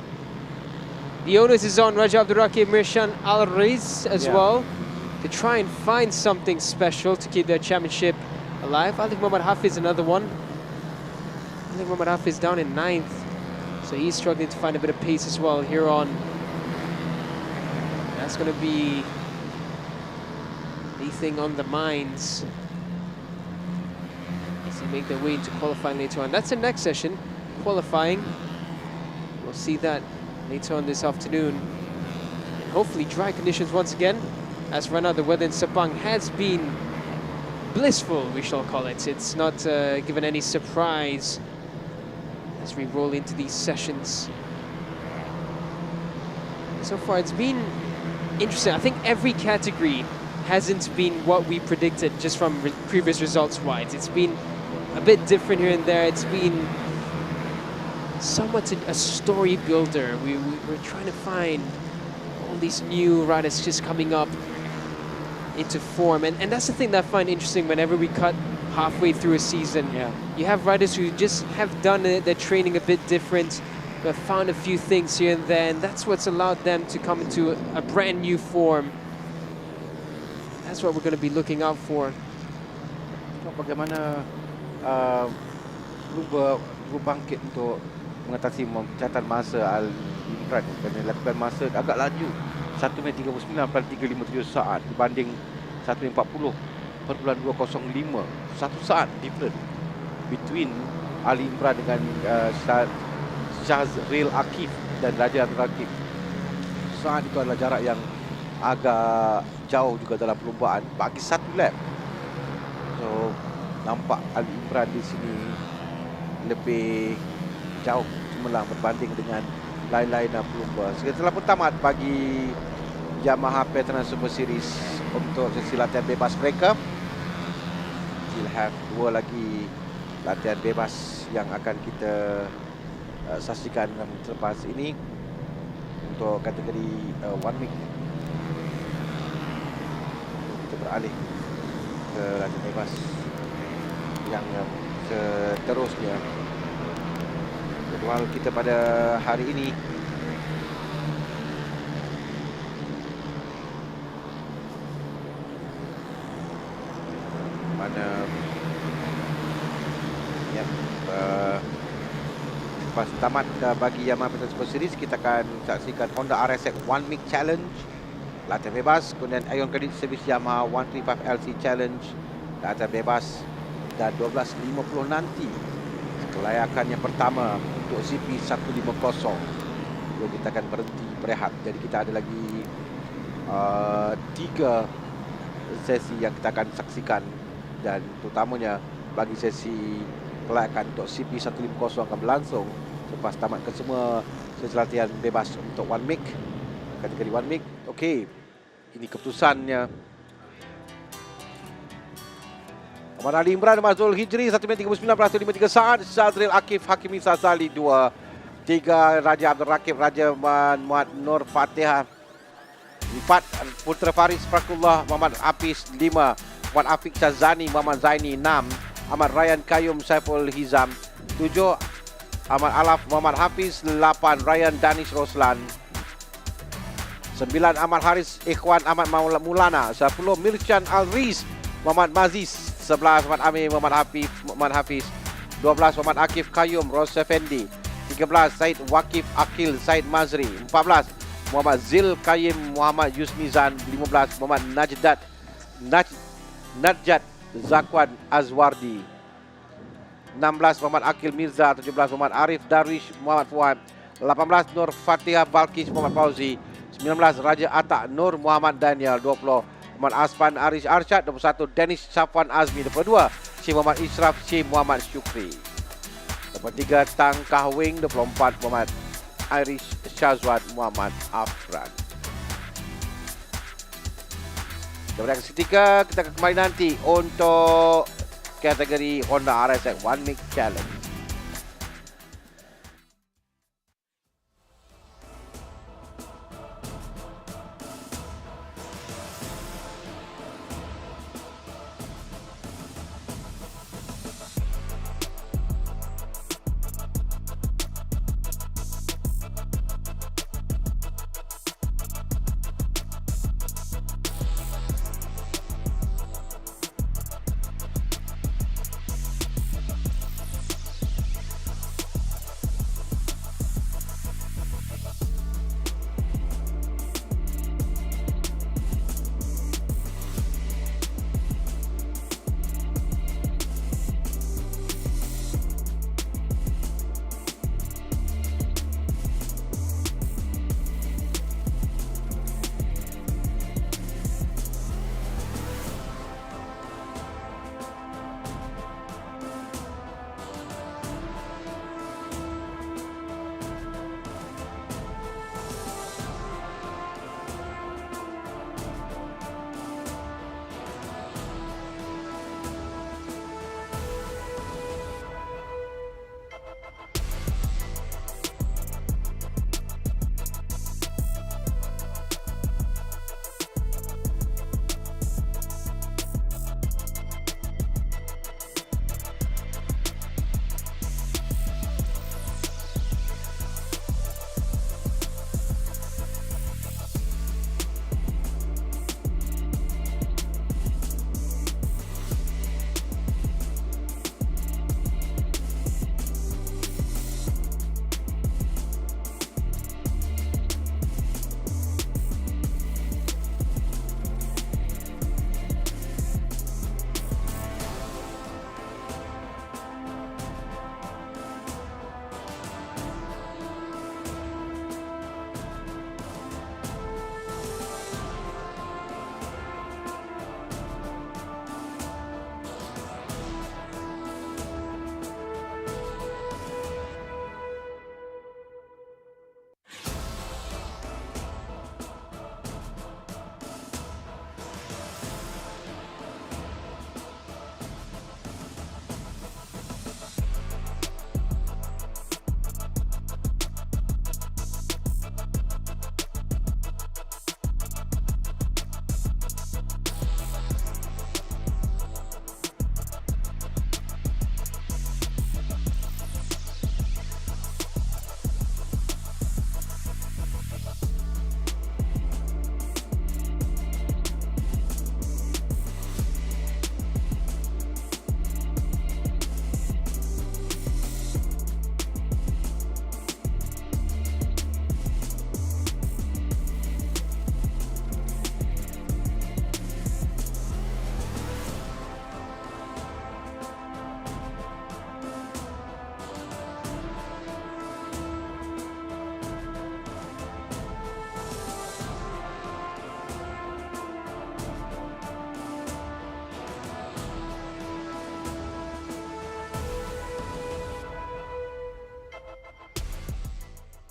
The onus is on Raja Abdul Rakib Mirshan Alvarez as well. to try and find something special to keep their championship alive. I think Muhammad Hafiz another one. I think Muhammad Hafiz down in 9th, so he's struggling to find a bit of pace as well here on. That's going to be anything on the minds as they make their way into qualifying later on. That's the next session, qualifying. We'll see that later on this afternoon. And hopefully dry conditions once again. As right now the weather in Sepang has been blissful, we shall call it. It's not given any surprise as we roll into these sessions. So far it's been interesting. I think every category hasn't been what we predicted just from previous results-wise. It's been a bit different here and there. It's been somewhat a story builder. We're trying to find all these new riders just coming up into form. And that's the thing that I find interesting whenever we cut halfway through a season. Yeah. You have riders who just have done their training a bit different, but found a few things here and there, and that's what's allowed them to come into a brand new form. That's what we're going to be looking out for. Bagaimana berbangkit untuk mengatasi catatan masa Al-Imran kerana lakukan masa agak laju 1 minit 39.357 saat dibanding 1 minit 40.205. 1 saat different between Ali Imran dengan Syazril Akif dan Raja Abdul Rakib. Saat itu adalah jarak yang agak jauh juga dalam perlombaan bagi 1 lap. So nampak Ali Imran di sini lebih jauh cemerlang berbanding dengan lain-lain pelumba. Setelah pun tamat bagi Yamaha Petronas Mam Series untuk sesi latihan bebas mereka. We'll have 2 lagi latihan bebas yang akan kita saksikan selepas ini untuk kategori one week. Kita beralih ke latihan bebas yang seterusnya. Jadual kita pada hari ini mana ya, lepas tamat bagi Yamaha Petronas Mam Series, kita akan saksikan Honda RSX One Week Challenge latihan bebas, kemudian Ion Credit Service Yamaha 135 LC Challenge latihan bebas, dan 12.50 nanti kelayakan yang pertama untuk CP 150. Lalu kita akan berhenti berehat. Jadi kita ada lagi 3 sesi yang kita akan saksikan, dan terutamanya bagi sesi kelayakan untuk CP 150 akan berlangsung selepas tamatkan semua sesi latihan bebas untuk one week, kategori one week. Okey, ini keputusannya. Muhammad Ali Imran Mazul Hijri 1 minit 39.53 saat. Syazril Akif Hakimi Sazali 2. 3 Raja Abdul Rakib Raja Muhammad Nur Fatihah. 4 Putra Faris Fakullah Muhammad Hafiz. 5 Muhammad Afiq Syazani Muhammad Zaini. 6 Ahmad Ryan Kayum Saiful Hizam. 7 Ahmad Alaf Muhammad Hafiz. 8 Ryan Danish Roslan. 9 Ahmad Haris Ikhwan Ahmad Maulana. 10 Mirchan Al-Riz Muhammad Maziz. 11 Muhammad Amir Muhammad Hafiz. 12 Muhammad Akif Kayum Ros Effendi. 13 Said Wakif Akil Said Mazri. 14 Muhammad Zil Kayim Muhammad Yusmizan. 15 Muhammad Najat Zakwan Azwardi. 16 Muhammad Akil Mirza. 17 Muhammad Arif Darwish Muhammad Fuad. 18 Nur Fatihah Balkis Muhammad Fauzi. 19 Raja Atak Nur Muhammad Daniel. 20 Muhammad Aspan Arish Arsyad. 21 Danish Safwan Azmi. 22 Syekh Muhammad Ishraf Syekh Muhammad Syukri. 23 Tang Kahwing. 24 Muhammad Irish Syazwad Muhammad Afran. Daripada ketika kita akan kembali nanti untuk kategori Honda RSX One Week Challenge.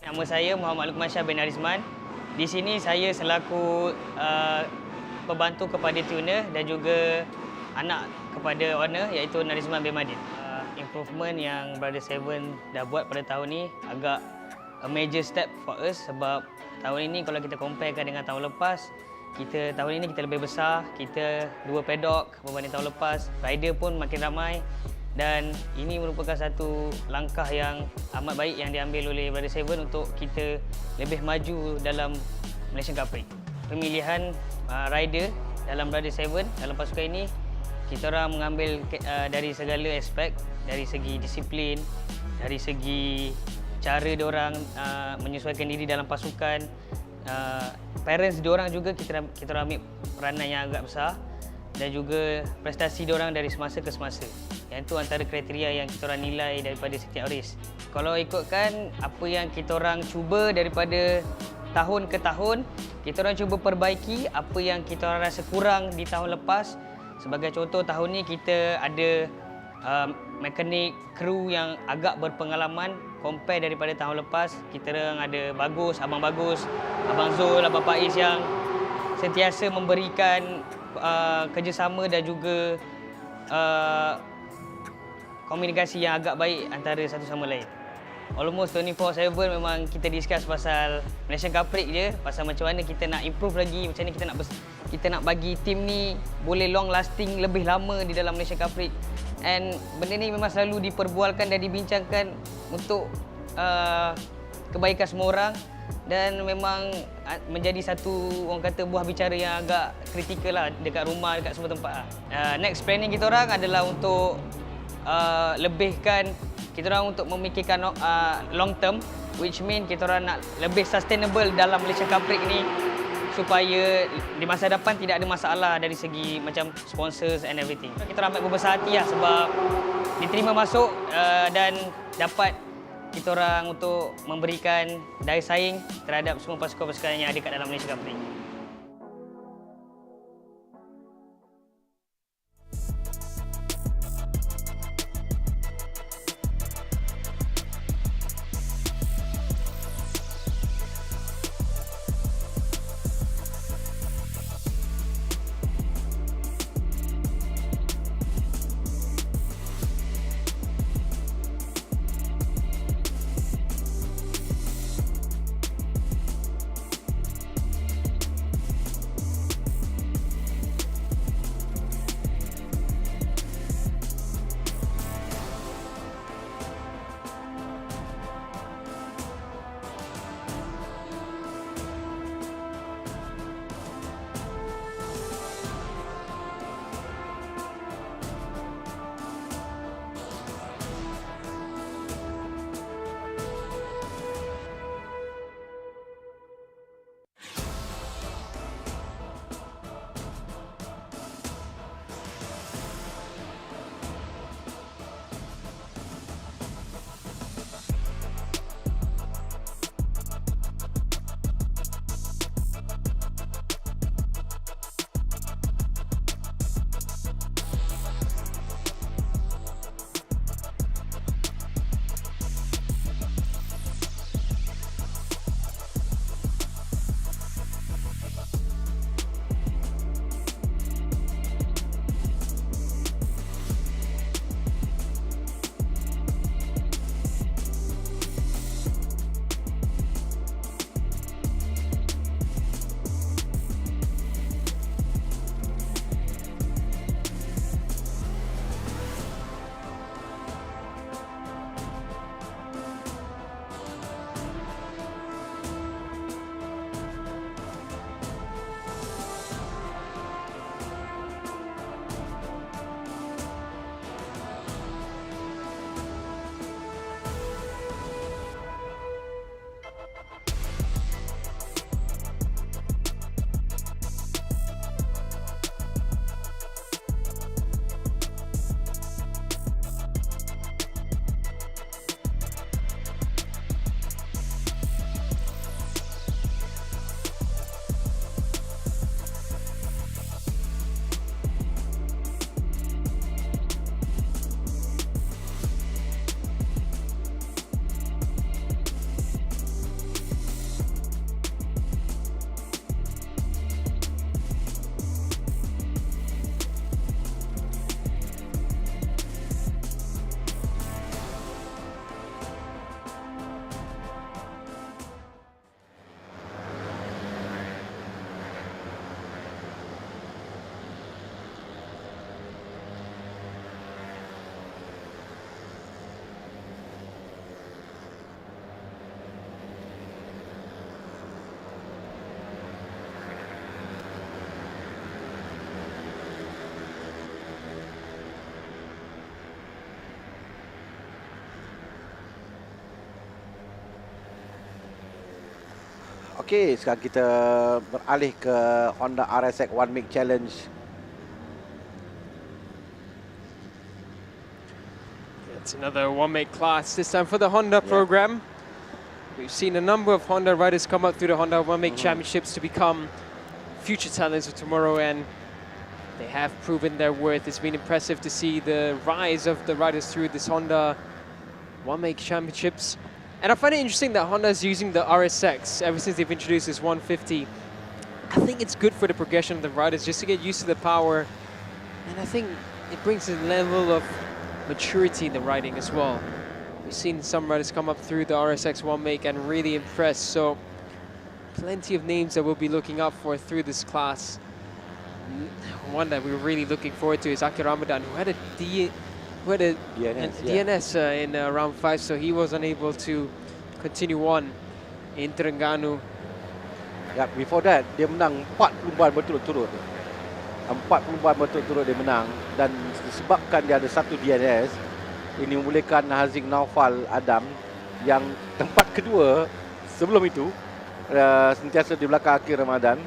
Nama saya Muhammad Lukman Shah bin Arisman. Di sini saya selaku pembantu kepada tuner dan juga anak kepada owner iaitu Narizman bin Madin. Improvement yang Brother Seven dah buat pada tahun ni agak a major step for us sebab tahun ini kalau kita comparekan dengan tahun lepas, tahun ini kita lebih besar, kita 2 pedok berbanding tahun lepas, rider pun makin ramai dan ini merupakan satu langkah yang amat baik yang diambil oleh Brother Seven untuk kita lebih maju dalam Malaysian Cub Prix. Pemilihan rider dalam Brother Seven dalam pasukan ini, kita orang mengambil dari segala aspek, dari segi disiplin, dari segi cara diorang menyesuaikan diri dalam pasukan, parents diorang juga kita orang ambil peranan yang agak besar dan juga prestasi diorang dari semasa ke semasa. Yang itu antara kriteria yang kita orang nilai daripada setiap race. Kalau ikutkan apa yang kita orang cuba daripada tahun ke tahun, kita orang cuba perbaiki apa yang kita orang rasa kurang di tahun lepas. Sebagai contoh, tahun ni kita ada mekanik, kru yang agak berpengalaman compare daripada tahun lepas. Kita orang ada Bagus, Abang Zul, Abang Faiz yang sentiasa memberikan kerjasama dan juga komunikasi yang agak baik antara satu sama lain. Almost 24/7 memang kita discuss pasal Malaysian Cub Prix je, pasal macam mana kita nak improve lagi, macam mana kita nak bagi tim ni boleh long lasting lebih lama di dalam Malaysian Cub Prix. And benda ni memang selalu diperbualkan dan dibincangkan untuk kebaikan semua orang dan memang menjadi satu orang kata buah bicara yang agak kritikal lah dekat rumah, dekat semua tempat lah. Next planning kita orang adalah untuk lebihkan kita orang untuk memikirkan long term, which mean kita orang nak lebih sustainable dalam Malaysian Cub Prix ni supaya di masa depan tidak ada masalah dari segi macam sponsors and everything. Kita orang ambil berbesar hati lah sebab diterima masuk dan dapat kita orang untuk memberikan daya saing terhadap semua pasukan-pasukan yang ada kat dalam Malaysian Cub Prix. Okey, sekarang kita beralih ke Honda RSX One Make Challenge. It's another one-make class, this time for the Honda program. We've seen a number of Honda riders come up through the Honda one-make championships to become future talents of tomorrow, and they have proven their worth. It's been impressive to see the rise of the riders through this Honda one-make championships. And I find it interesting that Honda is using the RSX ever since they've introduced this 150. I think it's good for the progression of the riders just to get used to the power. And I think it brings a level of maturity in the riding as well. We've seen some riders come up through the RSX one-make and really impress. So plenty of names that we'll be looking up for through this class. One that we're really looking forward to is Akir Ramadan, who had a DNS in round 5, so he was unable to continue on in Terengganu. Ya, before that dia menang 4 perlumbaan berturut-turut. 4 perlumbaan berturut-turut dia menang, dan disebabkan dia ada satu DNS, ini membolehkan Haziq Naufal Adam yang tempat kedua sebelum itu sentiasa di belakang Akir Ramadan.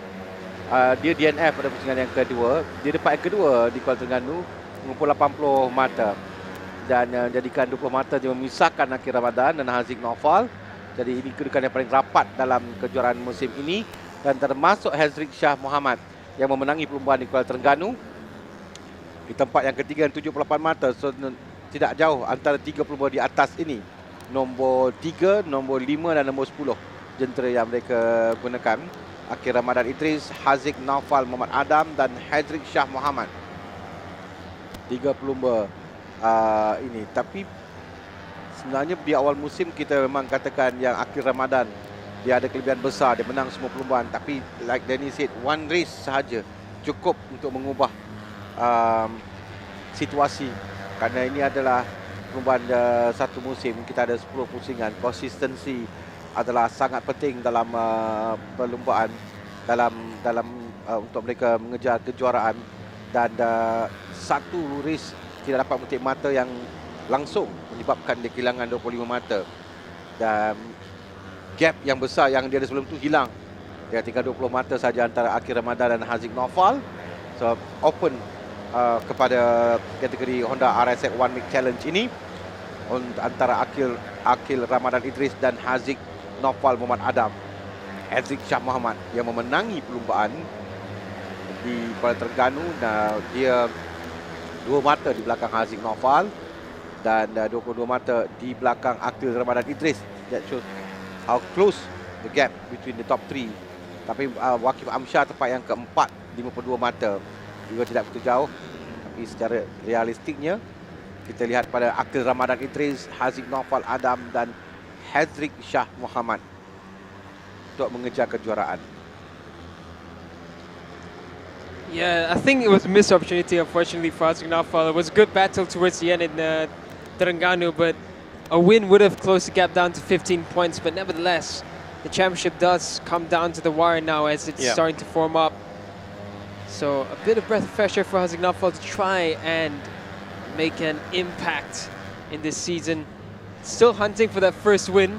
Dia DNF pada pusingan yang kedua. Dia dapat yang kedua di Kuala Terengganu mengumpul 80 mata, dan jadikan 20 mata dia memisahkan Akir Ramadan dan Haziq Naufal. Jadi ini kedudukan yang paling rapat dalam kejuaraan musim ini, dan termasuk Hazrik Shah Muhammad yang memenangi perlumbaan di Kuala Terengganu di tempat yang ketiga dan 78 mata. So tidak jauh antara 3 pelumba di atas ini, nombor 3, nombor 5 dan nombor 10 jentera yang mereka gunakan. Akir Ramadan Idris, Haziq Naufal Muhammad Adam dan Hazrik Shah Muhammad. 3 pelumba ini. Tapi sebenarnya di awal musim kita memang katakan yang Akir Ramadan dia ada kelebihan besar, dia menang semua perlumbaan. Tapi like Danny said, one race sahaja cukup untuk mengubah situasi, kerana ini adalah perlumbaan satu musim. Kita ada 10 pusingan. Konsistensi adalah sangat penting dalam perlumbaan, dalam untuk mereka mengejar kejuaraan. Dan satu race tidak dapat mengutip mata yang langsung menyebabkan dia kehilangan 25 mata, dan gap yang besar yang dia ada sebelum tu hilang. Dia tinggal 20 mata saja antara Akir Ramadan dan Haziq Naufal. So open kepada kategori Honda RSX One Make Challenge ini antara Akil Ramadan Idris dan Haziq Naufal Muhammad Adam. Hazrik Shah Muhammad yang memenangi perlumbaan di Kuala Terengganu, dan dia 2 mata di belakang Haziq Naufal dan 22 mata di belakang Akil Ramadan Idris. That shows how close the gap between the top 3. Tapi Waqif Amsyar tempat yang keempat, 52 mata, juga tidak begitu jauh. Tapi secara realistiknya kita lihat pada Akil Ramadan Idris, Haziq Naufal Adam dan Hazrik Shah Muhammad untuk mengejar kejuaraan. Yeah, I think it was a missed opportunity, unfortunately, for Haziq Naufal. It was a good battle towards the end in Terengganu, but a win would have closed the gap down to 15 points. But nevertheless, the championship does come down to the wire now as it's starting to form up. So a bit of breath of fresh air for Haziq Naufal to try and make an impact in this season. Still hunting for that first win.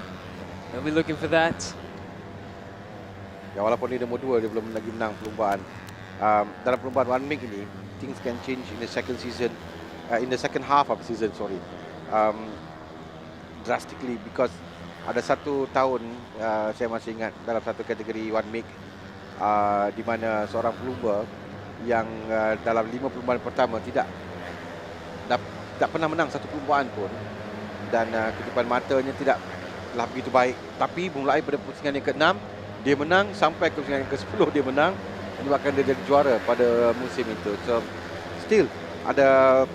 They'll be looking for that. Ya, walaupun dia nombor 2, dia belum lagi menang perlumbaan. Dalam perlumbaan One Make ini, things can change in the second season, in the second half of the season, drastically, because ada satu tahun saya masih ingat dalam satu kategori One Make di mana seorang pelumba yang dalam 5 perlumbaan pertama tidak pernah menang satu perlumbaan pun, dan kutipan matanya tidaklah begitu baik. Tapi mulai pada pusingan yang ke-6 dia menang, sampai ke pusingan yang ke-10 dia menang, menyebabkan dia jadi juara pada musim itu. So still ada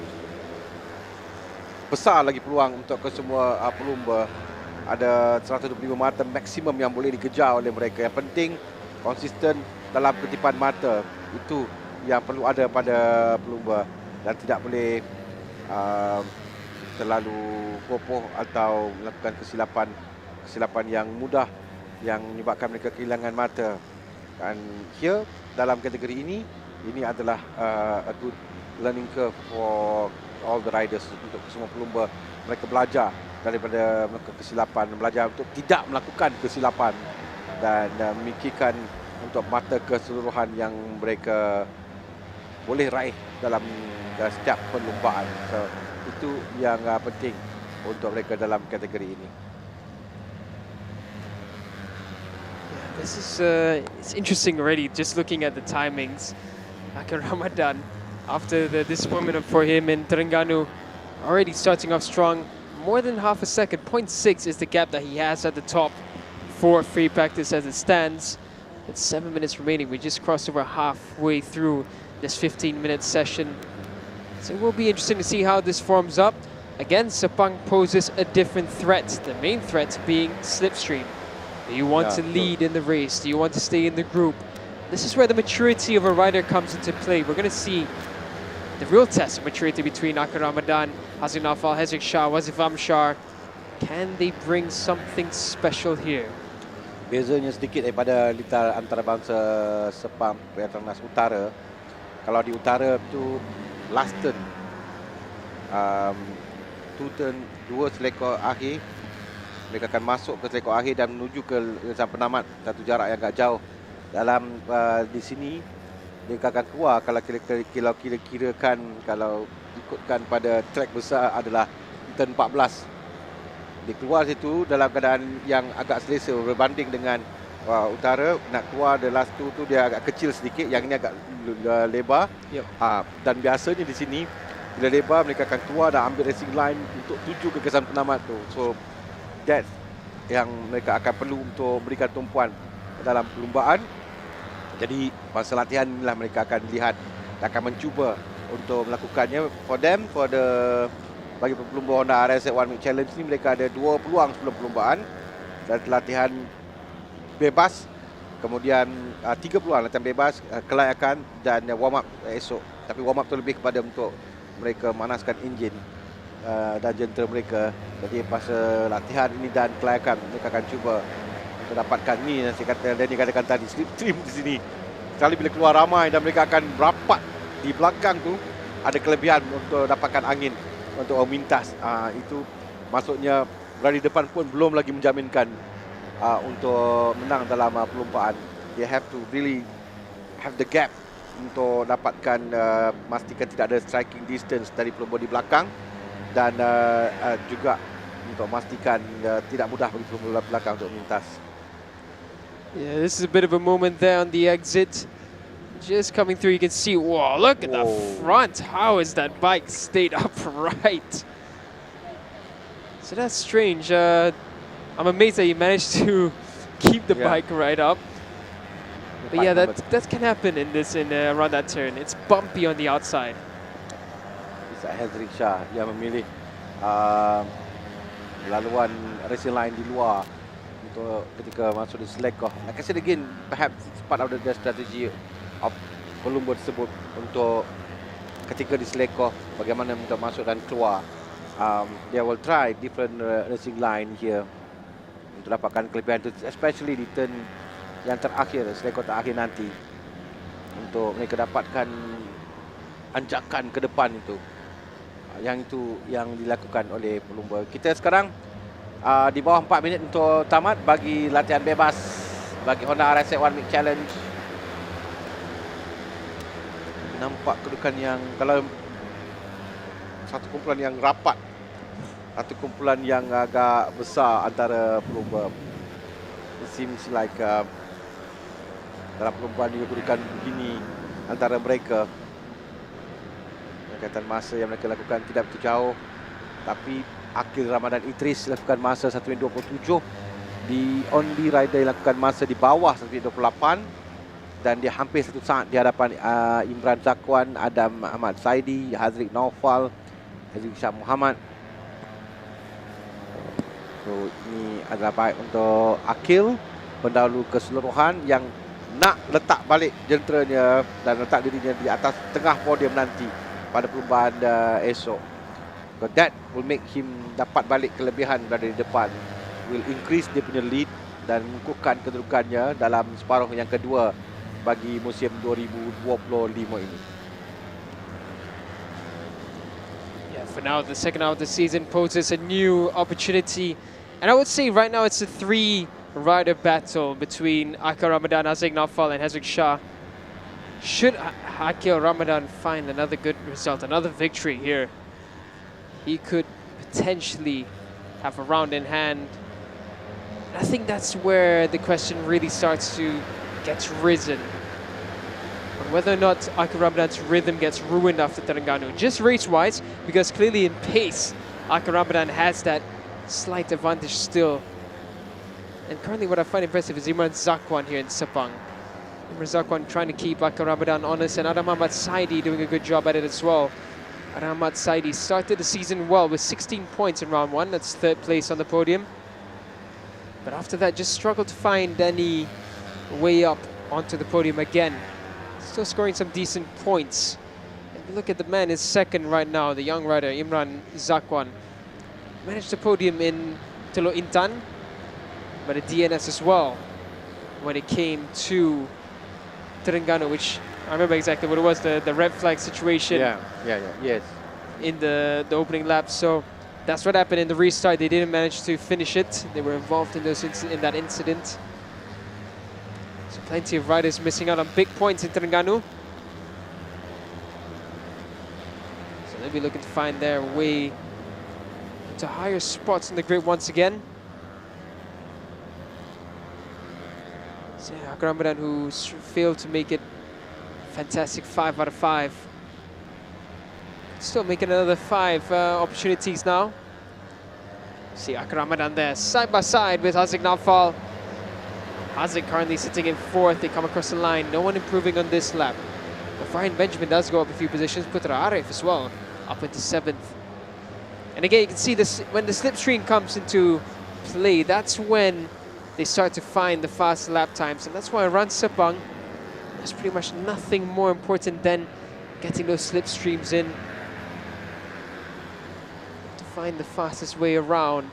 besar lagi peluang untuk kesemua pelumba. Ada 125 mata maksimum yang boleh dikejar oleh mereka. Yang penting konsisten dalam kutipan mata, itu yang perlu ada pada pelumba, dan tidak boleh terlalu kopoh atau melakukan kesilapan yang mudah yang menyebabkan mereka kehilangan mata. Dan here dalam kategori ini adalah a good learning curve for all the riders, untuk semua pelumba. Mereka belajar daripada melakukan kesilapan, belajar untuk tidak melakukan kesilapan. dan memikirkan untuk mata keseluruhan yang mereka boleh raih dalam setiap perlumbaan. So, itu yang penting untuk mereka dalam kategori ini. This is it's interesting already. Just looking at the timings, Akhir Ramadan, after the disappointment for him in Terengganu, already starting off strong. More than half a second. 0.6 is the gap that he has at the top for free practice as it stands. It's 7 minutes remaining. We just crossed over halfway through this 15-minute session. So it will be interesting to see how this forms up. Again, Sepang poses a different threat. The main threat being slipstream. Do you want to lead in the race? Do you want to stay in the group? This is where the maturity of a rider comes into play. We're going to see the real test of maturity between Akhir Ramadan, Hazim Naufal, Hezrik Shah, Wazif Amshar. Can they bring something special here? Bezanya sedikit daripada litar antarabangsa Sepang Petronas Utara. Kalau di Utara tu last turn, dua selekor akhir, mereka akan masuk ke selekor akhir dan menuju ke garis penamat satu jarak yang agak jauh. Dalam di sini mereka akan keluar kalau kira-kirakan, kalau ikutkan pada track besar adalah turn 14. Dia keluar situ dalam keadaan yang agak selesa berbanding dengan Utara. Nak keluar the last tu dia agak kecil sedikit, yang ini agak lebar. Dan biasanya di sini bila lebar mereka akan keluar dan ambil racing line untuk tuju ke garis penamat tu. So that's yang mereka akan perlu untuk berikan tumpuan dalam perlumbaan. Jadi masa latihan inilah mereka akan lihat, akan mencuba untuk melakukannya. Bagi pelumba Honda RS One Week Challenge ni, mereka ada 2 peluang sebelum perlumbaan dan latihan bebas, kemudian 3 peluang latihan bebas, kelayakan dan warm up esok. Tapi warm up tu lebih kepada untuk mereka manaskan enjin dan jentera mereka. Jadi pasal latihan ini dan kelayakan, mereka akan cuba untuk dapatkan ni, saya kata Danny katakan tadi, slipstream di sini. Sekali bila keluar ramai dan mereka akan rapat di belakang tu, ada kelebihan untuk dapatkan angin untuk memintas. Itu maksudnya berada di depan pun belum lagi menjaminkan untuk menang dalam perlumbaan. They have to really have the gap untuk dapatkan pastikan tidak ada striking distance dari pelumba di belakang, dan juga untuk memastikan tidak mudah bagi pelumba belakang untuk memintas. Yeah, this is a bit of a moment there on the exit. Just coming through, you can see, wow, look at the front. How is that bike stayed upright? So that's strange. I'm amazed that he managed to keep the bike right up. But yeah, that can happen in around that turn. It's bumpy on the outside. Bisa Hezrik Shah yang memilih laluan racing line di luar untuk ketika masuk di selekor. Like I said again, perhaps it's part of the strategy of pelumba tersebut untuk ketika di selekor bagaimana untuk masuk dan keluar. They will try different racing line here untuk dapatkan kelebihan itu, especially di turn yang terakhir, selekor terakhir nanti, untuk mereka dapatkan anjakan ke depan itu. Yang itu yang dilakukan oleh pelumba. Kita sekarang di bawah 4 minit untuk tamat bagi latihan bebas bagi Honda RS One Week Challenge. Nampak kedudukan yang, kalau satu kumpulan yang rapat, satu kumpulan yang agak besar antara pelumba. It seems like dalam perlumbaan juga kedudukan begini antara mereka. Kaitan masa yang mereka lakukan tidak begitu jauh, tapi Akhir Ramadan Idris lakukan masa 1 minit 27. Di only rider yang lakukan masa di bawah 1 minit 28, dan dia hampir 1 saat di hadapan Imran Zakwan, Adam Ahmad Saidi, Hazrik Naufal, Hezrik Shah Muhammad. So ini adalah baik untuk Akhil, pendahulu keseluruhan yang nak letak balik jenteranya dan letak dirinya di atas tengah podium nanti pada perlumbaan esok. So that will make him dapat balik kelebihan berada di depan, will increase dia punya lead dan mengukuhkan kedudukannya dalam separuh yang kedua bagi musim 2025 ini. Yeah, for now the second half of the season poses a new opportunity, and I would say right now it's a 3 rider battle between Akil Ramadan, Haziq Naufal and Hezrick Shah. Should Akil Ramadan find another good result, another victory here, he could potentially have a round in hand. I think that's where the question really starts to get risen. On whether or not Akil Ramadan's rhythm gets ruined after Terengganu. Just race-wise, because clearly in pace, Akil Ramadan has that slight advantage still. And currently what I find impressive is Imran Zakwan here in Sepang. Imran Zakwan trying to keep Akil Ramadan honest, and Adam Ahmad Saidi doing a good job at it as well. Adam Ahmad Saidi started the season well with 16 points in round 1. That's 3rd place on the podium. But after that, just struggled to find any way up onto the podium again. Still scoring some decent points. And look at the man is 2nd right now, the young rider, Imran Zakwan. Managed the podium in Teluk Intan, but a DNS as well when it came to Terengganu, which I remember exactly what it was, the red flag situation. Yes. In the opening lap. So that's what happened in the restart. They didn't manage to finish it. They were involved in that incident. So plenty of riders missing out on big points in Terengganu. So they'll be looking to find their way to higher spots in the grid once again. So Akil Ramadan, who failed to make it, fantastic 5 out of 5. Still making another 5 opportunities now. See Akil Ramadan there, side by side with Haziq Naufal. Haziq currently sitting in 4th. They come across the line. No one improving on this lap. But Farhan Benjamin does go up a few positions. Putra Arif as well, up into 7th. And again, you can see this when the slipstream comes into play. That's when they start to find the fast lap times, and that's why around Sepang, there's pretty much nothing more important than getting those slipstreams in to find the fastest way around.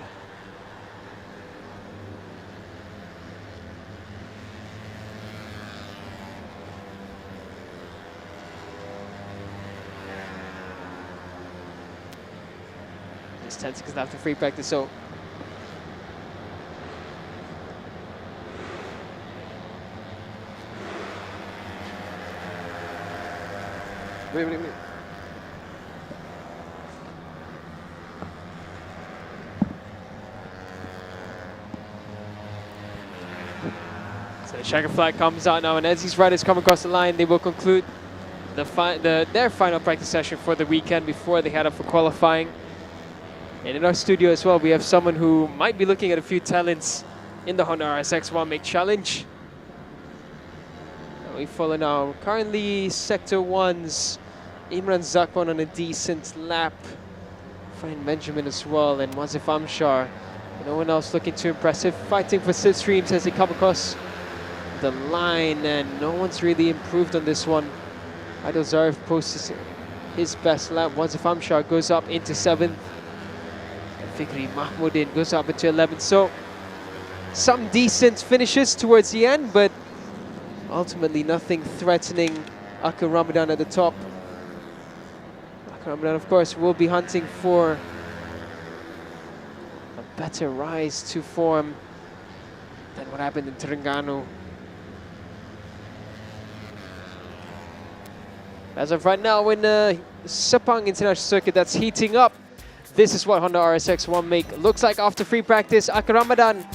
Just 10 seconds after free practice, so Wait. So the checker flag comes out now, and as these riders come across the line, they will conclude their final practice session for the weekend before they head up for qualifying. And in our studio as well, we have someone who might be looking at a few talents in the Honda RSX One Make Challenge. And we follow now currently Sector 1's Imran Zakwan on a decent lap. Farhan Benjamin as well, and Wazif Amshar. No one else looking too impressive. Fighting for slipstreams as they come across the line, and no one's really improved on this one. Adil Zarif posts his best lap. Wazif Amshar goes up into 7th. Fikri Mahmoudin goes up into 11th. So some decent finishes towards the end, but ultimately nothing threatening Akil Ramadan at the top. Ramadan, of course, will be hunting for a better rise to form than what happened in Terengganu. As of right now, in Sepang International Circuit that's heating up, this is what Honda RSX One Make looks like after free practice. Akil Ramadan,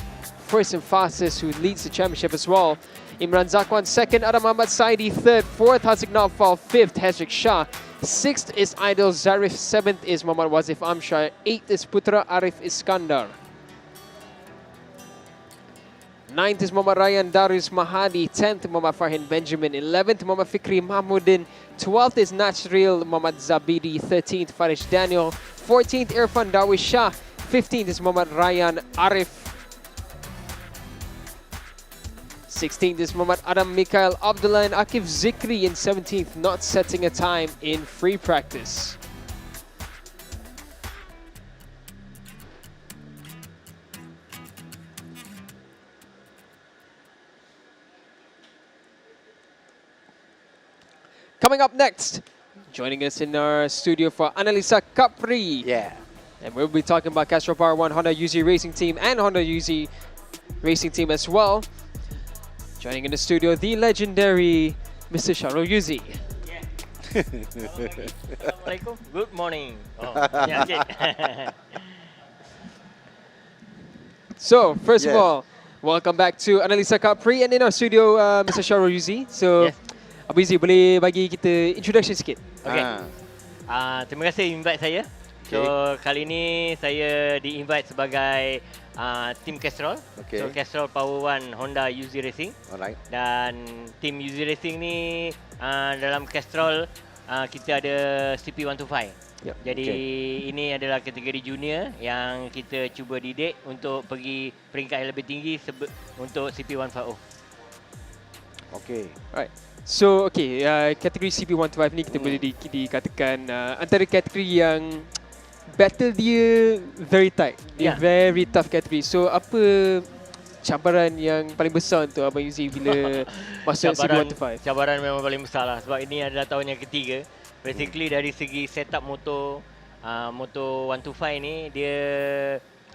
first and fastest, who leads the championship as well. Imran Zakwan 2nd, Adam Ahmad Saidi 3rd, 4th Haziq Naufal, 5th Hezrick Shah, 6th is Aidil Zarif, 7th is Muhammad Wazif Amshar, 8th is Putra Arif Iskandar. 9th is Muhammad Ryan Darius Mahadi, 10th Muhammad Farhan Benjamin, 11th Muhammad Fikri Mahmoudin, 12th is Nachril Muhammad Zabidi, 13th Farish Daniel, 14th Irfan Darwish Shah, 15th is Muhammad Ryan Arif, 16th is Muhammad Adam Mikhail Abdullah, and Akif Zikri in 17th, not setting a time in free practice. Coming up next, joining us in our studio for Analisa Cubprix. Yeah. And we'll be talking about Castro Power One, Honda UZ Racing Team, and Honda UZ racing team as well. Joining in the studio, the legendary Mr. Sharul Yuzi. Assalamualaikum. Good morning. Oh, yeah, okay. So, first of all, welcome back to Analisa Cubprix, and in our studio, Mr. Sharul Yuzi. So, Abu Yuzi, boleh bagi kita introduction sikit? Okay. Terima kasih invite saya. So, kali ini saya di-invite sebagai tim Castrol. So, Castrol Power One Honda UZ Racing. Alright. Dan tim UZ Racing ni dalam Castrol kita ada CP125. Jadi ini adalah kategori junior yang kita cuba didik untuk pergi peringkat yang lebih tinggi untuk CP150. Alright. So, kategori CP125 ni kita boleh dikatakan antara kategori yang battle dia very tight. Dia very tough category. So, apa cabaran yang paling besar untuk Abang Yuzi bila masuk CP125? Cabaran memang paling besar lah sebab ini adalah tahun yang ketiga. Basically dari segi setup motor 125 ni dia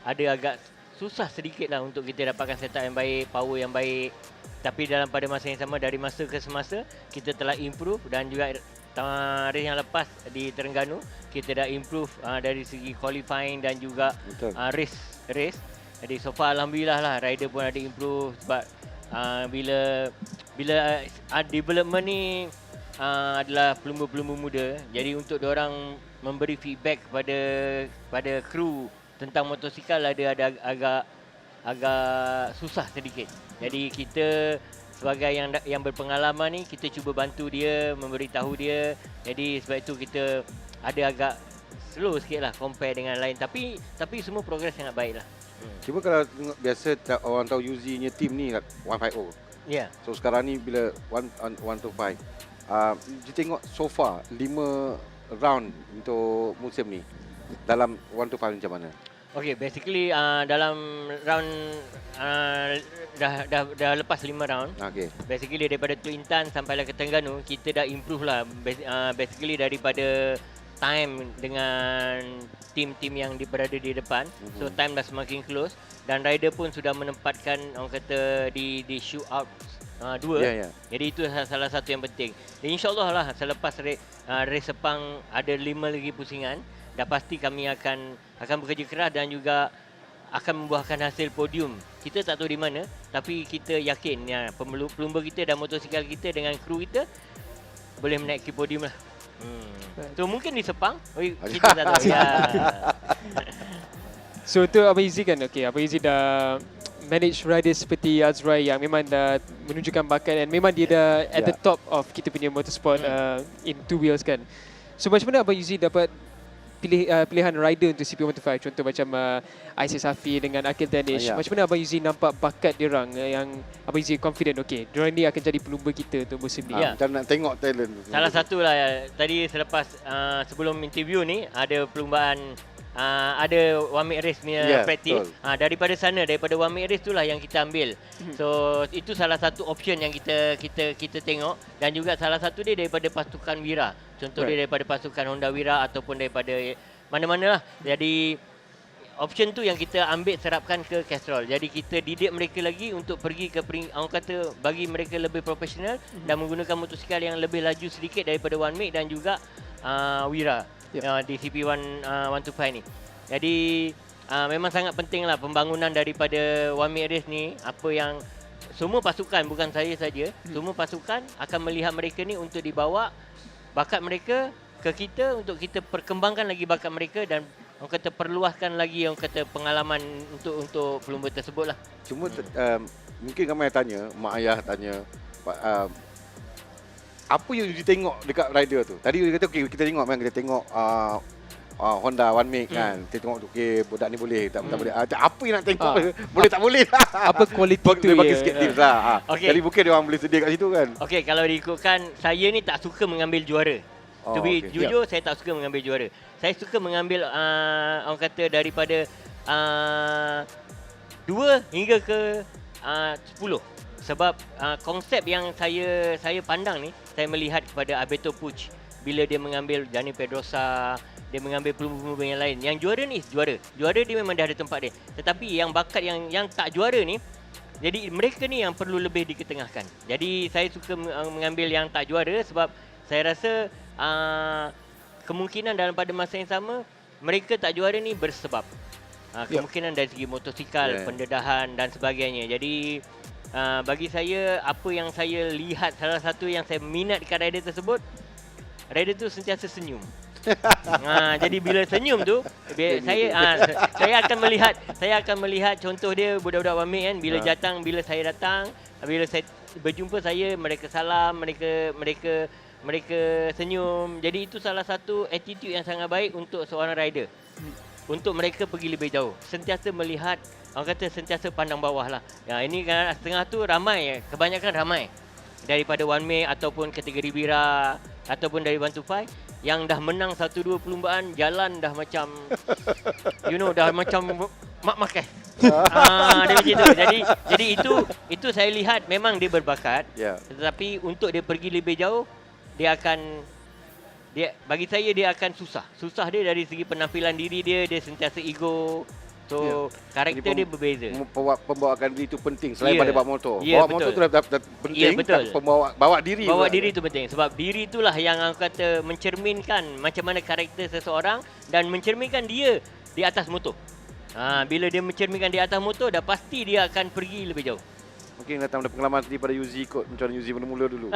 ada agak susah sedikit lah untuk kita dapatkan setup yang baik, power yang baik. Tapi pada masa yang sama, dari masa ke semasa kita telah improve, dan juga race yang lepas di Terengganu kita dah improve dari segi qualifying dan juga race. Jadi so far alhamdulillah lah rider pun ada improve sebab bila development ni adalah pelumba-pelumba muda. Jadi untuk diorang memberi feedback pada kru tentang motosikal ada agak susah sedikit. Jadi kita sebagai yang berpengalaman ni kita cuba bantu dia, memberitahu dia. Jadi sebab itu kita ada agak slow sikit lah compare dengan lain, tapi semua progress sangat baik lah. Cuma kalau tengok biasa orang tahu Yuzi punya team ni 150. So sekarang ni bila 125 dia tengok so far 5 round untuk musim ni dalam 125 macam mana? Okay, basically dalam round dah lepas 5 round. Basically daripada Tuintan sampai ke Terengganu kita dah improve lah. Basically daripada time dengan tim-tim yang berada di depan. So time dah semakin close dan rider pun sudah menempatkan orang kata di shootout 2. Jadi itu salah satu yang penting. Dan insyaAllah lah selepas race Sepang ada 5 lagi pusingan, dah pasti kami akan bekerja keras dan juga akan membuahkan hasil podium. Kita tak tahu di mana, tapi kita yakin pelumba kita dan motosikal kita dengan kru kita boleh menaiki podium lah. So mungkin di Sepang, kita tak tahu. So untuk Abang Yuzi kan, Abang Yuzi dah manage riders seperti Azrai yang memang dah menunjukkan bakat dan memang dia dah at the top of kita punya motorsport in 2 wheels kan. So macam mana Abang Yuzi dapat pilihan rider untuk CP125? Contoh macam Aisyah Safi dengan Akil Danish. Macam mana Abang Yuzi nampak bakat diorang yang Abang Yuzi confident diorang ni akan jadi pelumba kita untuk musim ni? Macam nak tengok talent. Salah satu lah tadi selepas sebelum interview ni ada perlumbaan ada one make race punya practice. Daripada one make race itulah yang kita ambil. So itu salah satu option yang kita tengok, dan juga salah satu dia daripada pasukan Wira. Contoh dia daripada pasukan Honda Wira ataupun daripada mana-mana lah. Jadi option tu yang kita ambil serapkan ke Castrol. Jadi kita didik mereka lagi untuk pergi ke orang kata bagi mereka lebih profesional dan menggunakan motosikal yang lebih laju sedikit daripada one make dan juga Wira. Di CP125 ni. Jadi memang sangat penting lah pembangunan daripada one make race ni. Apa yang semua pasukan, bukan saya saja, semua pasukan akan melihat mereka ni untuk dibawa bakat mereka ke kita, untuk kita perkembangkan lagi bakat mereka dan orang kata perluaskan lagi orang kata pengalaman untuk pelumba tersebut lah. Cuma mungkin ramai tanya, mak ayah tanya, apa yang you tengok dekat rider tu? Tadi dia kata kita tengok Honda one make kan. Kita tengok budak ni boleh tak boleh. Apa yang nak tengok? Boleh tak boleh? Apa kualiti tu dia bagi sikit tips lah. Jadi mungkin dia orang boleh sedia kat situ kan. Okey, kalau diikutkan saya ni tak suka mengambil juara. To be jujur, saya tak suka mengambil juara. Saya suka mengambil orang kata daripada 2 hingga ke 10. Sebab konsep yang saya pandang ni, saya melihat kepada Alberto Puig bila dia mengambil Dani Pedrosa, dia mengambil pelumba-pelumba yang lain. Yang juara ni juara dia memang dah ada tempat dia. Tetapi yang bakat yang tak juara ni, Jadi mereka ni yang perlu lebih diketengahkan. Jadi saya suka mengambil yang tak juara sebab saya rasa kemungkinan dalam pada masa yang sama mereka tak juara ni bersebab. Kemungkinan dari segi motosikal, pendedahan dan sebagainya. Jadi bagi saya, apa yang saya lihat, salah satu yang saya minat dekat rider tersebut, rider tu sentiasa senyum. Jadi bila senyum tu saya akan melihat contoh dia budak-budak Wamik kan, bila saya datang, bila saya berjumpa mereka salam, mereka senyum. Jadi itu salah satu attitude yang sangat baik untuk seorang rider. Untuk mereka pergi lebih jauh. Sentiasa melihat, orang kata sentiasa pandang bawah lah. Ini kan setengah tu ramai, kebanyakan ramai. Daripada One May ataupun kategori Wira ataupun dari 1 to 5 yang dah menang 1-2 perlumbaan, jalan dah macam dah macam mak makan. Dia macam tu. Jadi itu saya lihat memang dia berbakat. Tetapi untuk dia pergi lebih jauh, bagi saya dia akan susah. Susah dia dari segi penampilan diri dia sentiasa ego. So, karakter dia berbeza. Pembawaan diri itu penting selain pada bawa motor. Bawa motor tu dah penting. Ya, betul. Bawa diri. Bawa diri itu penting. Sebab diri itulah yang orang kata mencerminkan macam mana karakter seseorang dan mencerminkan dia di atas motor. Bila dia mencerminkan di atas motor, dah pasti dia akan pergi lebih jauh. Mungkin datang ada pengalaman daripada Yuzi kot, macam Yuzi mula-mula dulu.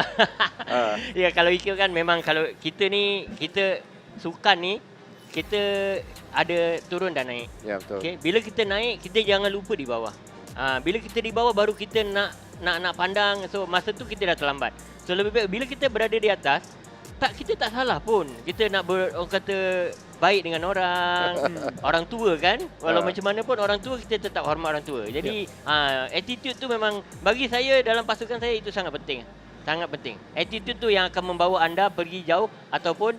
Ya, kalau ikut kan memang kalau kita sukan ni, kita ada turun dan naik. Ya, betul. Okay? Bila kita naik, kita jangan lupa di bawah. Bila kita di bawah baru kita nak pandang. So masa tu kita dah terlambat. So lebih baik bila kita berada di atas, kita tak salah pun. Kita nak orang kata baik dengan orang, orang tua kan. Walau macam mana pun orang tua, kita tetap hormat orang tua. Jadi attitude tu memang bagi saya dalam pasukan saya itu sangat penting. Sangat penting. Attitude tu yang akan membawa anda pergi jauh ataupun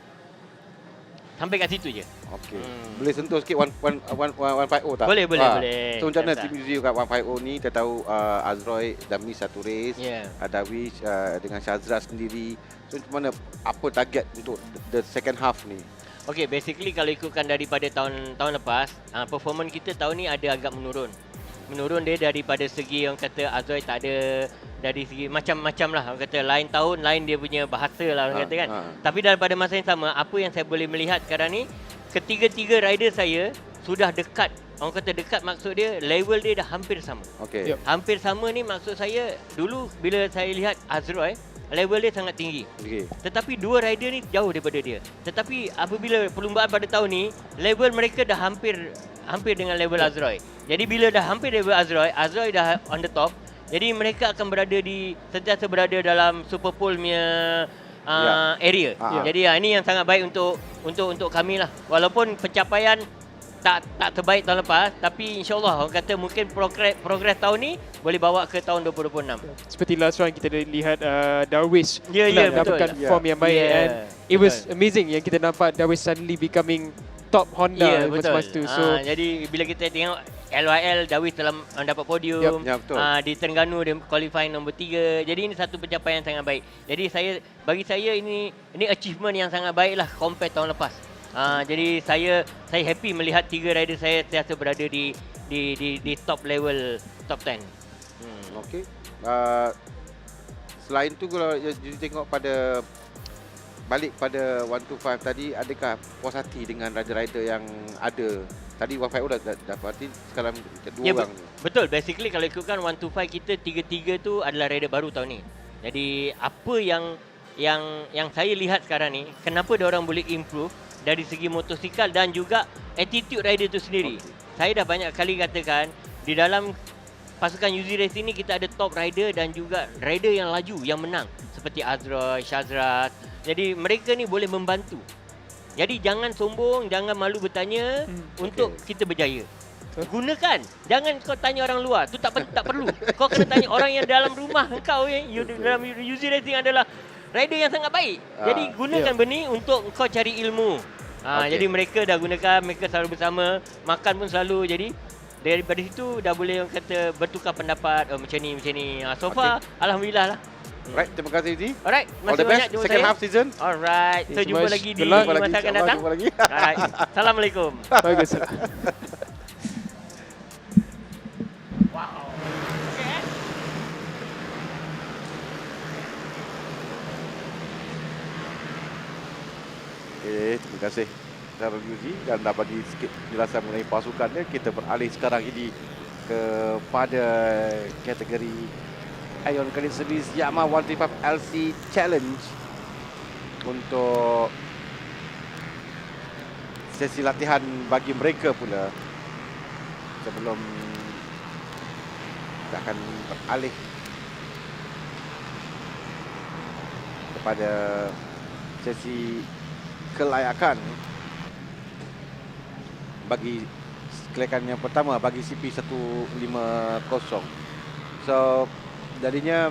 sampai kat situ je. Okey. Boleh sentuh sikit 150 tak? Boleh. So macam mana tim Yuzi kat 150 ni? Kita tahu Azroy dah miss satu race. Darwish dengan Shazraz sendiri. So macam mana, apa target untuk the second half ni? Okey, basically kalau ikutkan daripada tahun lepas, performance kita tahun ni ada agak menurun. Menurun dia daripada segi orang kata Azroy tak ada, dari segi macam-macam lah orang kata, lain tahun lain dia punya bahasa lah orang kata kan. Tapi daripada masa yang sama, apa yang saya boleh melihat sekarang ni, ketiga-tiga rider saya sudah dekat. Orang kata dekat maksud dia level dia dah hampir sama. Okey. Hampir sama ni maksud saya, dulu bila saya lihat Azroy level dia sangat tinggi. Tetapi dua rider ni jauh daripada dia. Tetapi apabila perlumbaan pada tahun ni, level mereka dah hampir dengan level Azroy. Jadi bila dah hampir level Azroy dah on the top. Jadi mereka akan sentiasa berada dalam Super Pole punya area. Jadi ini yang sangat baik untuk kami lah. Walaupun pencapaian tak terbaik tahun lepas, tapi insyaAllah orang kata mungkin progres tahun ni boleh bawa ke tahun 2026. Seperti last round kita lihat Darwish dapatkan betul. form yang baik, and it was amazing yang kita nampak Darwish suddenly becoming top Honda masa tu. So jadi bila kita tengok LYL, Darwish telah dapat podium. Di Terengganu dia qualifying nombor 3. Jadi ini satu pencapaian yang sangat baik. Jadi bagi saya ini achievement yang sangat baik lah compare tahun lepas. Jadi saya happy melihat 3 rider saya sentiasa berada di top level, top 10. Okey. Selain tu kalau you tengok balik pada 1 to 5 tadi, adakah puas hati dengan rider-rider yang ada? Tadi 150 dah pasti, sekarang dua orang ni. Betul, basically kalau ikutkan 1 to 5 kita tiga tu adalah rider baru tahun ni. Jadi apa yang saya lihat sekarang ni, kenapa dia orang boleh improve dari segi motosikal dan juga attitude rider tu sendiri. Saya dah banyak kali katakan, di dalam pasukan Yuzi Race ini kita ada top rider dan juga rider yang laju, yang menang. Seperti Azroy, Shazraz. Jadi mereka ni boleh membantu. Jadi jangan sombong, jangan malu bertanya untuk kita berjaya. Gunakan. Jangan kau tanya orang luar. Tu tak perlu. Kau kena tanya orang yang dalam rumah kau dalam Yuzi Racing adalah rider yang sangat baik. Jadi gunakan benih untuk kau cari ilmu. Jadi mereka dah gunakan, mereka selalu bersama, makan pun selalu. Jadi daripada situ dah boleh orang kata bertukar pendapat, macam ni. So far alhamdulillah lah. Alright, terima kasih Yuzi. Alright, all the best second half season. Alright, so jumpa lagi di masa akan datang. Alright, Assalamualaikum. Bagus. Wow. Okay. kasih Darul Yuzi dan dah bagi sikit penjelasan mengenai pasukan dia. Kita beralih sekarang ini kepada kategori Ion Kali Series Yamaha 135 LC Challenge untuk sesi latihan bagi mereka pula. Sebelum kita akan beralih kepada sesi kelayakan bagi kelayakan yang pertama bagi CP150. So jadinya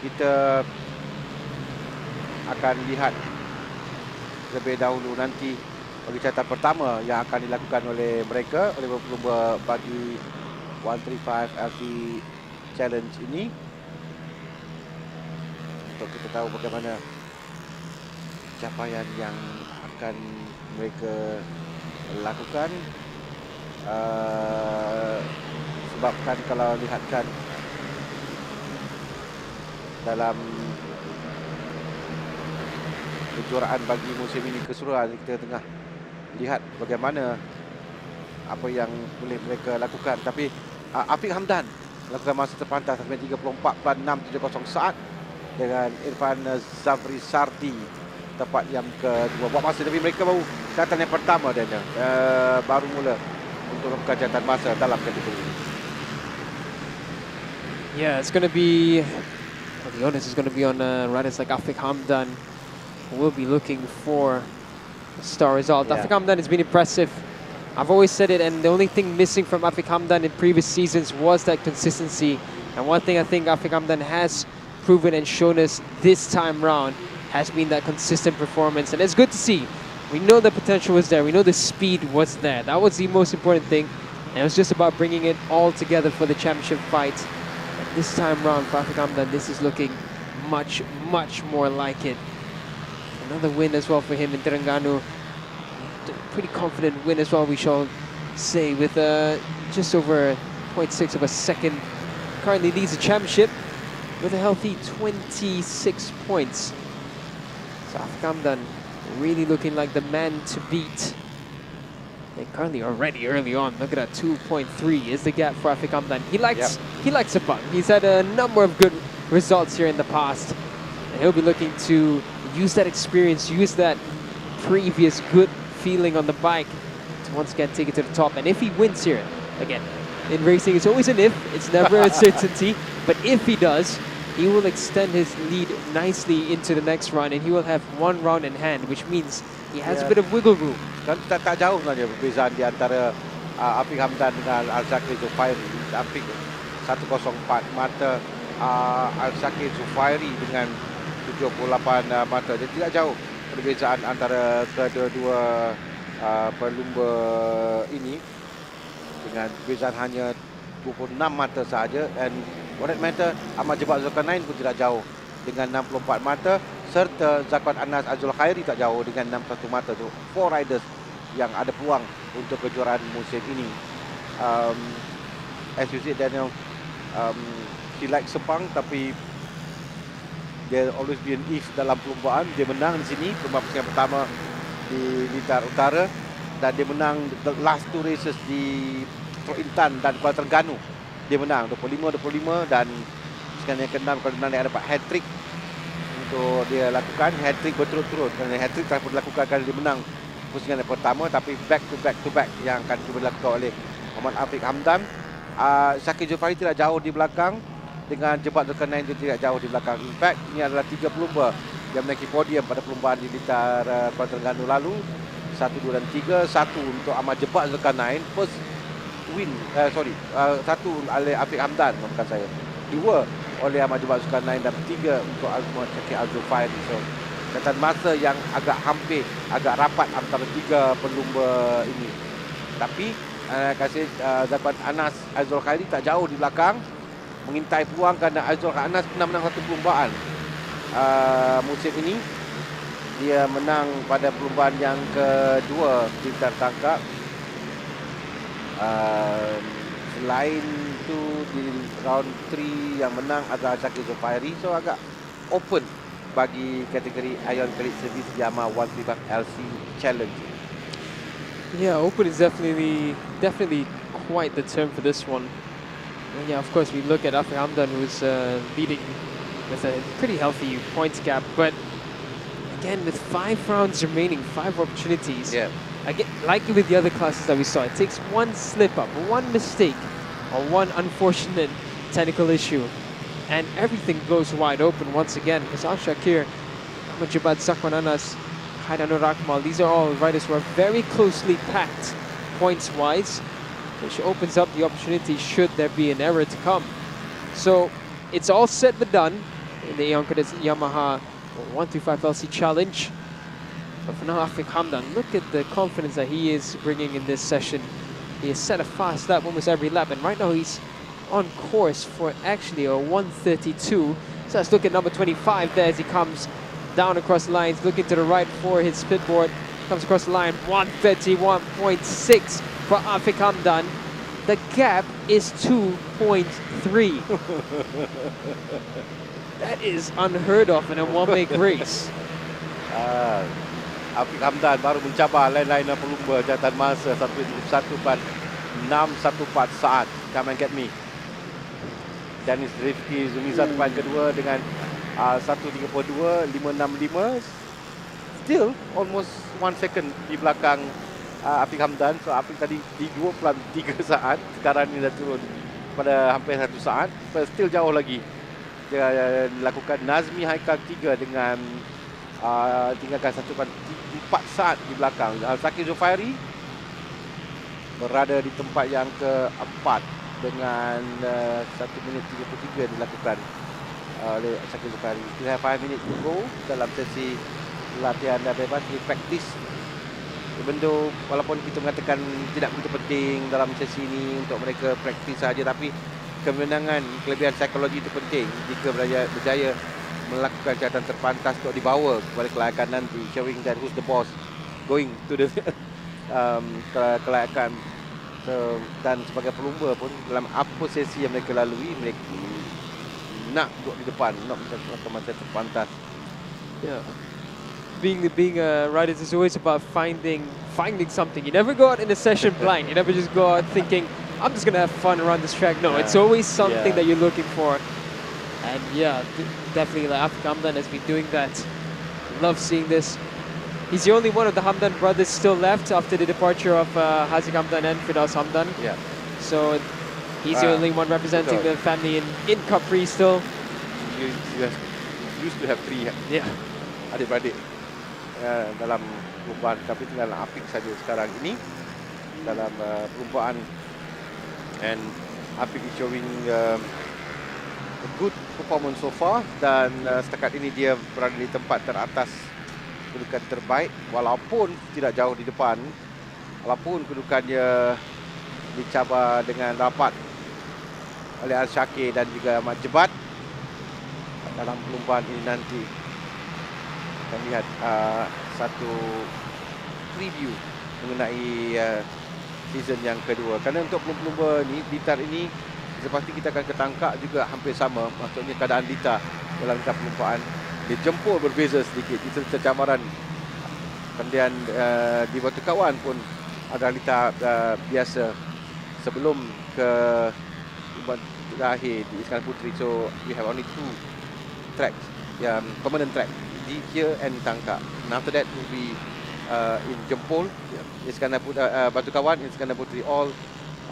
kita akan lihat lebih dahulu nanti bagi catatan pertama yang akan dilakukan oleh mereka oleh pelumba bagi 135 LT Challenge ini, untuk kita tahu bagaimana capaian yang akan mereka lakukan. Sebabkan kalau lihatkan dalam kejuaraan bagi musim ini keseluruhan, kita tengah lihat bagaimana apa yang boleh mereka lakukan. Tapi Afiq Hamdan lakukan masa terpantas 34.670 saat dengan Irfan Zafri Sardi tepat yang kedua. Buat masa tapi mereka baru catatan yang pertama dan baru mula untuk melakukan catatan masa dalam kategori ini. Yeah, it's going to be, well, the onus is going to be on riders like Afiq Hamdan, who will be looking for a star result. Yeah. Afiq Hamdan has been impressive. I've always said it, and the only thing missing from Afiq Hamdan in previous seasons was that consistency. And one thing I think Afiq Hamdan has proven and shown us this time round has been that consistent performance. And it's good to see. We know the potential was there. We know the speed was there. That was the most important thing. And it was just about bringing it all together for the championship fight. But this time round for Afiq Hamdan, this is looking much, much more like it. Another win as well for him in Terengganu. Pretty confident win as well, we shall say, with just over 0.6 of a second. Currently leads the championship with a healthy 26 points. So Afiq Hamdan really looking like the man to beat. They currently already early on. Look at that, 2.3 is the gap for Afiq Hamdan. He likes a bug. He's had a number of good results here in the past. And he'll be looking to use that experience, use that previous good feeling on the bike to once again take it to the top. And if he wins here, again, in racing it's always an if, it's never a certainty, but if he does, he will extend his lead nicely into the next round, and he will have one round in hand, which means he has a bit of wiggle room. Kan tak jauh sebenarnya perbezaan di antara Afiq Hamdan dengan Al-Zakir Zufairi. Afiq 104 mata, Al-Zakir Zufairi dengan 78 mata. Jadi tidak jauh perbezaan antara kedua-dua pelumba ini, dengan perbezaan hanya 26 mata sahaja. Dan for that matter, Ahmad Jebat Zulkarnain pun tidak jauh dengan 64 mata, serta Zakwan Anas Azul Khairi tak jauh dengan 61 mata. So 4 riders yang ada peluang untuk kejuaraan musim ini. As you said, Daniel, he likes Sepang, tapi there always be an if dalam perlombaan. Dia menang di sini perlombaan pusingan pertama di Blitar Utara, dan dia menang the last 2 races di Teluk Intan dan Kuala Terengganu. Dia menang 25-25, dan pusingan yang ke-6 kalau dia dapat hat-trick untuk dia lakukan hat-trick berturut-turut. Dan hat-trick telah pun dilakukan kalau dia menang pusingan yang pertama, tapi back to back yang akan cuba dilakukan oleh Muhammad Afiq Hamdan. Zakir Zulfari tidak jauh di belakang, dengan Jebat Zulkarnain dia tidak jauh di belakang. In fact, ini adalah 3 pelumba yang menaiki podium pada perlombaan di Blitar Kuala Terengganu lalu. 1, 2 dan 3. 1 untuk Ahmad Jebat Zulkarnain, first win, satu oleh Afiq Hamdan, maafkan saya, 2 oleh Ahmad Jebat Zulkarnain, dan 3 untuk Zakir Al-Zufairi. So catatan masa yang agak hampir, agak rapat antara 3 pelumba ini. Tapi kasih Zakwan Anas Azul Khairi tak jauh di belakang, mengintai peluang kerana Azul Anas pernah menang satu perlombaan musim ini. Dia menang pada perlombaan yang kedua di Tangkap. Selain itu di round 3 yang menang adalah Zakir Zulfairi. So agak open bagi kategori Ion Pellet Service Yamaha 135 LC Challenge. Yeah, open is definitely quite the term for this one. And yeah, of course, we look at Afiq Hamdan, who's leading with a pretty healthy points gap. But again, with 5 rounds remaining, 5 opportunities. Yeah. Again, like with the other classes that we saw, it takes one slip up, one mistake, or one unfortunate technical issue, and everything goes wide open once again. Because Al Shakir, Ahmad Jabad, Zakwan Anas, Haidanur Akmal, these are all riders who are very closely packed points-wise, which opens up the opportunity should there be an error to come. So it's all set but done in the Aeon Cadets Yamaha 135 LC Challenge. But for now, Afiq Hamdan, look at the confidence that he is bringing in this session. He has set a fast lap almost every lap, and right now he's on course for actually a 132. So let's look at number 25 there as he comes down across the lines, looking to the right for his spit board. Comes across the line, 131.6 for Afiq Hamdan. The gap is 2.3. That is unheard of in a one-make race. Afiq Hamdan baru mencabar lain-lain pelumba jawatan masa 1.61.614 saat. Come and get me. Danis Rifki Zumizan tempat kedua dengan 1.32.565. Still almost 1 second di belakang Afiq Hamdan. So Afiq tadi di 2.3 saat, sekarang ini dah turun pada hampir 1 saat. But still jauh lagi. Dia lakukan Nazmi Haikal 3 dengan tinggalkan 1.4 saat di belakang. Al-Zakir Zufairi berada di tempat yang keempat dengan 1 minit 33 dilakukan oleh Zakir Zufairi. Kita 5 minit to go dalam sesi latihan dan bebas di praktis. Even though walaupun kita mengatakan tidak begitu penting dalam sesi ini untuk mereka praktis saja, tapi kemenangan, kelebihan psikologi itu penting jika berjaya melakukan catatan terpantas untuk dibawa kepada kelayakan nanti, showing that who's the boss going to the kelayakan. So, dan sebagai pelumba pun dalam apa sesi yang mereka lalui, mereka nak duduk di depan, nak mencatatkan masa terpantas. Yeah. Being a rider is always about finding something. You never go out in a session blind. You never just go out thinking, I'm just going to have fun around this track. No, it's always something that you're looking for. And yeah, definitely like Afiq Hamdan has been doing that. Love seeing this. He's the only one of the Hamdan brothers still left after the departure of Haziq Hamdan and Firdaus Hamdan. Yeah. So he's the only one representing the family in Cubprix still. You used to have 3 adik-beradik dalam perlumbaan, tapi tinggal Afiq saja sekarang ini dalam perlumbaan. And Afiq is showing a good performance so far, dan setakat ini dia berada di tempat teratas kedudukan terbaik walaupun tidak jauh di depan, walaupun kedudukannya dicabar dengan rapat oleh Al-Shakir dan juga Ahmad Jebat. Dalam perlumbaan ini nanti kita lihat satu preview mengenai season yang kedua. Kerana untuk pelumba ni, Blitar ini sepasti kita akan ketangkap juga hampir sama. Maksudnya keadaan Blitar dalam perlumbaan dia jempol berbeza sedikit. Itu cabaran. Kemudian di Batu Kawan pun ada Blitar biasa sebelum ke terakhir di Iskandar Puteri. So we have only 2 tracks, permanent track di here and Tangka. And after that will be in Jempol, Iskandar Batu Kawan, Iskandar Puteri, all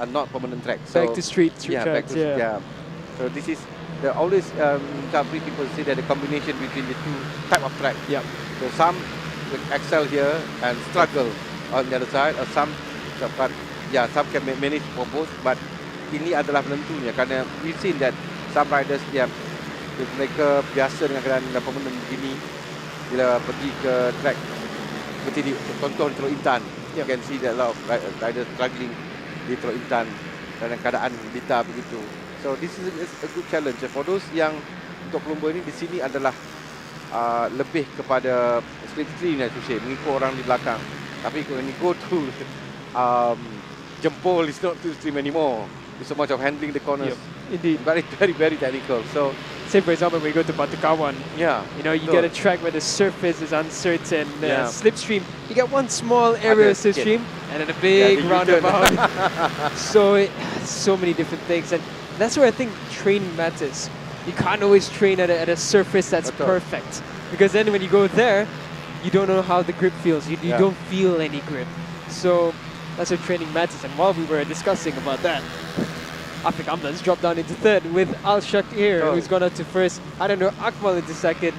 are not permanent tracks. So, back to street tracks. So this is always Cubprix people say that the combination between the 2 type of track. Yeah. So some will excel here and struggle on the other side, or some can manage for both. But ini adalah penentunya, kerana we've seen that some riders mereka biasa dengan keadaan permanent begini, bila pergi ke track seperti di contoh di Teluk Intan, you can see that a lot of riders struggling di Teluk Intan dalam keadaan Blitar begitu. So this is a good challenge for those yang untuk pelumba ini di sini adalah lebih kepada split screen, as you say, mengikut orang di belakang. Tapi when you go to Jempol, it's not too stream anymore. It's so much of handling the corners Indeed. Very, very, very technical. So, say for example, when you go to Batu Kawan, yeah. you know, you get a track where the surface is uncertain, Yeah. slipstream, you get one small area of slipstream, and then a big the roundabout. So many different things, and that's where I think training matters. You can't always train at a surface that's perfect, because then when you go there, you don't know how the grip feels. You don't feel any grip. So that's where training matters. And while we were discussing about that, Afiq Hamdan's dropped down into third with Al Shakir, who's gone up to first. I don't know, Akmal into second.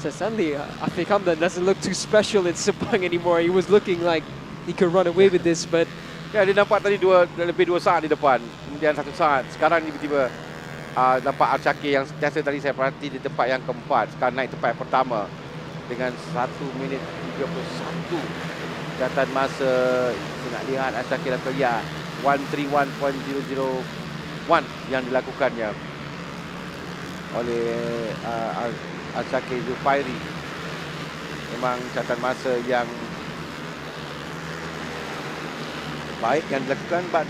So suddenly, Afiq Hamdan doesn't look too special in Sepang anymore. He was looking like he could run away with this, but ya, dia nampak tadi lebih 2 saat di depan, kemudian 1 saat. Sekarang tiba-tiba nampak Al Shakir yang sentiasa tadi saya perhati di tempat yang keempat. Sekarang naik tempat yang pertama dengan 1 minit 31. Catatan masa, kita nak lihat Al Shakir atau ya, 131.001 yang dilakukannya oleh Al Shakir Zufairi. Memang catatan masa yang baik yang dilakukan, but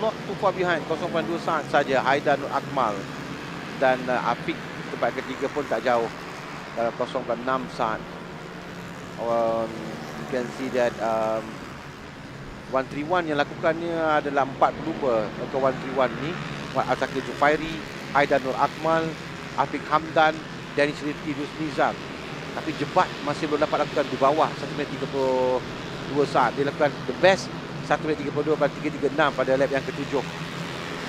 not too far behind, 0.2 saat saja Haidar Nur Akmal dan Afiq tempat ketiga pun tak jauh dalam 0.6 saat. You can see that 131 yang lakukannya adalah 42 ke 131 ni. Al-Shakir Zufairi, Haidar Nur Akmal, Afiq Hamdan, Danish Rifki Nizam. Tapi Jebat masih belum dapat lakukan di bawah 1 minit 32 saat. Dia lakukan the best 1 minit 32 dan 336 pada lap yang ke-7.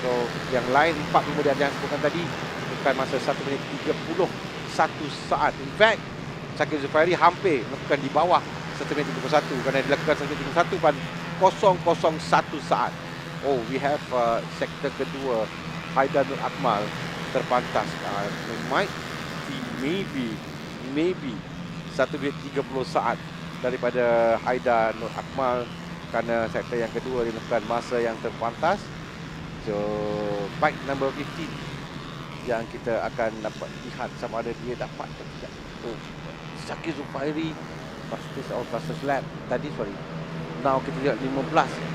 So yang lain 4 kemudian yang sebutkan tadi bukan masa 1 minit 31 saat. In fact, Shakir Zufairi hampir melakukan di bawah 1 minit 31 kerana dia lakukan 1 minit 31 dan 001 saat. Oh, we have sektor kedua Haidar Nur Akmal terpantas. Might be maybe 1 minit 30 saat daripada Haidar Nur Akmal kerana sektor yang kedua dia lakukan masa yang terpantas. So bike number 15 yang kita akan dapat lihat sama ada dia dapat atau tidak. Oh, Shakir Zufairi fastest lap tadi, sorry. Now kita lihat 15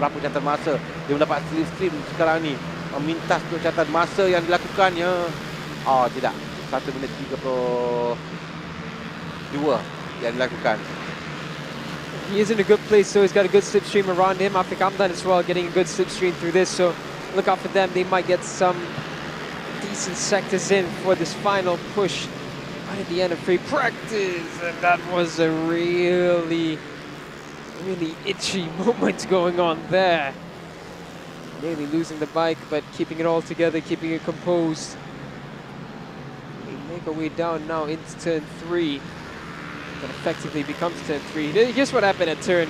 berapa catatan masa dia mendapat slipstream sekarang ni. Memintas untuk catatan masa yang dilakukannya. Oh tidak, 1 minit 32 yang dilakukan. he is in a good place, so he's got a good slipstream around him. Afiq Hamdan as well getting a good slipstream through this, so look out for them. They might get some decent sectors in for this final push right at the end of free practice. And that was a really itchy moment going on there. Nearly losing the bike, but keeping it all together, keeping it composed. We make our way down now into turn 3. That effectively becomes turn 3. Here's what happened at turn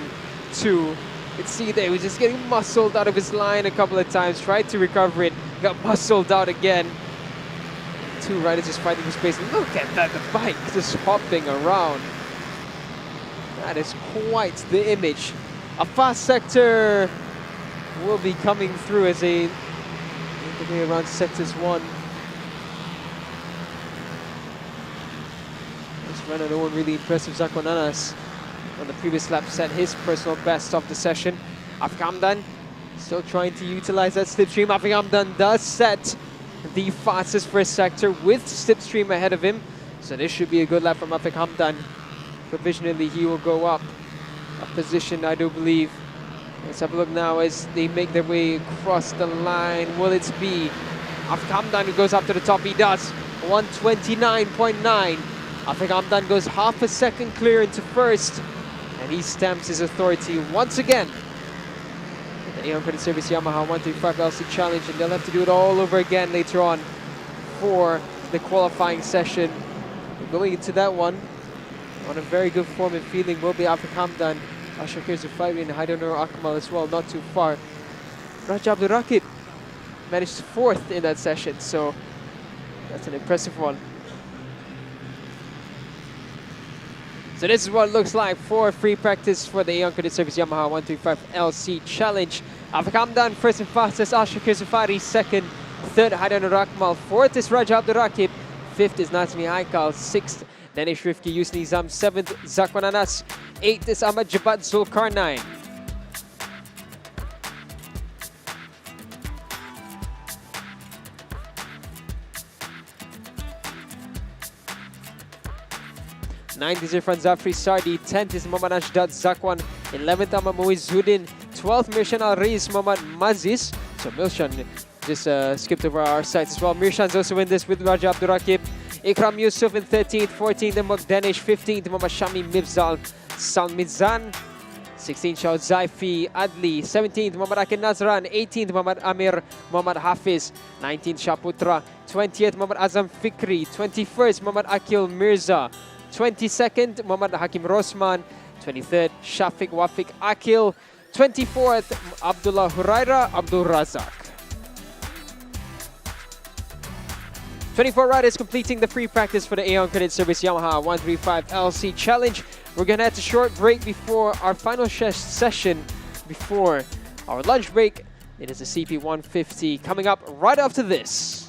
2. You can see there, he was just getting muscled out of his line a couple of times, tried to recover it, got muscled out again. Two riders just fighting for space. Look at that, the bike just hopping around. That is quite the image. A fast sector will be coming through as they make their way around sectors 1. Runner, no one really impressive. Zakwan Anas on the previous lap set his personal best of the session. Afiq Hamdan still trying to utilize that slipstream. Afiq Hamdan does set the fastest first sector with slipstream ahead of him. So this should be a good lap from Afiq Hamdan. Provisionally he will go up a position, I do believe. Let's have a look now as they make their way across the line. Will it be Afiq Hamdan who goes up to the top? He does. 129.9. Afiq Hamdan goes half a second clear into first, and he stamps his authority once again. The Aeon Credit Service Yamaha 135 LC Challenge, and they'll have to do it all over again later on for the qualifying session. But going into that one, on a very good form and feeling will be Afiq Hamdan, Al-Shakir Zufairi and Haidar Nur Akmal as well, not too far. Raja Abdul Rakib managed 4th in that session, so that's an impressive one. So this is what it looks like for free practice for the Aeon Credit Service Yamaha 135 LC Challenge. Afiq Hamdan first and fastest, Al-Shakir Zufairi second, third Haidar Nur Akmal, fourth is Raja Abdul Rakib, fifth is Nazmi Haikal, sixth Danish Rifki Nizam, 7th Zakwan Anas, 8th is Ahmad Jabat Zulkarnain. 9th is Irfan Zafri Sardi. 10th is Muhammad Ashdad Zakwan. 11th Ahmad Muizzuddin. 12th Mirshan Al Reis Muhammad Maziz. So Mirshan just skipped over our sites as well. Mirshan's also in this with Raja Abdul Rakib. Ikram Yusuf in 13th. 14th Muhammad Danish. 15th Muhammad Shami Mibzal Salmizan. 16th Shao Zaifi Adli. 17th Muhammad Akin Nazran. 18th Muhammad Amir Muhammad Hafiz. 19th Shaputra. 20th Muhammad Azam Fikri. 21st Muhammad Akil Mirza. 22nd Muhammad Hakim Rosman. 23rd Shafiq Wafik Akil. 24th Abdullah Huraira Abdul Razak. 24 riders completing the free practice for the Aeon Credit Service Yamaha 135 LC Challenge. We're going to have a short break before our final session, before our lunch break. It is a CP150 coming up right after this.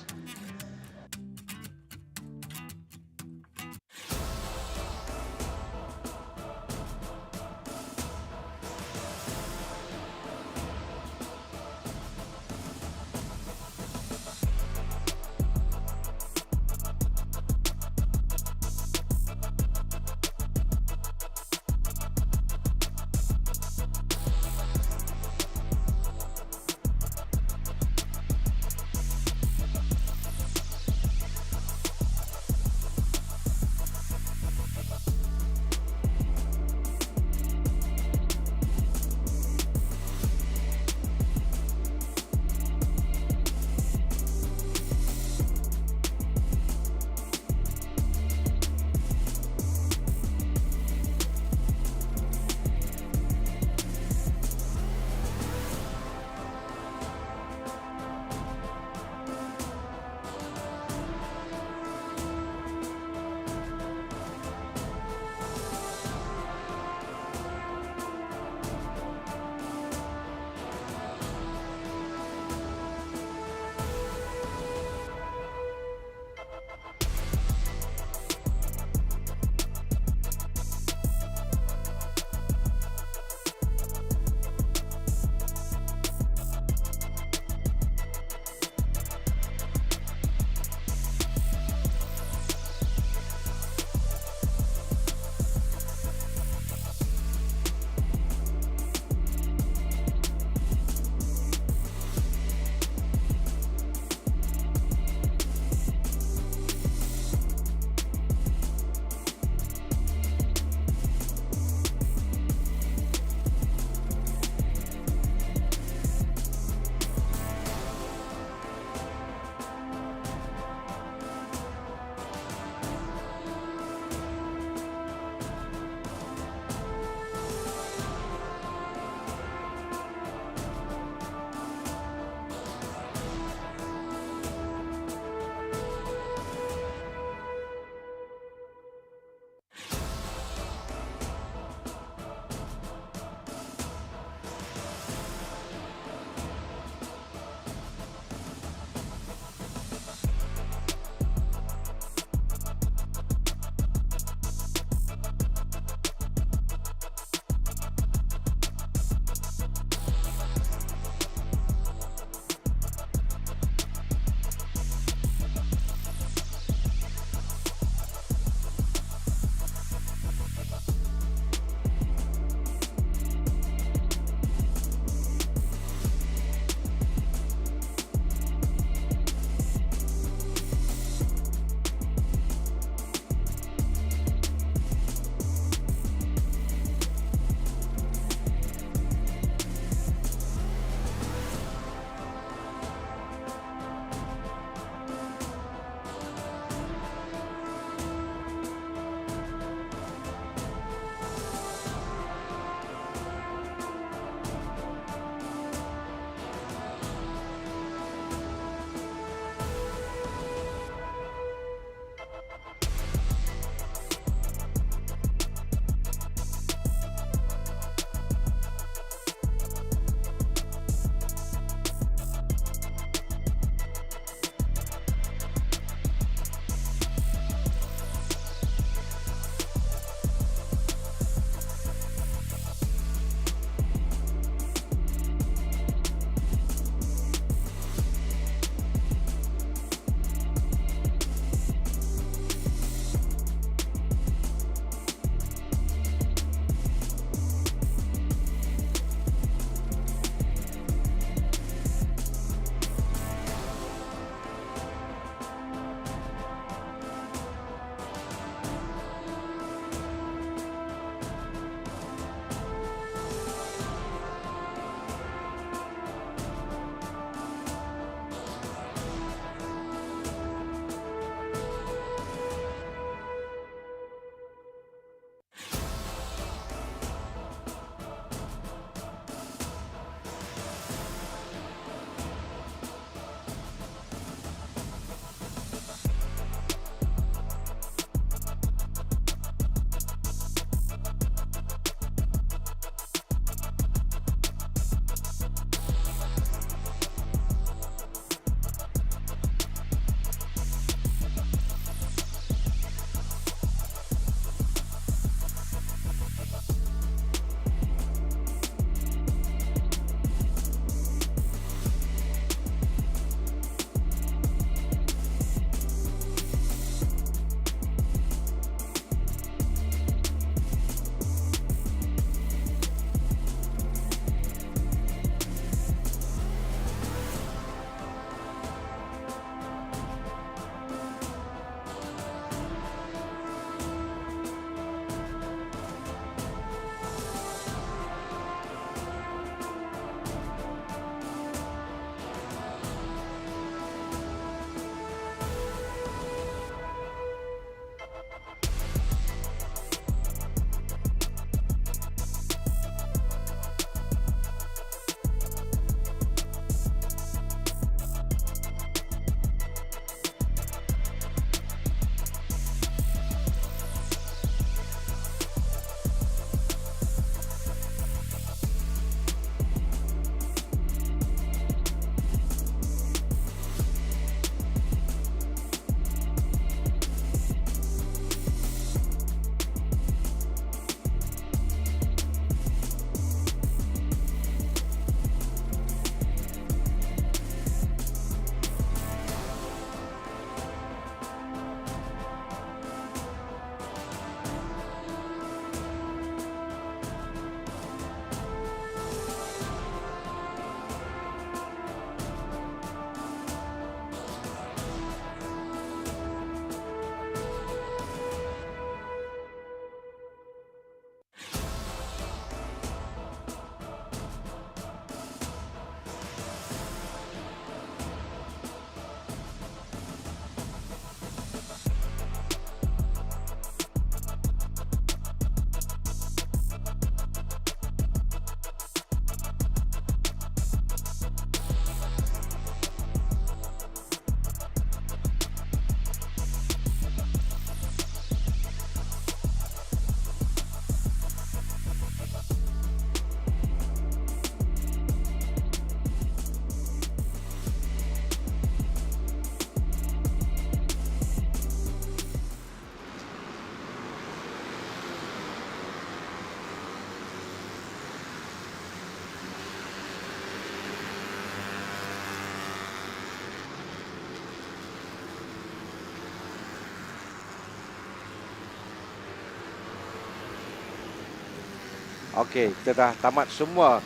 Okey, kita dah tamat semua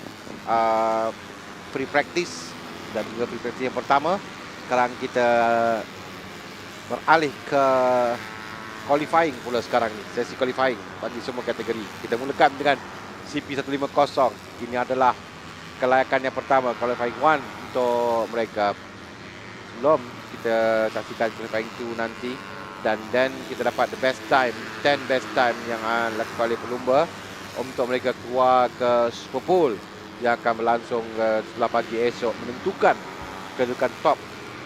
free practice dan juga free practice yang pertama. Sekarang kita beralih ke qualifying pula sekarang ni. Sesi qualifying bagi semua kategori. Kita mulakan dengan CP150. Ini adalah kelayakan yang pertama, qualifying 1 untuk mereka. Sebelum kita saksikan qualifying 2 nanti, dan then kita dapat the best time, 10 best time yang dilakukan oleh pelumba untuk mereka keluar ke Super Bowl yang akan berlangsung sebelah pagi esok, menentukan kedudukan top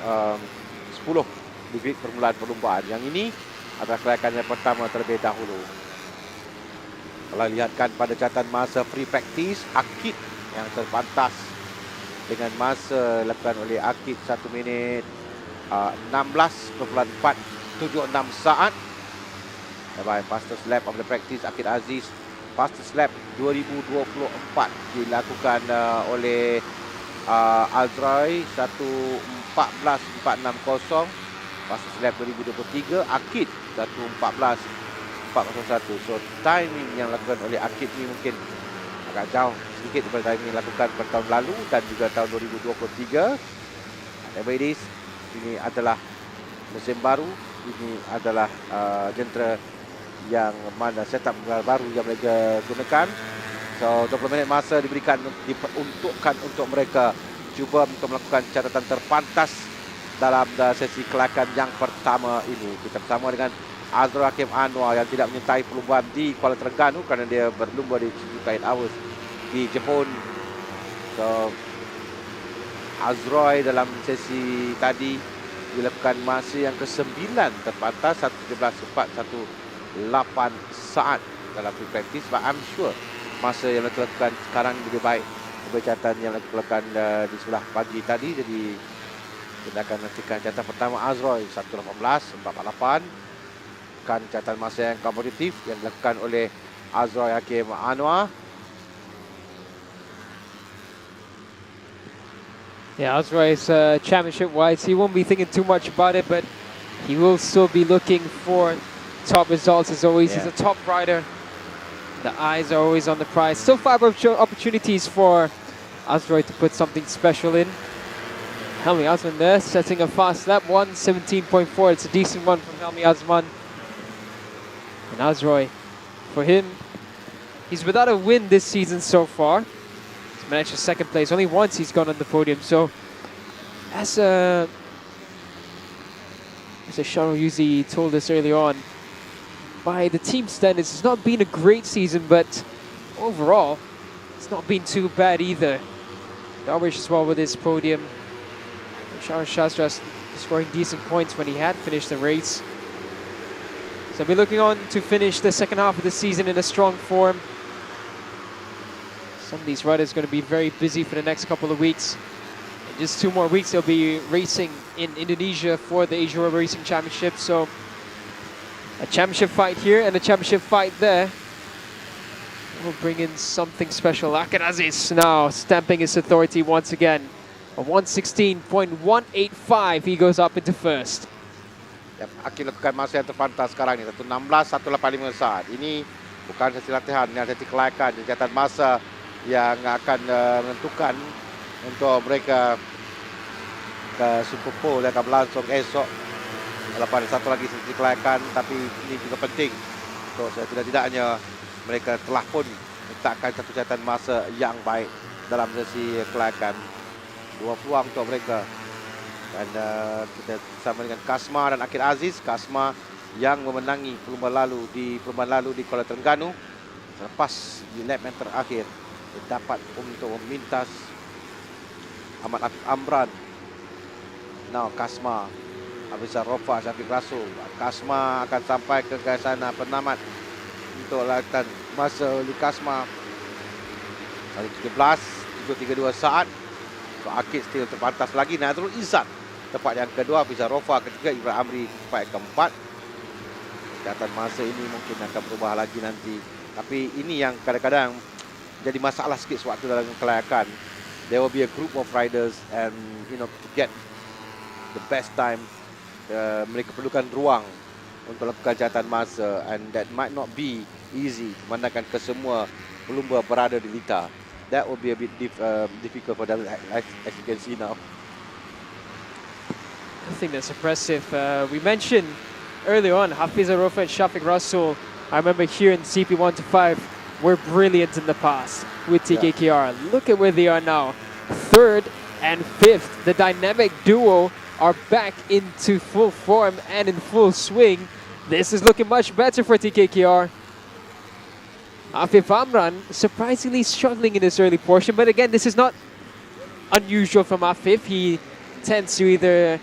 10 di grid permulaan perlumbaan. Yang ini adalah kelayakan yang pertama terlebih dahulu. Kalau lihatkan pada catatan masa free practice, Akid yang terpantas dengan masa dilakukan oleh Akid 1 minit 16.476 saat. By fastest lap of the practice, Akid Aziz. Fastest lap 2024 dilakukan oleh Azrai 1:14.460. Fastest lap 2023 Akid 1:14.401. So timing yang dilakukan oleh Akid ni mungkin agak jauh sedikit daripada timing yang dilakukan pada tahun lalu dan juga tahun 2023. Whatever it is, ini adalah musim baru. Ini adalah jentera yang mana setup baru yang mereka gunakan. So 20 minit masa diperuntukkan untuk mereka cuba untuk melakukan catatan terpantas dalam sesi kelayakan yang pertama ini. Kita bersama dengan Azrul Hakim Anwar yang tidak menyertai perlumbaan di Kuala Terengganu kerana dia berlumba di Suzuka 8 Hours di Jepun. So Azrul dalam sesi tadi dilakukan masa yang ke-9 terpantas 1:17.418 saat dalam free practice, but I'm sure masa yang dilakukan sekarang lebih baik daripada catatan yang dilakukan di sebelah pagi tadi. Jadi kita akan nantikan catatan pertama Azrul 1:18.448, kan catatan masa yang kompetitif yang dilakukan oleh Azrul Hakim Anwar. Yeah, Azrai's championship-wise, he won't be thinking too much about it, but he will still be looking for top results as always. Yeah. He's a top rider. The eyes are always on the prize. Still 5 opportunities for Azrai to put something special in. Helmi Azman there, setting a fast lap, 1:17.4. It's a decent one from Helmi Azman. And Azrai, for him, he's without a win this season so far. He's managed to second place. Only once he's gone on the podium. So, as Sharon Yuzi told us earlier on, by the team standards, it's not been a great season, but overall, it's not been too bad either. Darwish as well with his podium. Sharon Shastra scoring decent points when he had finished the race. So we're looking on to finish the second half of the season in a strong form. Some of these riders are going to be very busy for the next couple of weeks. In just 2 more weeks, they'll be racing in Indonesia for the Asia World Racing Championship. So a championship fight here and a championship fight there. We'll bring in something special. Akid Aziz now stamping his authority once again. A 1:16.185, he goes up into first. Yep, Akid lakukan masa yang terpantas sekarang ni, 1:16.185 saat. Ini bukan sesi latihan, ini adalah sesi kelayakan. Catatan masa yang akan menentukan untuk mereka ke Super Bowl yang akan berlangsung esok. Walaupun ada satu lagi sesi kelayakan, tapi ini juga penting. So, tidak-tidaknya mereka telah pun letakkan satu catatan masa yang baik dalam sesi kelayakan. 2 peluang untuk mereka. Dan kita bersama dengan Kasma dan Akid Aziz. Kasma yang memenangi perlumbaan lalu di Kuala Terengganu. Selepas di lap yang terakhir, dia dapat untuk memintas Ahmad Amran. Now Kasma, Abizar Rofa, Syafiq Rasul. Kasma akan sampai ke sana penamat untuk latihan masa oleh Kasma 1:13.32 saat. So, Akid still terpantas lagi. Nazrul Izzat tempat yang kedua, Abizar Rofa ketiga, Ibrahim Amri tempat yang keempat. Catatan masa ini mungkin akan berubah lagi nanti. Tapi ini yang kadang-kadang jadi masalah sikit sewaktu dalam kelayakan. There will be a group of riders and to get the best time, mereka perlukan ruang untuk lakukan catatan masa, and that might not be easy memandangkan kesemua belum berada di litar. That will be a bit difficult for them, as you can see now. I think that's impressive. We mentioned earlier on Hafiz Arofa and Shafiq Rasul. I remember here in CP1 to 5 were brilliant in the past with TKKR. Look at where they are now. 3rd and 5th. The dynamic duo are back into full form and in full swing. This is looking much better for TKKR. Afif Amran surprisingly struggling in this early portion, but again, this is not unusual from Afif. He tends to either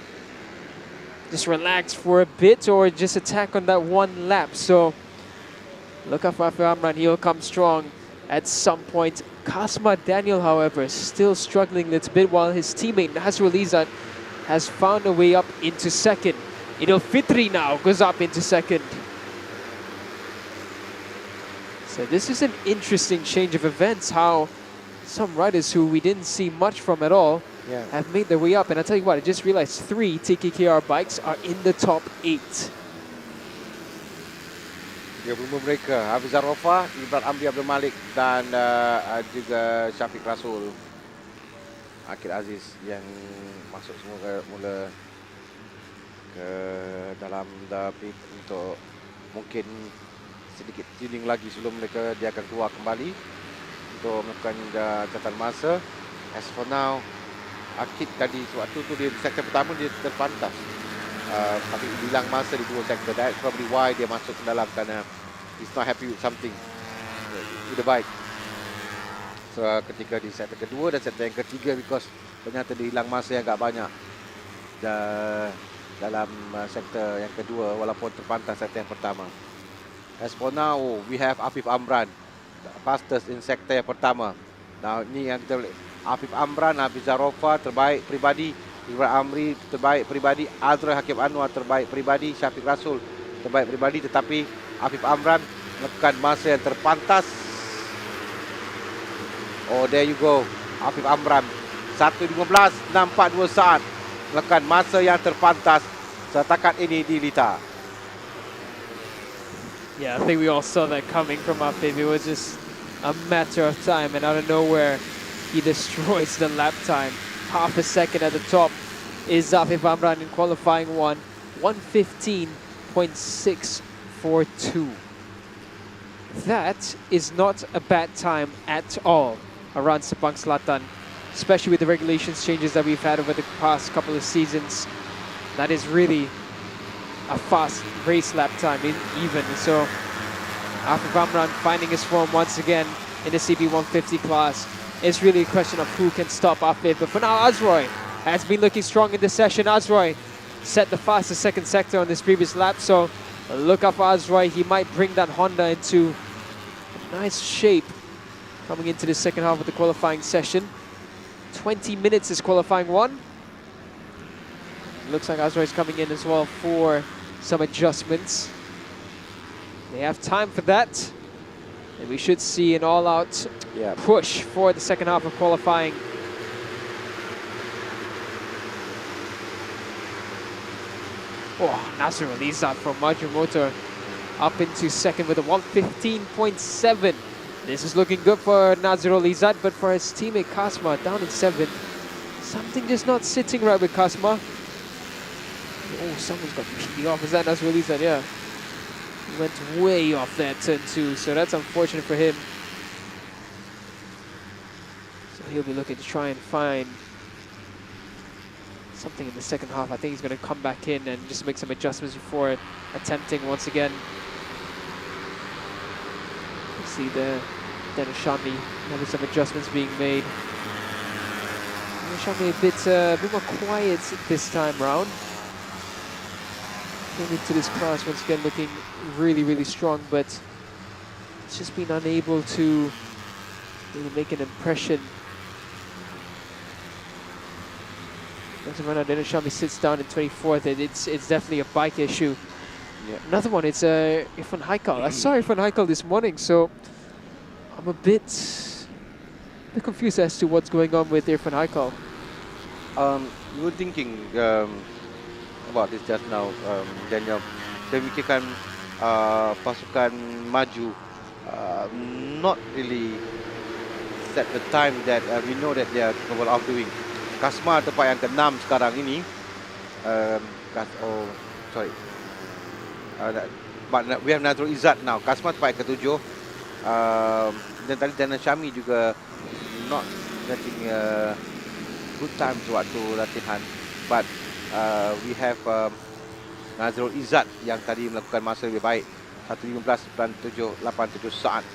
just relax for a bit or just attack on that one lap. So look out for Afif Amran, he'll come strong at some point. Kasma Daniel, however, still struggling a little bit, while his teammate Nazrul Izzat has found a way up into second. Idil Fitri now goes up into second. So this is an interesting change of events, how some riders who we didn't see much from at all have made their way up. And I tell you what, I just realized 3 TKKR bikes are in the top 8. Ya, belum mereka Hafiz Arofa, Ibrahim Amri Abdul Malik dan juga Syafiq Rasul, Akid Aziz yang masuk semua mula ke dalam the pit untuk mungkin sedikit tuning lagi sebelum dia akan keluar kembali untuk melakukan catatan masa. As for now, Akid tadi waktu tu dia di sektor pertama dia terpantas. Tapi hilang masa di 2 sektor. That's probably why dia masuk ke dalam, kerana he's not happy with something with the bike. So ketika di sektor kedua dan sektor yang ketiga, because ternyata dia hilang masa yang agak banyak dalam sektor yang kedua walaupun terpantas sektor yang pertama. As for now, we have Afif Amran, fastest in sektor yang pertama. Now ini yang kita boleh, Afif Amran, Hafiz Arofa terbaik pribadi, Ibrahim Amri terbaik pribadi, Azra Hakim Anwar terbaik pribadi, Syafiq Rasul terbaik pribadi, tetapi Afif Amran melakukan masa yang terpantas. Oh, there you go, Afif Amran 1:15.642 saat melakukan masa yang terpantas setakat ini di litar. Yeah, I think we all saw that coming from Afif. It was just a matter of time, and out of nowhere he destroys the lap time. Half a second at the top is Afif Amran in qualifying 1, 1:15.642. That is not a bad time at all around Sepang Selatan, especially with the regulations changes that we've had over the past couple of seasons. That is really a fast race lap time even. So Afif Amran finding his form once again in the CB 150 class. It's really a question of who can stop Afif. But for now, Azroy has been looking strong in this session. Azroy set the fastest second sector on this previous lap, so look out for Azroy. He might bring that Honda into a nice shape coming into the second half of the qualifying session. 20 minutes is qualifying 1. Looks like Azroy is coming in as well for some adjustments. They have time for that. And we should see an all-out push for the second half of qualifying. Oh, Nasser released that from Maju Motor up into second with a 1:15.7. This is looking good for Nazrul Izzat, but for his teammate Kasma down in 7th. Something just not sitting right with Kasma. Oh, someone's got really off. Is that Nazrul Izzat? Yeah. He went way off there, turn 2, so that's unfortunate for him. So he'll be looking to try and find something in the second half. I think he's going to come back in and just make some adjustments before attempting once again. You see there, Dennis Shami having some adjustments being made. Dennis Shami a bit more quiet this time round. Came into this class once again looking really, really strong, but it's just been unable to really make an impression. Doesn't run out. Dennis Shami sits down in 24th, and it's definitely a bike issue. Yeah. Another one, it's Irfan Haikal. I saw Irfan Haikal this morning, so I'm a bit confused as to what's going on with Irfan Haikal. You were thinking about this just now, Daniel. Saya fikirkan pasukan maju not really set the time that we know that they are capable of doing. Kasma tempat yang ke-6 sekarang ini. But we have Nazrul Izzat now. Kasma tempat yang ke-7. Dan tadi Daniel Syami juga not getting good time waktu latihan. But we have Nazrul Izzat yang tadi melakukan masa lebih baik. 1:15.787 saat.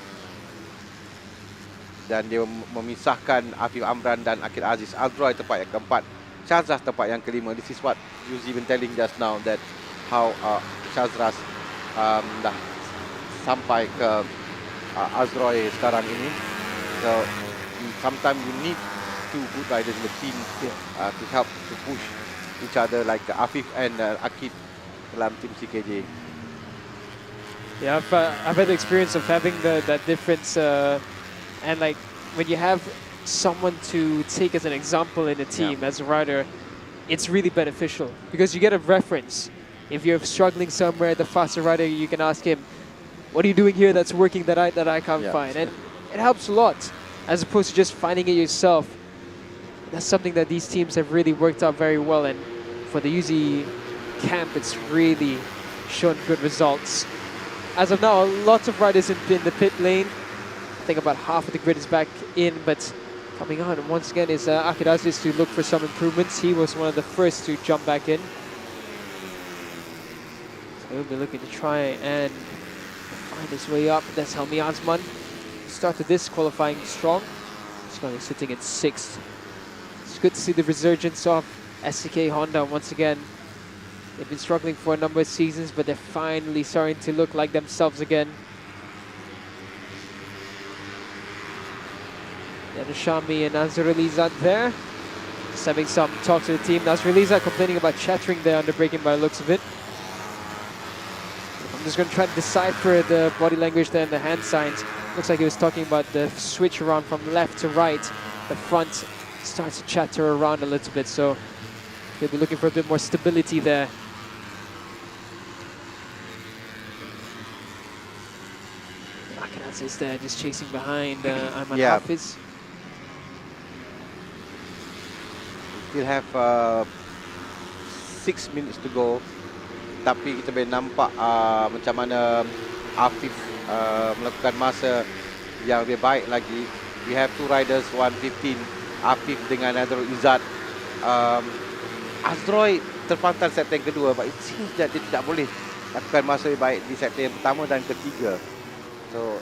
Dan dia memisahkan Afif Amran dan Akid Aziz. Azroy tempat yang keempat. Shazras tempat yang kelima. This is what Yuzi been telling just now, that how Shazras dah sampai ke Azroy sekarang ini. So sometimes you need two good riders in the team to help to push each other, like Afif and Akid dalam tim CKJ. Yeah, I've had the experience of having that difference, and like when you have someone to take as an example in a team as a rider, it's really beneficial because you get a reference. If you're struggling somewhere, the faster rider, you can ask him, "What are you doing here that's working that I can't find?" And it helps a lot, as opposed to just finding it yourself. That's something that these teams have really worked out very well, and for the UZ camp, it's really shown good results. As of now, a lot of riders in the pit lane. I think about half of the grid is back in, but coming on once again is Akid Aziz to look for some improvements. He was one of the first to jump back in. So he'll be looking to try and find his way up. That's Helmi Azman. Started this qualifying strong. He's currently sitting in 6th. It's good to see the resurgence of SCK Honda once again. They've been struggling for a number of seasons, but they're finally starting to look like themselves again. Shami and Nazrul Izzat there. Just having some talk to the team. Nazrul Izzat complaining about chattering there under braking by the looks of it. I'm just going to try to decipher the body language there and the hand signs. Looks like he was talking about the switch around from left to right. The front starts to chatter around a little bit, so he'll be looking for a bit more stability there. Akanas is there just chasing behind Ayman Hafiz. Still have 6 minutes to go. Tapi kita boleh nampak macam mana Afif melakukan masa yang lebih baik lagi. We have 2 riders, 1:15. Afif dengan Nazrul Izzat. Azroy terpantal sektor yang kedua, but it seems that dia tidak boleh lakukan masa lebih baik di sektor yang pertama dan ketiga. So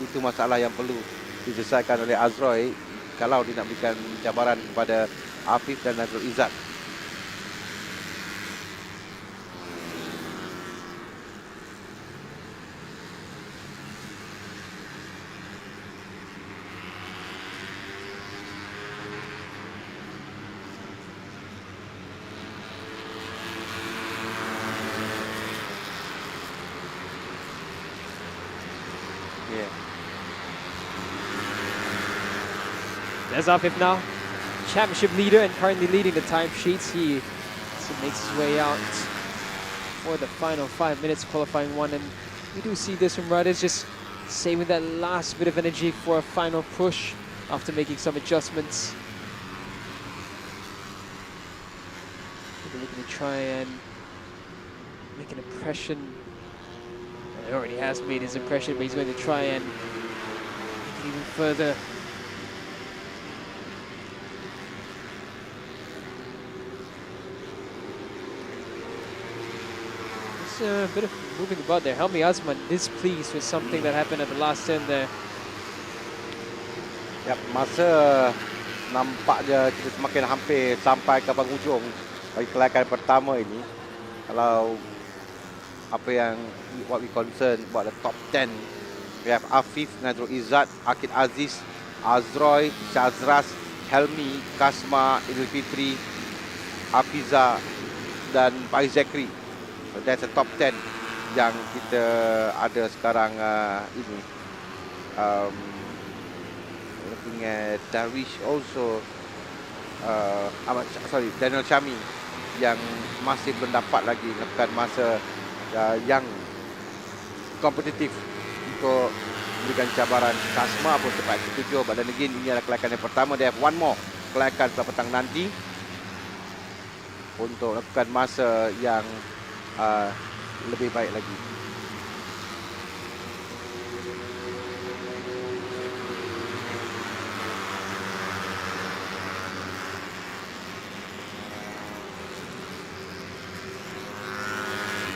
itu masalah yang perlu diselesaikan oleh Azroy kalau dia nak berikan cabaran kepada Afif dan Nazrul Izzat. There's Afif now, championship leader and currently leading the timesheets. He makes his way out for the final 5 minutes, qualifying 1. And we do see this from riders just saving that last bit of energy for a final push after making some adjustments. They're looking to try and make an impression. He already has made his impression, but he's going to try and make it even further. A bit of moving about there. Helmi Azman displeased with something that happened at the last turn there. Yap, masa nampaknya kita semakin hampir sampai ke penghujung bagi kelayakan pertama ini. Kalau apa yang what we concern about the top 10, we have Afif, Nazrul Izzat, Akid Aziz, Azroy, Shazras, Helmi, Kasma, Idul Fitri, Hafiza dan Pak Zakri. So that's the top 10 yang kita ada sekarang ini. Looking at Darwish also, Daniel Syami yang masih belum dapat lagi melakukan masa yang kompetitif untuk berikan cabaran. Kasma pun tempat ke-7. But then again, ini adalah kelayakan yang pertama. They have one more kelayakan pada petang nanti untuk lakukan masa yang lebih baik lagi.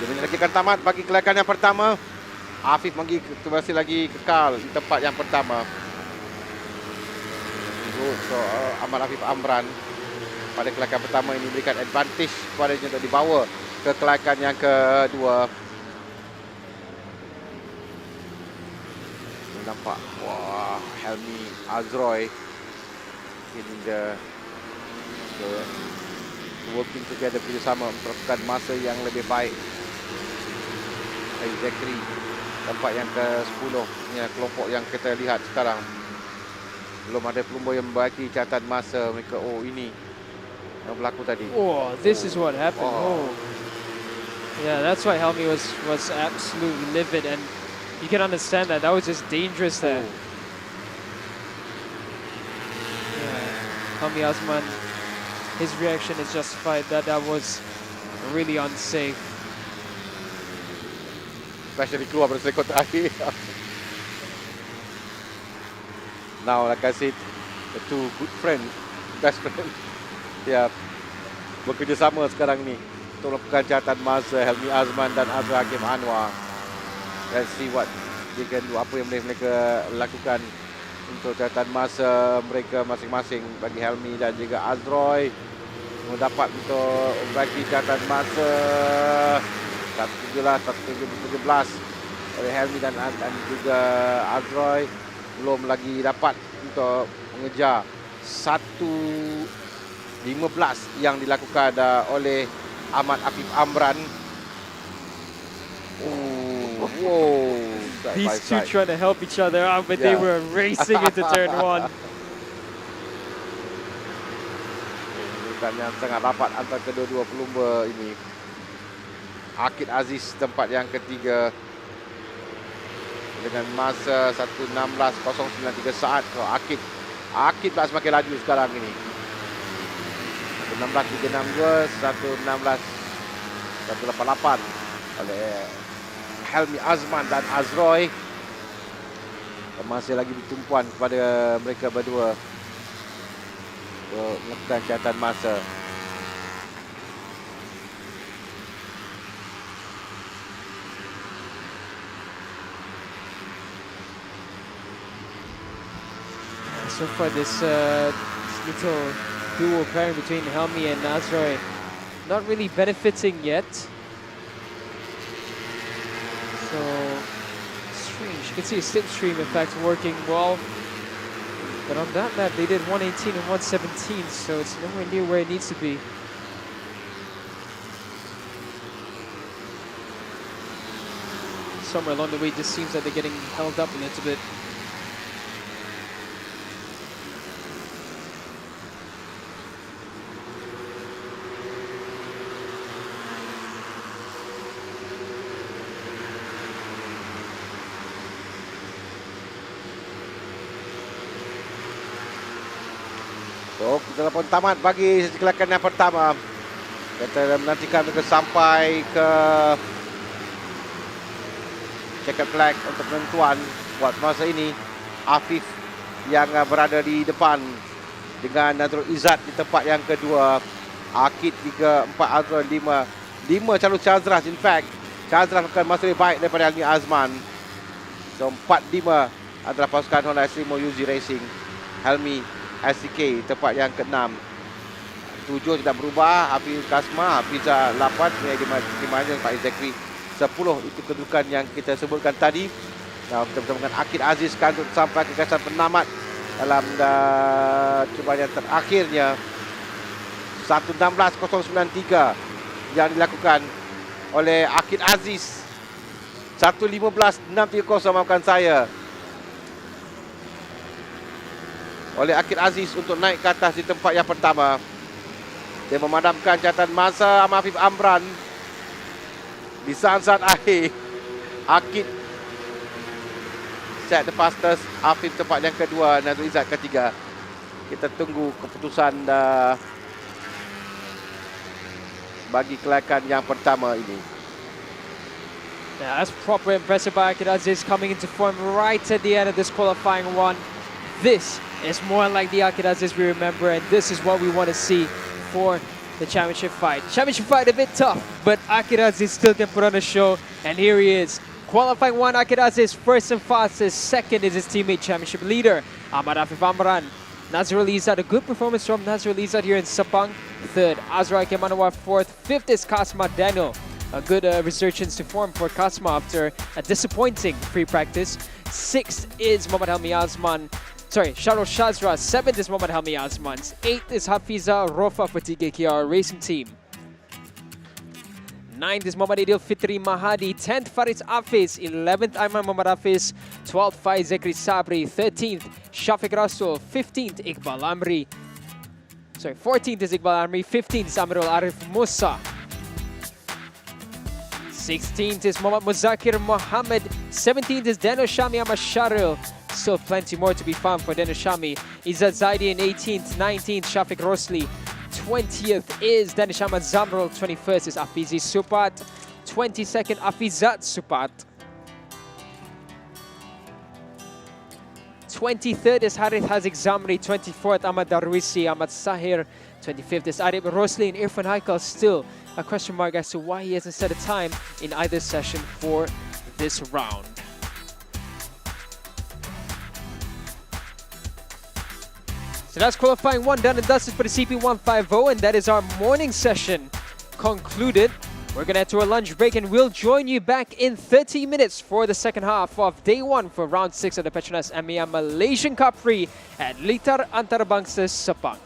Minit lagi akan tamat bagi kelayakan yang pertama. Afif masih lagi kekal di tempat yang pertama. So, Ahmad Afif Amran pada kelayakan pertama ini berikan advantage kepadanya untuk dibawa ke kelayakan yang kedua. Nampak, wah, Helmi Azroy ini working together bersama untuk melakukan masa yang lebih baik. Exactly. Tempat yang ke-10 ya, kelompok yang kita lihat sekarang. Belum ada pelumba yang membagi catatan masa mereka. Oh, ini yang berlaku tadi. Oh, this is what happened. Oh. Yeah, that's why Helmi was absolutely livid, and you can understand that. That was just dangerous there. Yeah, Helmi Azman, his reaction is justified. That was really unsafe. Especially keluar pada sekot terakhir. Now, like I said, the two good friend, best friend, ya, bekerjasama sekarang ni untuk melakukan catatan masa Helmi Azman dan Azra Hakim Anwar. Let's see what they can do, apa yang mereka lakukan untuk catatan masa mereka masing-masing. Bagi Helmi dan juga Azroy mendapat untuk bagi catatan masa 117 oleh Helmi dan juga Azroy. Belum lagi dapat untuk mengejar 1:15 yang dilakukan oleh Ahmad Afif Amran. These two trying to help each other out, but they were racing into turn 1. Dan yang sangat rapat antara kedua-dua pelumba ini. Akid Aziz tempat yang ketiga dengan masa 1:16.093 saat. So, Akid pula semakin laju sekarang ini. 1:16.362, 1:16.188 oleh Helmi Azman dan Azroy. Masih lagi bertumpuan kepada mereka berdua untuk melakukan catatan masa. So far, this little duo pairing between Helmi and Azroy not really benefiting yet. So strange. You can see a slipstream, in fact, working well. But on that map, they did 118 and 117, so it's nowhere near where it needs to be. Somewhere along the way, it just seems like they're getting held up a little bit. So, kita pun tamat bagi sesi kelayakan yang pertama. Kita menantikan mereka sampai ke checkered flag untuk penentuan. Buat masa ini, Afif yang berada di depan dengan Nazrul Izzat di tempat yang kedua. Akid 3, 4, Azrul 5. 5 calon Chazras, in fact. Chazras akan masa lebih baik daripada Helmi Azman. So, 4-5 adalah pasukan Honda Estrimo UZ Racing. Helmi SDK tempat yang ke-6. 7 tidak berubah. Hafiz Kasma, Hafiza 8, di mana Pak Zakri 10. Itu kedudukan yang kita sebutkan tadi. Nah, kita bersama dengan Akid Aziz kan untuk sampai ke gasan penamat dalam cubaan yang terakhirnya. 1:16.093 yang dilakukan oleh Akid Aziz. 1:15.630 maafkan saya. Oleh Akid Aziz untuk naik ke atas di tempat yang pertama. Dia memadamkan catatan masa Afif Amran di saat-saat akhir. Akid set the fastest. Afif tempat yang kedua, Nazrul Izzat ketiga. Kita tunggu keputusan bagi kelayakan yang pertama ini. Yeah, that's proper impressive by Akid Aziz coming into form right at the end of this qualifying one. This is more like the Akid Aziz we remember, and this is what we want to see for the championship fight. Championship fight a bit tough, but Akid Aziz still can put on a show, and here he is. Qualifying one, Akid Aziz first and fastest. Second is his teammate, championship leader, Ahmad Afif Amran. Nazrul Izzat, a good performance from Nazrul Izzat here in Sepang. Third, Azra Kemanawar fourth. Fifth is Kasma Daniel. A good resurgence to form for Kasma after a disappointing pre-practice. Sixth is Muhammad Helmi Azman. Sharul Shazra. Seventh is Muhammad Helmi Azman. Eighth is Hafiza Rofa for TKKR Racing Team. Ninth is Muhammad Adil Fitri Mahadi. 10th Faris Afiz. 11th Aiman Muhammad Hafiz. 12th Faiz Zekri Sabri. 13th Shafiq Rasul. 15th Iqbal Amri. 14th is Iqbal Amri. 15th is Amirul Arif Musa. 16th is Muhammad Muzakir Mohammed. 17th is Dano Shami Ahmad Sharil. Still plenty more to be found for Dano Shami. Izzat Zaidi in 18th. 19th Shafiq Rosli. 20th is Danish Ahmad Zamrul. 21st is Afizi Supat. 22nd Afizat Supat. 23rd is Harith Hazik Zamri. 24th Ahmad Darwisi, Ahmad Sahir. 25th is Arif Rosli, and Irfan Haikal. Still a question mark as to why he hasn't set a time in either session for this round. So that's qualifying one done and dusted for the CP150, and that is our morning session concluded. We're going to head to a lunch break, and we'll join you back in 30 minutes for the second half of day one for round 6 of the Petronas Mam Malaysian Cub Prix at Litar Antarabangsa, Sepang.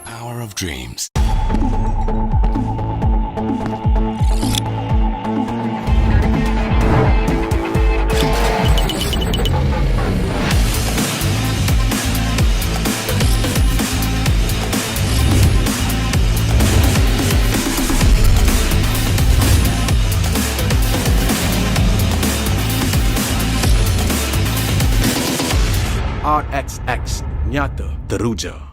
Power of dreams. RXX Nyata Teruja.